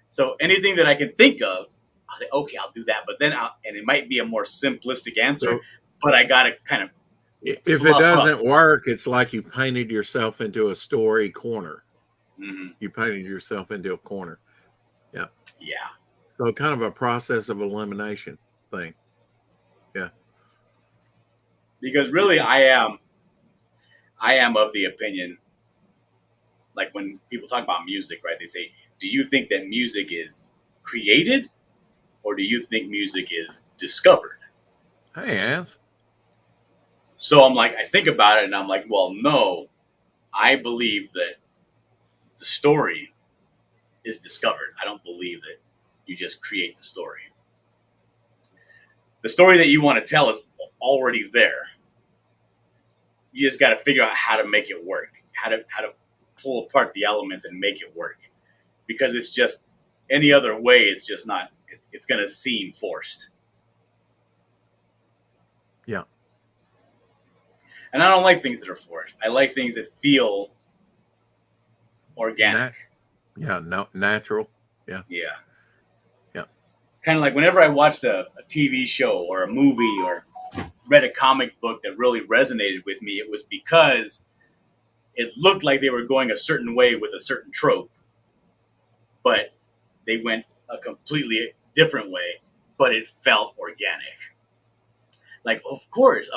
So anything that I can think of, I'll say, okay, I'll do that. But then, and it might be a more simplistic answer, but I got to kind of. If it doesn't work, it's like you painted yourself into a story corner. Mm-hmm. You painted yourself into a corner. Yeah. Yeah. So kind of a process of elimination thing. Yeah. Because really, I am of the opinion, like when people talk about music, right? They say, do you think that music is created or do you think music is discovered? Hey, Anth. So I'm like, I think about it and I'm like, well, no, I believe that the story is discovered. I don't believe that you just create the story. The story that you want to tell is already there. You just got to figure out how to make it work, how to pull apart the elements and make it work. Because it's just any other way, it's just not, it's going to seem forced. Yeah. And I don't like things that are forced. I like things that feel organic. Natural. Yeah. Yeah. Yeah. It's kind of like whenever I watched a TV show or a movie or read a comic book that really resonated with me, it was because it looked like they were going a certain way with a certain trope, but they went a completely different way, but it felt organic. Like, of course,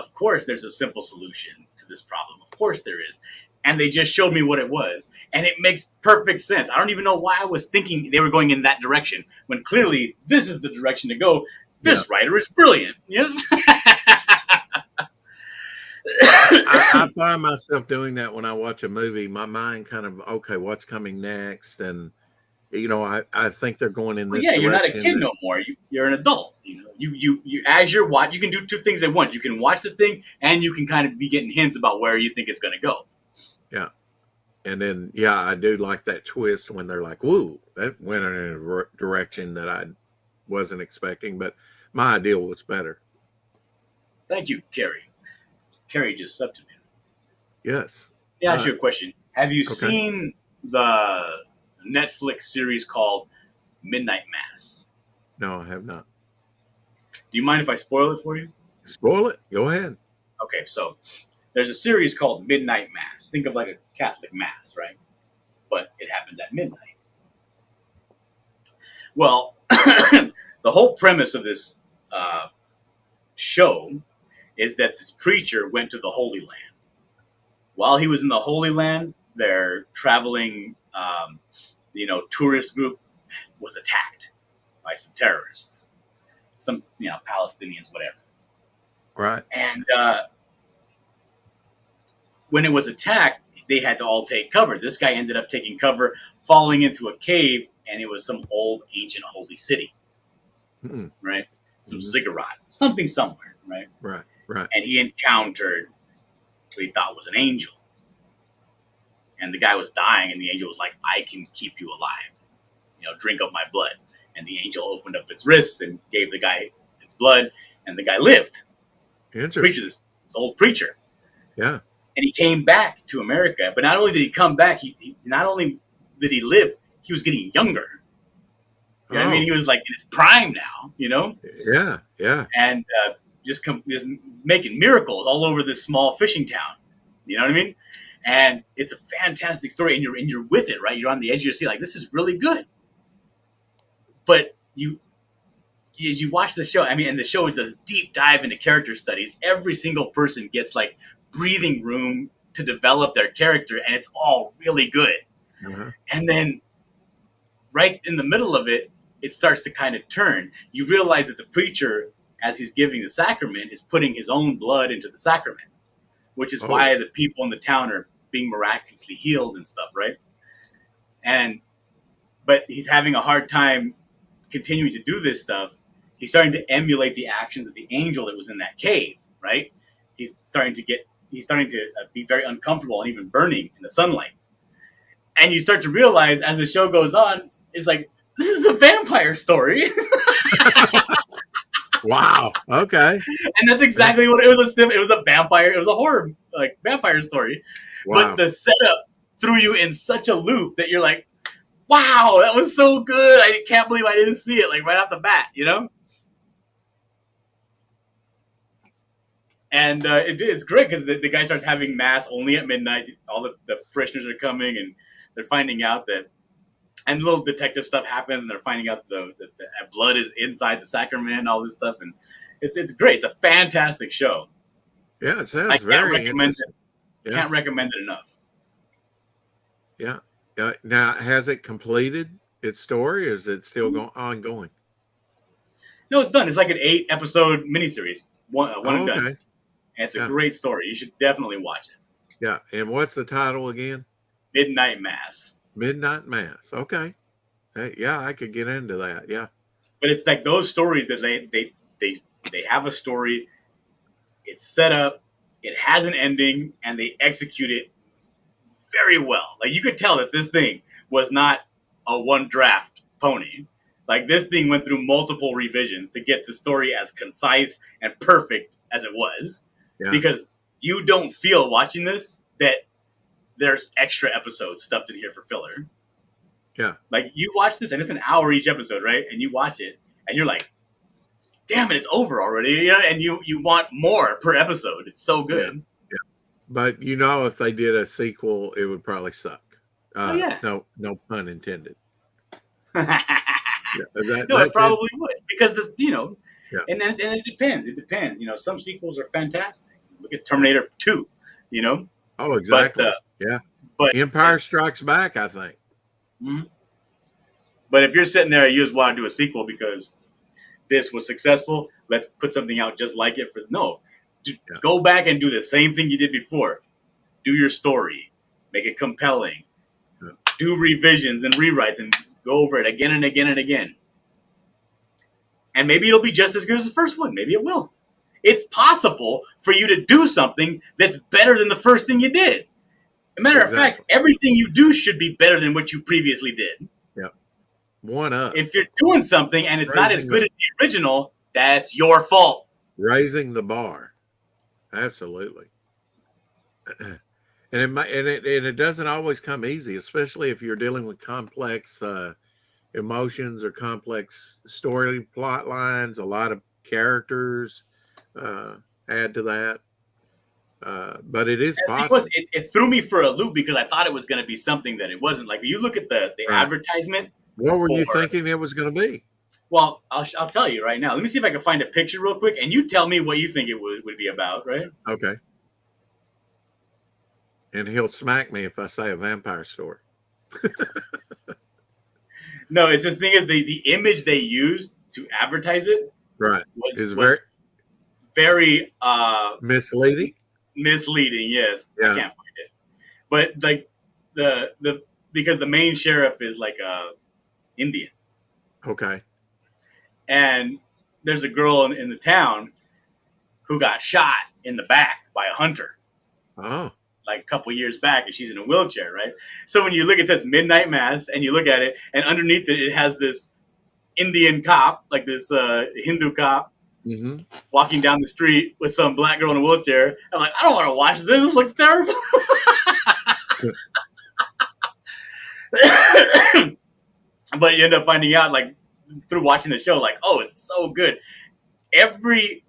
there's a simple solution to this problem. Of course there is. And they just showed me what it was. And it makes perfect sense. I don't even know why I was thinking they were going in that direction, when clearly this is the direction to go. This writer is brilliant. Yes. I find myself doing that when I watch a movie. My mind kind of, okay, what's coming next? And, you know, I think they're going in this direction. You're not a kid no more. You're an adult. You know, you as you're watching, you can do two things at once. You can watch the thing, and you can kind of be getting hints about where you think it's going to go. Yeah, and then I do like that twist when they're like, "Whoa, that went in a direction that I wasn't expecting," but my idea was better. Thank you, Carrie. Carrie just subbed to me. Yes. Let me ask you a question. Have you seen the Netflix series called Midnight Mass? No, I have not. Do you mind if I spoil it for you? Spoil it. Go ahead. Okay, so there's a series called Midnight Mass. Think of like a Catholic Mass, right? But it happens at midnight. Well, the whole premise of this show is that this preacher went to the Holy Land. While he was in the Holy Land, their traveling tourist group was attacked by some terrorists, some Palestinians, whatever. Right. And when it was attacked, they had to all take cover. This guy ended up taking cover, falling into a cave, and it was some old, ancient, holy city. Mm-hmm. Right? Some ziggurat, something somewhere, right? Right. And he encountered what he thought was an angel. And the guy was dying, and the angel was like, I can keep you alive. Drink of my blood. And the angel opened up its wrists and gave the guy its blood, and the guy lived. Preacher, this old preacher. Yeah. And he came back to America. But not only did he come back, he not only did he live, he was getting younger. You know what I mean? He was like in his prime now, Yeah. And just making miracles all over this small fishing town. You know what I mean? And it's a fantastic story, and you're with it, right? You're on the edge of your seat, like, this is really good. But as you watch the show, and the show does deep dive into character studies. Every single person gets like breathing room to develop their character, and it's all really good. Uh-huh. And then right in the middle of it, it starts to kind of turn. You realize that the preacher, as he's giving the sacrament, is putting his own blood into the sacrament, which is why the people in the town are being miraculously healed and stuff, right? But he's having a hard time continuing to do this stuff. He's starting to emulate the actions of the angel that was in that cave, right? He's starting to be very uncomfortable and even burning in the sunlight. And you start to realize as the show goes on, it's like, this is a vampire story. Wow. Okay. And that's exactly what it was. It was a vampire. It was a horror, like, vampire story. Wow. But the setup threw you in such a loop that you're like, wow, that was so good. I can't believe I didn't see it, like, right off the bat, you know? And it's great because the guy starts having mass only at midnight. All the parishioners are coming, and they're finding out that, and little detective stuff happens, and they're finding out that the blood is inside the sacrament and all this stuff. And it's great. It's a fantastic show. Yeah, it sounds very interesting. Can't recommend it enough. Yeah. Now, has it completed its story, or is it still ongoing? No, it's done. It's like an 8-episode miniseries. One and done. Okay. And it's a great story. You should definitely watch it. Yeah. And what's the title again? Midnight Mass. Midnight Mass. Okay. Hey, yeah, I could get into that. Yeah. But it's like those stories that they have a story. It's set up. It has an ending, and they execute it very well. Like, you could tell that this thing was not a one draft pony. Like, this thing went through multiple revisions to get the story as concise and perfect as it was. Yeah. Because you don't feel watching this that there's extra episodes stuffed in here for filler. Yeah. Like, you watch this, and it's an hour each episode, right? And you watch it, and you're like, damn it, it's over already. Yeah, and you want more per episode. It's so good. Yeah. But if they did a sequel, it would probably suck. No pun intended. It probably would, because this, and it depends. It depends. Some sequels are fantastic. Look at Terminator 2. Oh, exactly. But Empire Strikes Back, I think. Mm-hmm. But if you're sitting there, you just want to do a sequel because this was successful. Let's put something out just like it. Go back and do the same thing you did before. Do your story, make it compelling. Yeah. Do revisions and rewrites and go over it again and again and again. And maybe it'll be just as good as the first one. Maybe it will. It's possible for you to do something that's better than the first thing you did. As a matter of fact, everything you do should be better than what you previously did. Yeah. One up. If you're doing something and it's not as good as the original, that's your fault. Raising the bar. Absolutely. And it doesn't always come easy, especially if you're dealing with complex emotions or complex story plot lines. A lot of characters add to that. But it is possible. It threw me for a loop because I thought it was going to be something that it wasn't. Like, you look at the advertisement. What were you thinking it was going to be? Well, I'll tell you right now. Let me see if I can find a picture real quick, and you tell me what you think it would be about, right? Okay. And he'll smack me if I say a vampire story. No, it's this thing is the image they used to advertise it. Right. Was very misleading. Misleading, yes. Yeah. I can't find it. But like because the main sheriff is like Indian. Okay. And there's a girl in the town who got shot in the back by a hunter. Oh. Like a couple years back, and she's in a wheelchair, right? So when you look, it says Midnight Mass, and you look at it, and underneath it has this Indian cop, like this Hindu cop, walking down the street with some black girl in a wheelchair. I'm like, I don't want to watch this. This looks terrible. But you end up finding out, like, through watching the show, like, oh, it's so good. Every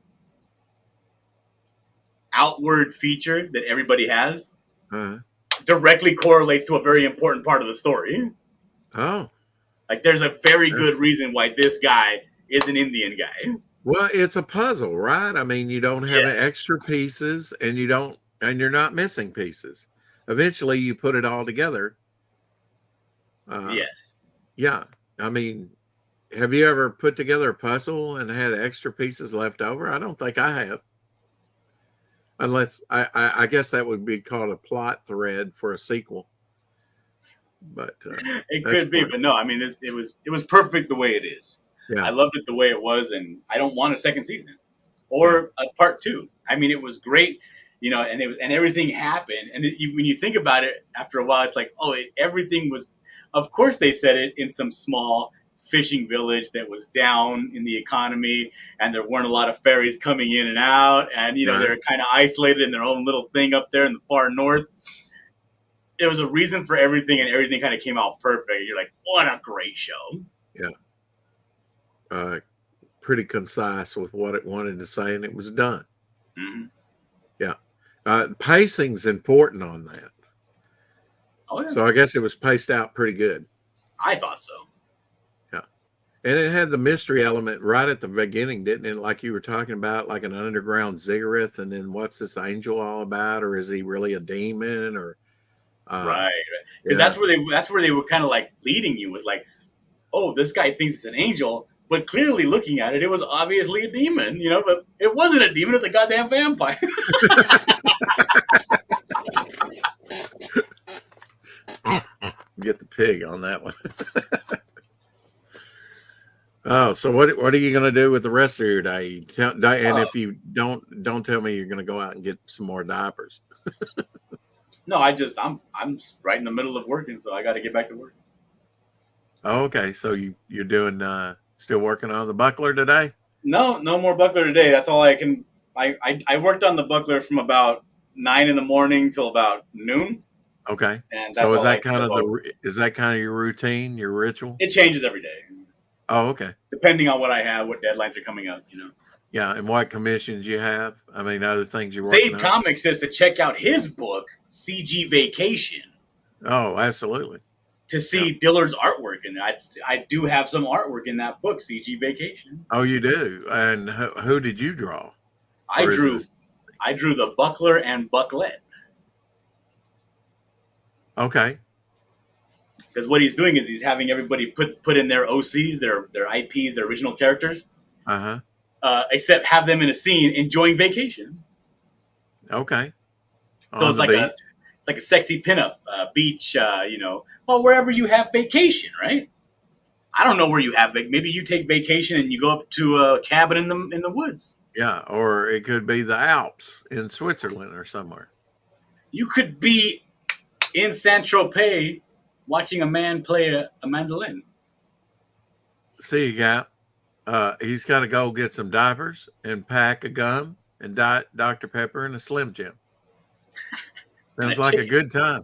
outward feature that everybody has directly correlates to a very important part of the story. Oh. Like, there's a very good reason why this guy is an Indian guy. Well, it's a puzzle, right? I mean, you don't have extra pieces, and you're not missing pieces. Eventually, you put it all together. Yes. Yeah. I mean, have you ever put together a puzzle and had extra pieces left over? I don't think I have. Unless I guess that would be called a plot thread for a sequel. But It that's could be, funny. but no. I mean, it was perfect the way it is. I Yeah, loved it the way it was, and I don't want a second season yeah, or a part two. I mean, it was great, and everything happened. And when you think about it, after a while, it's like, oh, everything was. Of course, they said it in some small fishing village that was down in the economy, and there weren't a lot of ferries coming in and out, and right. they're kind of isolated in their own little thing up there in the far north. There was a reason for everything, and everything kind of came out perfect. You're like, what a great show. Yeah, pretty concise with what it wanted to say, and it was done. Mm-hmm. Yeah, pacing's important on that. Oh yeah, So I guess it was paced out pretty good. I thought so. Yeah, and it had the mystery element right at the beginning, didn't it? Like you were talking about, like an underground ziggurat, and then what's this angel all about, or is he really a demon, or Right, because yeah, that's where they were kind of like leading you, was like, oh, this guy thinks it's an angel, but clearly looking at it, it was obviously a demon, but it wasn't a demon; it's a goddamn vampire. get the pig on that one. Oh, so what are you going to do with the rest of your day? And if you don't tell me you're going to go out and get some more diapers. No, I'm right in the middle of working, so I got to get back to work. Oh, okay, so you're doing still working on the buckler today? No more buckler today. That's all I can. I worked on the buckler from about 9 in the morning till about noon. Okay, And so that's is all that kind of your routine, your ritual? It changes every day. Oh, okay. Depending on what I have, what deadlines are coming up, Yeah, and what commissions you have? I mean, other things you're working Zaid on. Comics says to check out his book, CG Vacation, Oh, absolutely. to see Dillard's artwork in there. I do have some artwork in that book, CG Vacation. Oh, you do. And who did you draw? I drew the buckler and bucklet. Okay. Because what he's doing is he's having everybody put in their OCs, their IPs, their original characters, except have them in a scene enjoying vacation. Okay. So it's like a sexy pinup beach, well, wherever you have vacation, right? I don't know where you have maybe you take vacation and you go up to a cabin in the woods. Yeah, or it could be the Alps in Switzerland or somewhere. You could be in Saint-Tropez watching a man play a mandolin. See, you got he's got to go get some diapers and pack a gum and Dr. Pepper and a Slim Jim. Sounds like a good time.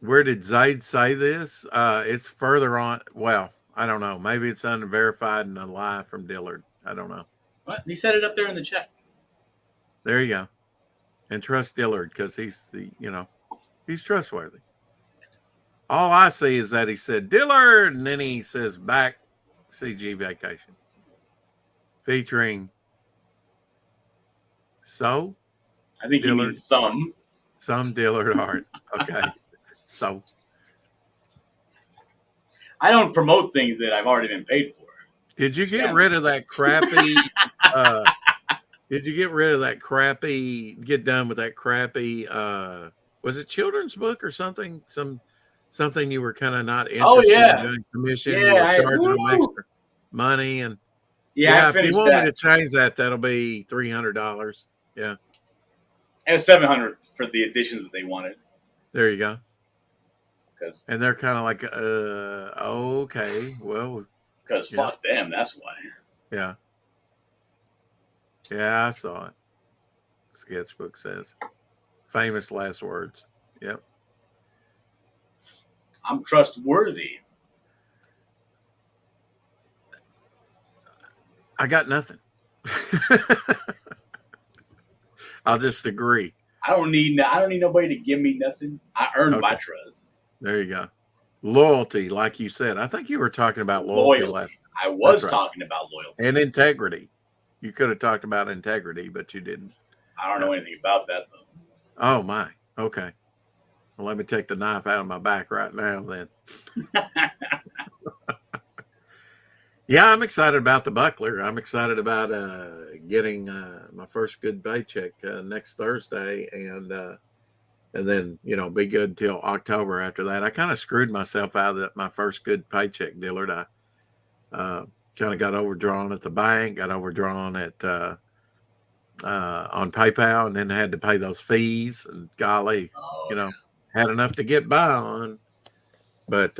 Where did Zaid say this? It's further on. Well, I don't know. Maybe it's unverified and a lie from Dillard. I don't know. What? He said it up there in the chat. There you go. And trust Dillard because he's he's trustworthy. All I see is that he said Dillard, and then he says back CG Vacation. Featuring I think Dillard. He means some Dillard art. Okay. So I don't promote things that I've already been paid for. Did you get rid of that crappy get done with that crappy was it children's book or something? Something you were kind of not interested in doing commission, charging them extra money and I if you want me to change that, that'll be $300. Yeah. And $700 for the editions that they wanted. There you go. And they're kind of like, okay, well. Because fuck them, that's why. Yeah. Yeah, I saw it. Sketchbook says. Famous last words. Yep. I'm trustworthy. I got nothing. I'll just agree. I don't need nobody to give me nothing. I earned my trust. There you go. Loyalty, like you said. I think you were talking about loyalty. I was talking about loyalty. And integrity. You could have talked about integrity, but you didn't. I don't know anything about that, though. Oh, my. Okay. Well, let me take the knife out of my back right now then. Yeah, I'm excited about the buckler. I'm excited about getting my first good paycheck next Thursday, and then be good till October after that. I kind of screwed myself out of my first good paycheck, Dillard. I kind of got overdrawn at the bank, got overdrawn at on PayPal, and then had to pay those fees. And golly, had enough to get by on, but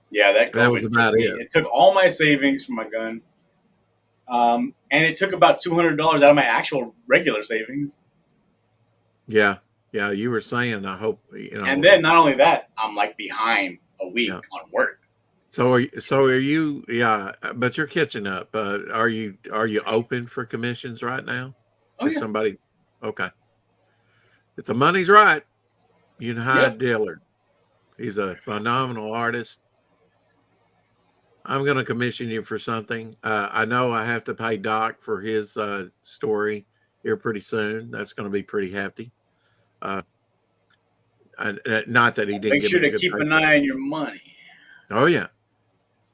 yeah, that was COVID about took me. it. It took all my savings from my gun, and it took about $200 out of my actual regular savings. Yeah, you were saying. I hope And then not only that, I'm like behind a week on work. So are you? Yeah, but you're catching up. Are you open for commissions right now? Oh yeah. Somebody, okay. If the money's right, you can hire Dillard. He's a phenomenal artist. I'm going to commission you for something. I know I have to pay Doc for his story here pretty soon. That's going to be pretty hefty. Not that he didn't Make give sure me a to good keep an paycheck. eye on your money. Oh yeah,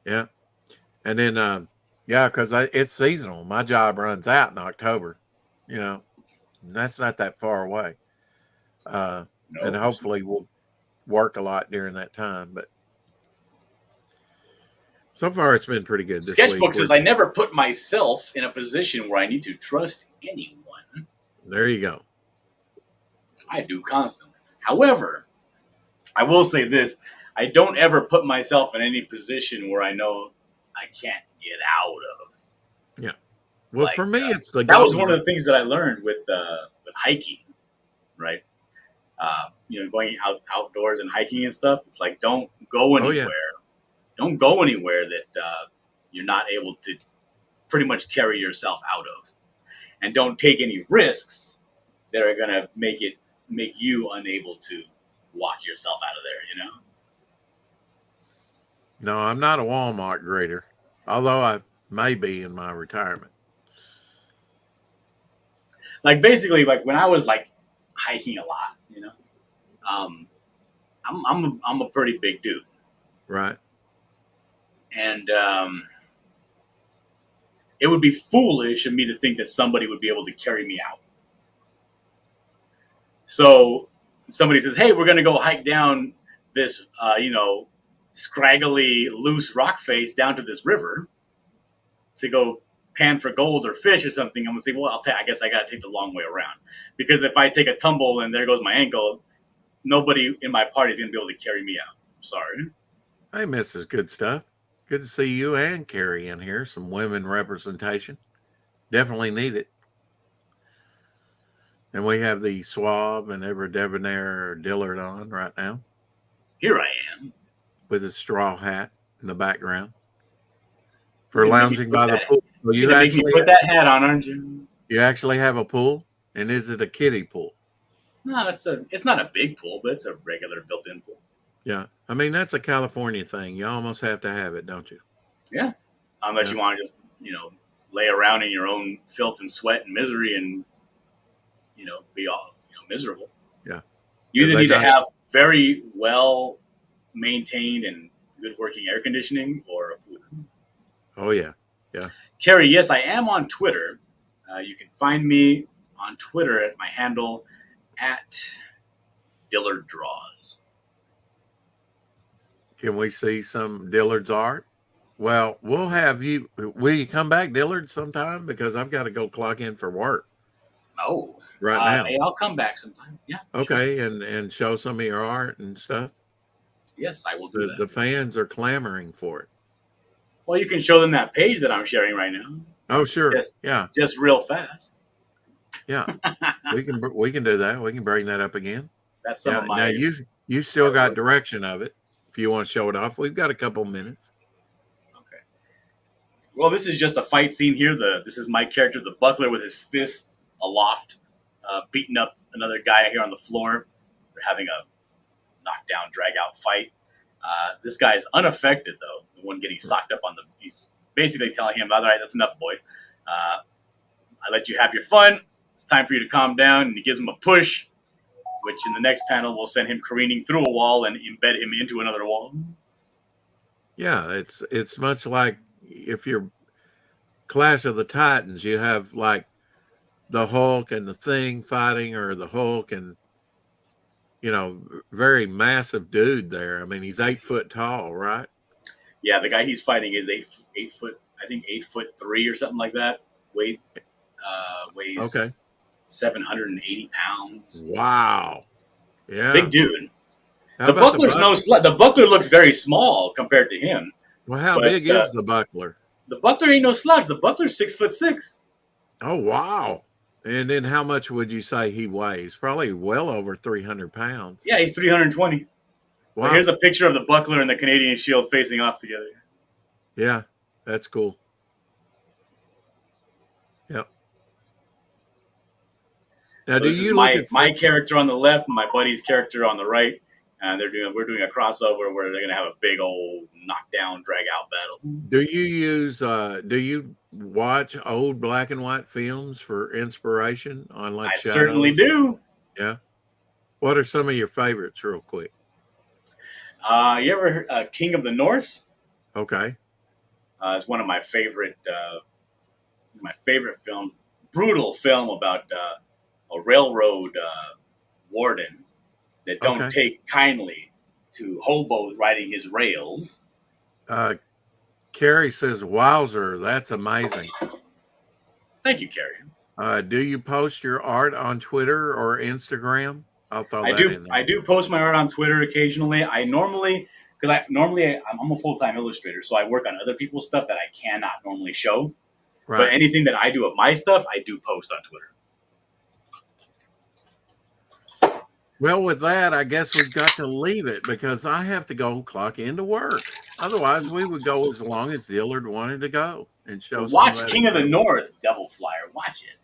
and then because it's seasonal. My job runs out in October. And that's not that far away. And hopefully we'll work a lot during that time. But so far it's been pretty good this Sketchbook week. says I never put myself in a position where I need to trust anyone. There you go. I do constantly. However, I will say this. I don't ever put myself in any position where I know I can't get out of. Yeah. Well, for me, it's the that was one of the things that I learned with hiking, right? Going outdoors and hiking and stuff. It's like, don't go anywhere. Oh, yeah. Don't go anywhere that you're not able to pretty much carry yourself out of, and don't take any risks that are going to make you unable to walk yourself out of there. No, I'm not a Walmart grader, although I may be in my retirement. Like basically, like when I was like hiking a lot, I'm a pretty big dude, right? And it would be foolish of me to think that somebody would be able to carry me out. So if somebody says, "Hey, we're going to go hike down this, scraggly, loose rock face down to this river to go pan for gold or fish or something," I'm going to say, "Well, I guess I got to take the long way around, because if I take a tumble and there goes my ankle, nobody in my party is going to be able to carry me out." Sorry. Hey, Mrs. Good Stuff. Good to see you and Carrie in here. Some women representation. Definitely need it. And we have the Suave and ever debonair Dillard on right now. Here I am. With his straw hat in the background. For lounging by the pool. Well, you actually put that hat on, aren't you? You actually have a pool? And is it a kiddie pool? No, it's not a big pool, but it's a regular built-in pool. Yeah. I mean, that's a California thing. You almost have to have it, don't you? Yeah. Unless you want to just, lay around in your own filth and sweat and misery and, be all, miserable. Yeah. You either need to have very well maintained and good working air conditioning or a pool. Oh, yeah. Yeah. Carrie, yes, I am on Twitter. You can find me on Twitter at my handle @DillardDraws. Can we see some Dillard's art? Well, we'll have you. Will you come back, Dillard, sometime? Because I've got to go clock in for work. Oh, right now. Hey, I'll come back sometime. Yeah. Okay, sure. and show some of your art and stuff. Yes, I will do that. The fans are clamoring for it. Well, you can show them that page that I'm sharing right now. Oh, sure. Yeah. Just real fast. Yeah. we can do that. We can bring that up again. That's some of my. Now you still got direction of it. If you want to show it off, we've got a couple minutes. Okay. Well, this is just a fight scene here. This is my character, the buckler, with his fist aloft, beating up another guy here on the floor. We're having a knockdown, drag out fight. This guy is unaffected, though. The one getting socked up on he's basically telling him, "All right, that's enough, boy. I let you have your fun. It's time for you to calm down." And he gives him a push. which in the next panel will send him careening through a wall and embed him into another wall. Yeah, it's much like if you're Clash of the Titans, you have like the Hulk and the Thing fighting, or the Hulk and very massive dude there. I mean, he's 8 foot tall, right? Yeah, the guy he's fighting is 8 foot, I think 8'3" or something like that. Weighs Okay. 780 pounds. Wow. Yeah. Big dude. How The about Buckler's no slut. The Buckler looks very small compared to him. Well, how but, big is the Buckler? The Buckler ain't no slouch. The Buckler's 6'6". Oh, wow. And then how much would you say he weighs? Probably well over 300 pounds. Yeah, he's 320. Wow. So here's a picture of the Buckler and the Canadian Shield facing off together. Yeah, that's cool. Yep. Now, So do this you is look my at character on the left, and my buddy's character on the right, and we're doing a crossover where they're gonna have a big old knockdown, drag out battle. Do you watch old black and white films for inspiration on like I shadows? certainly do. Yeah. What are some of your favorites, real quick? You ever heard King of the North? Okay. It's one of my favorite film, brutal film about a railroad warden that don't take kindly to hobos riding his rails. Carrie says, "Wowzer, that's amazing." Thank you, Carrie. Do you post your art on Twitter or Instagram? I'll throw that in there. I do post my art on Twitter occasionally. I'm a full-time illustrator, so I work on other people's stuff that I cannot normally show. Right. But anything that I do of my stuff, I do post on Twitter. Well, with that, I guess we've got to leave it because I have to go clock into work. Otherwise, we would go as long as Dillard wanted to go and show. Watch King of the North, Devil Flyer. Watch it.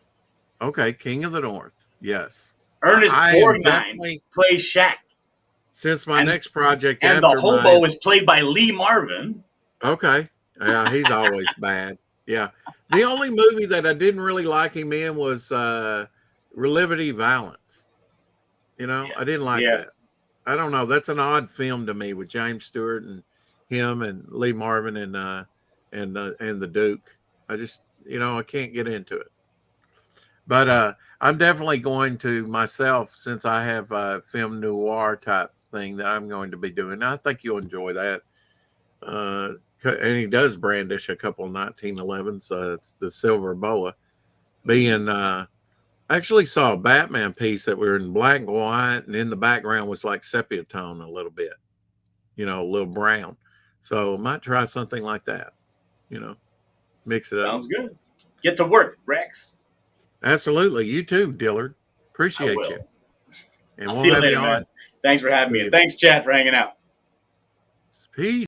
Okay, King of the North. Yes. Ernest Borgnine plays Shaq. Since my next project, and the hobo is played by Lee Marvin. Okay. Yeah, he's always bad. Yeah. The only movie that I didn't really like him in was Relativity Valance. I didn't like that. I don't know. That's an odd film to me with James Stewart and him and Lee Marvin and the Duke. I just, I can't get into it. But I'm definitely going to myself, since I have a film noir type thing that I'm going to be doing. I think you'll enjoy that. And he does brandish a couple of 1911s. It's the Silver Boa. I actually saw a Batman piece that were in black and white, and in the background was like sepia tone a little bit, a little brown. So I might try something like that, mix it up. Sounds good. Get to work, Rex. Absolutely. You too, Dillard. Appreciate you. And I'll see you later, man. Thanks for having me. And thanks, chat, for hanging out. Peace.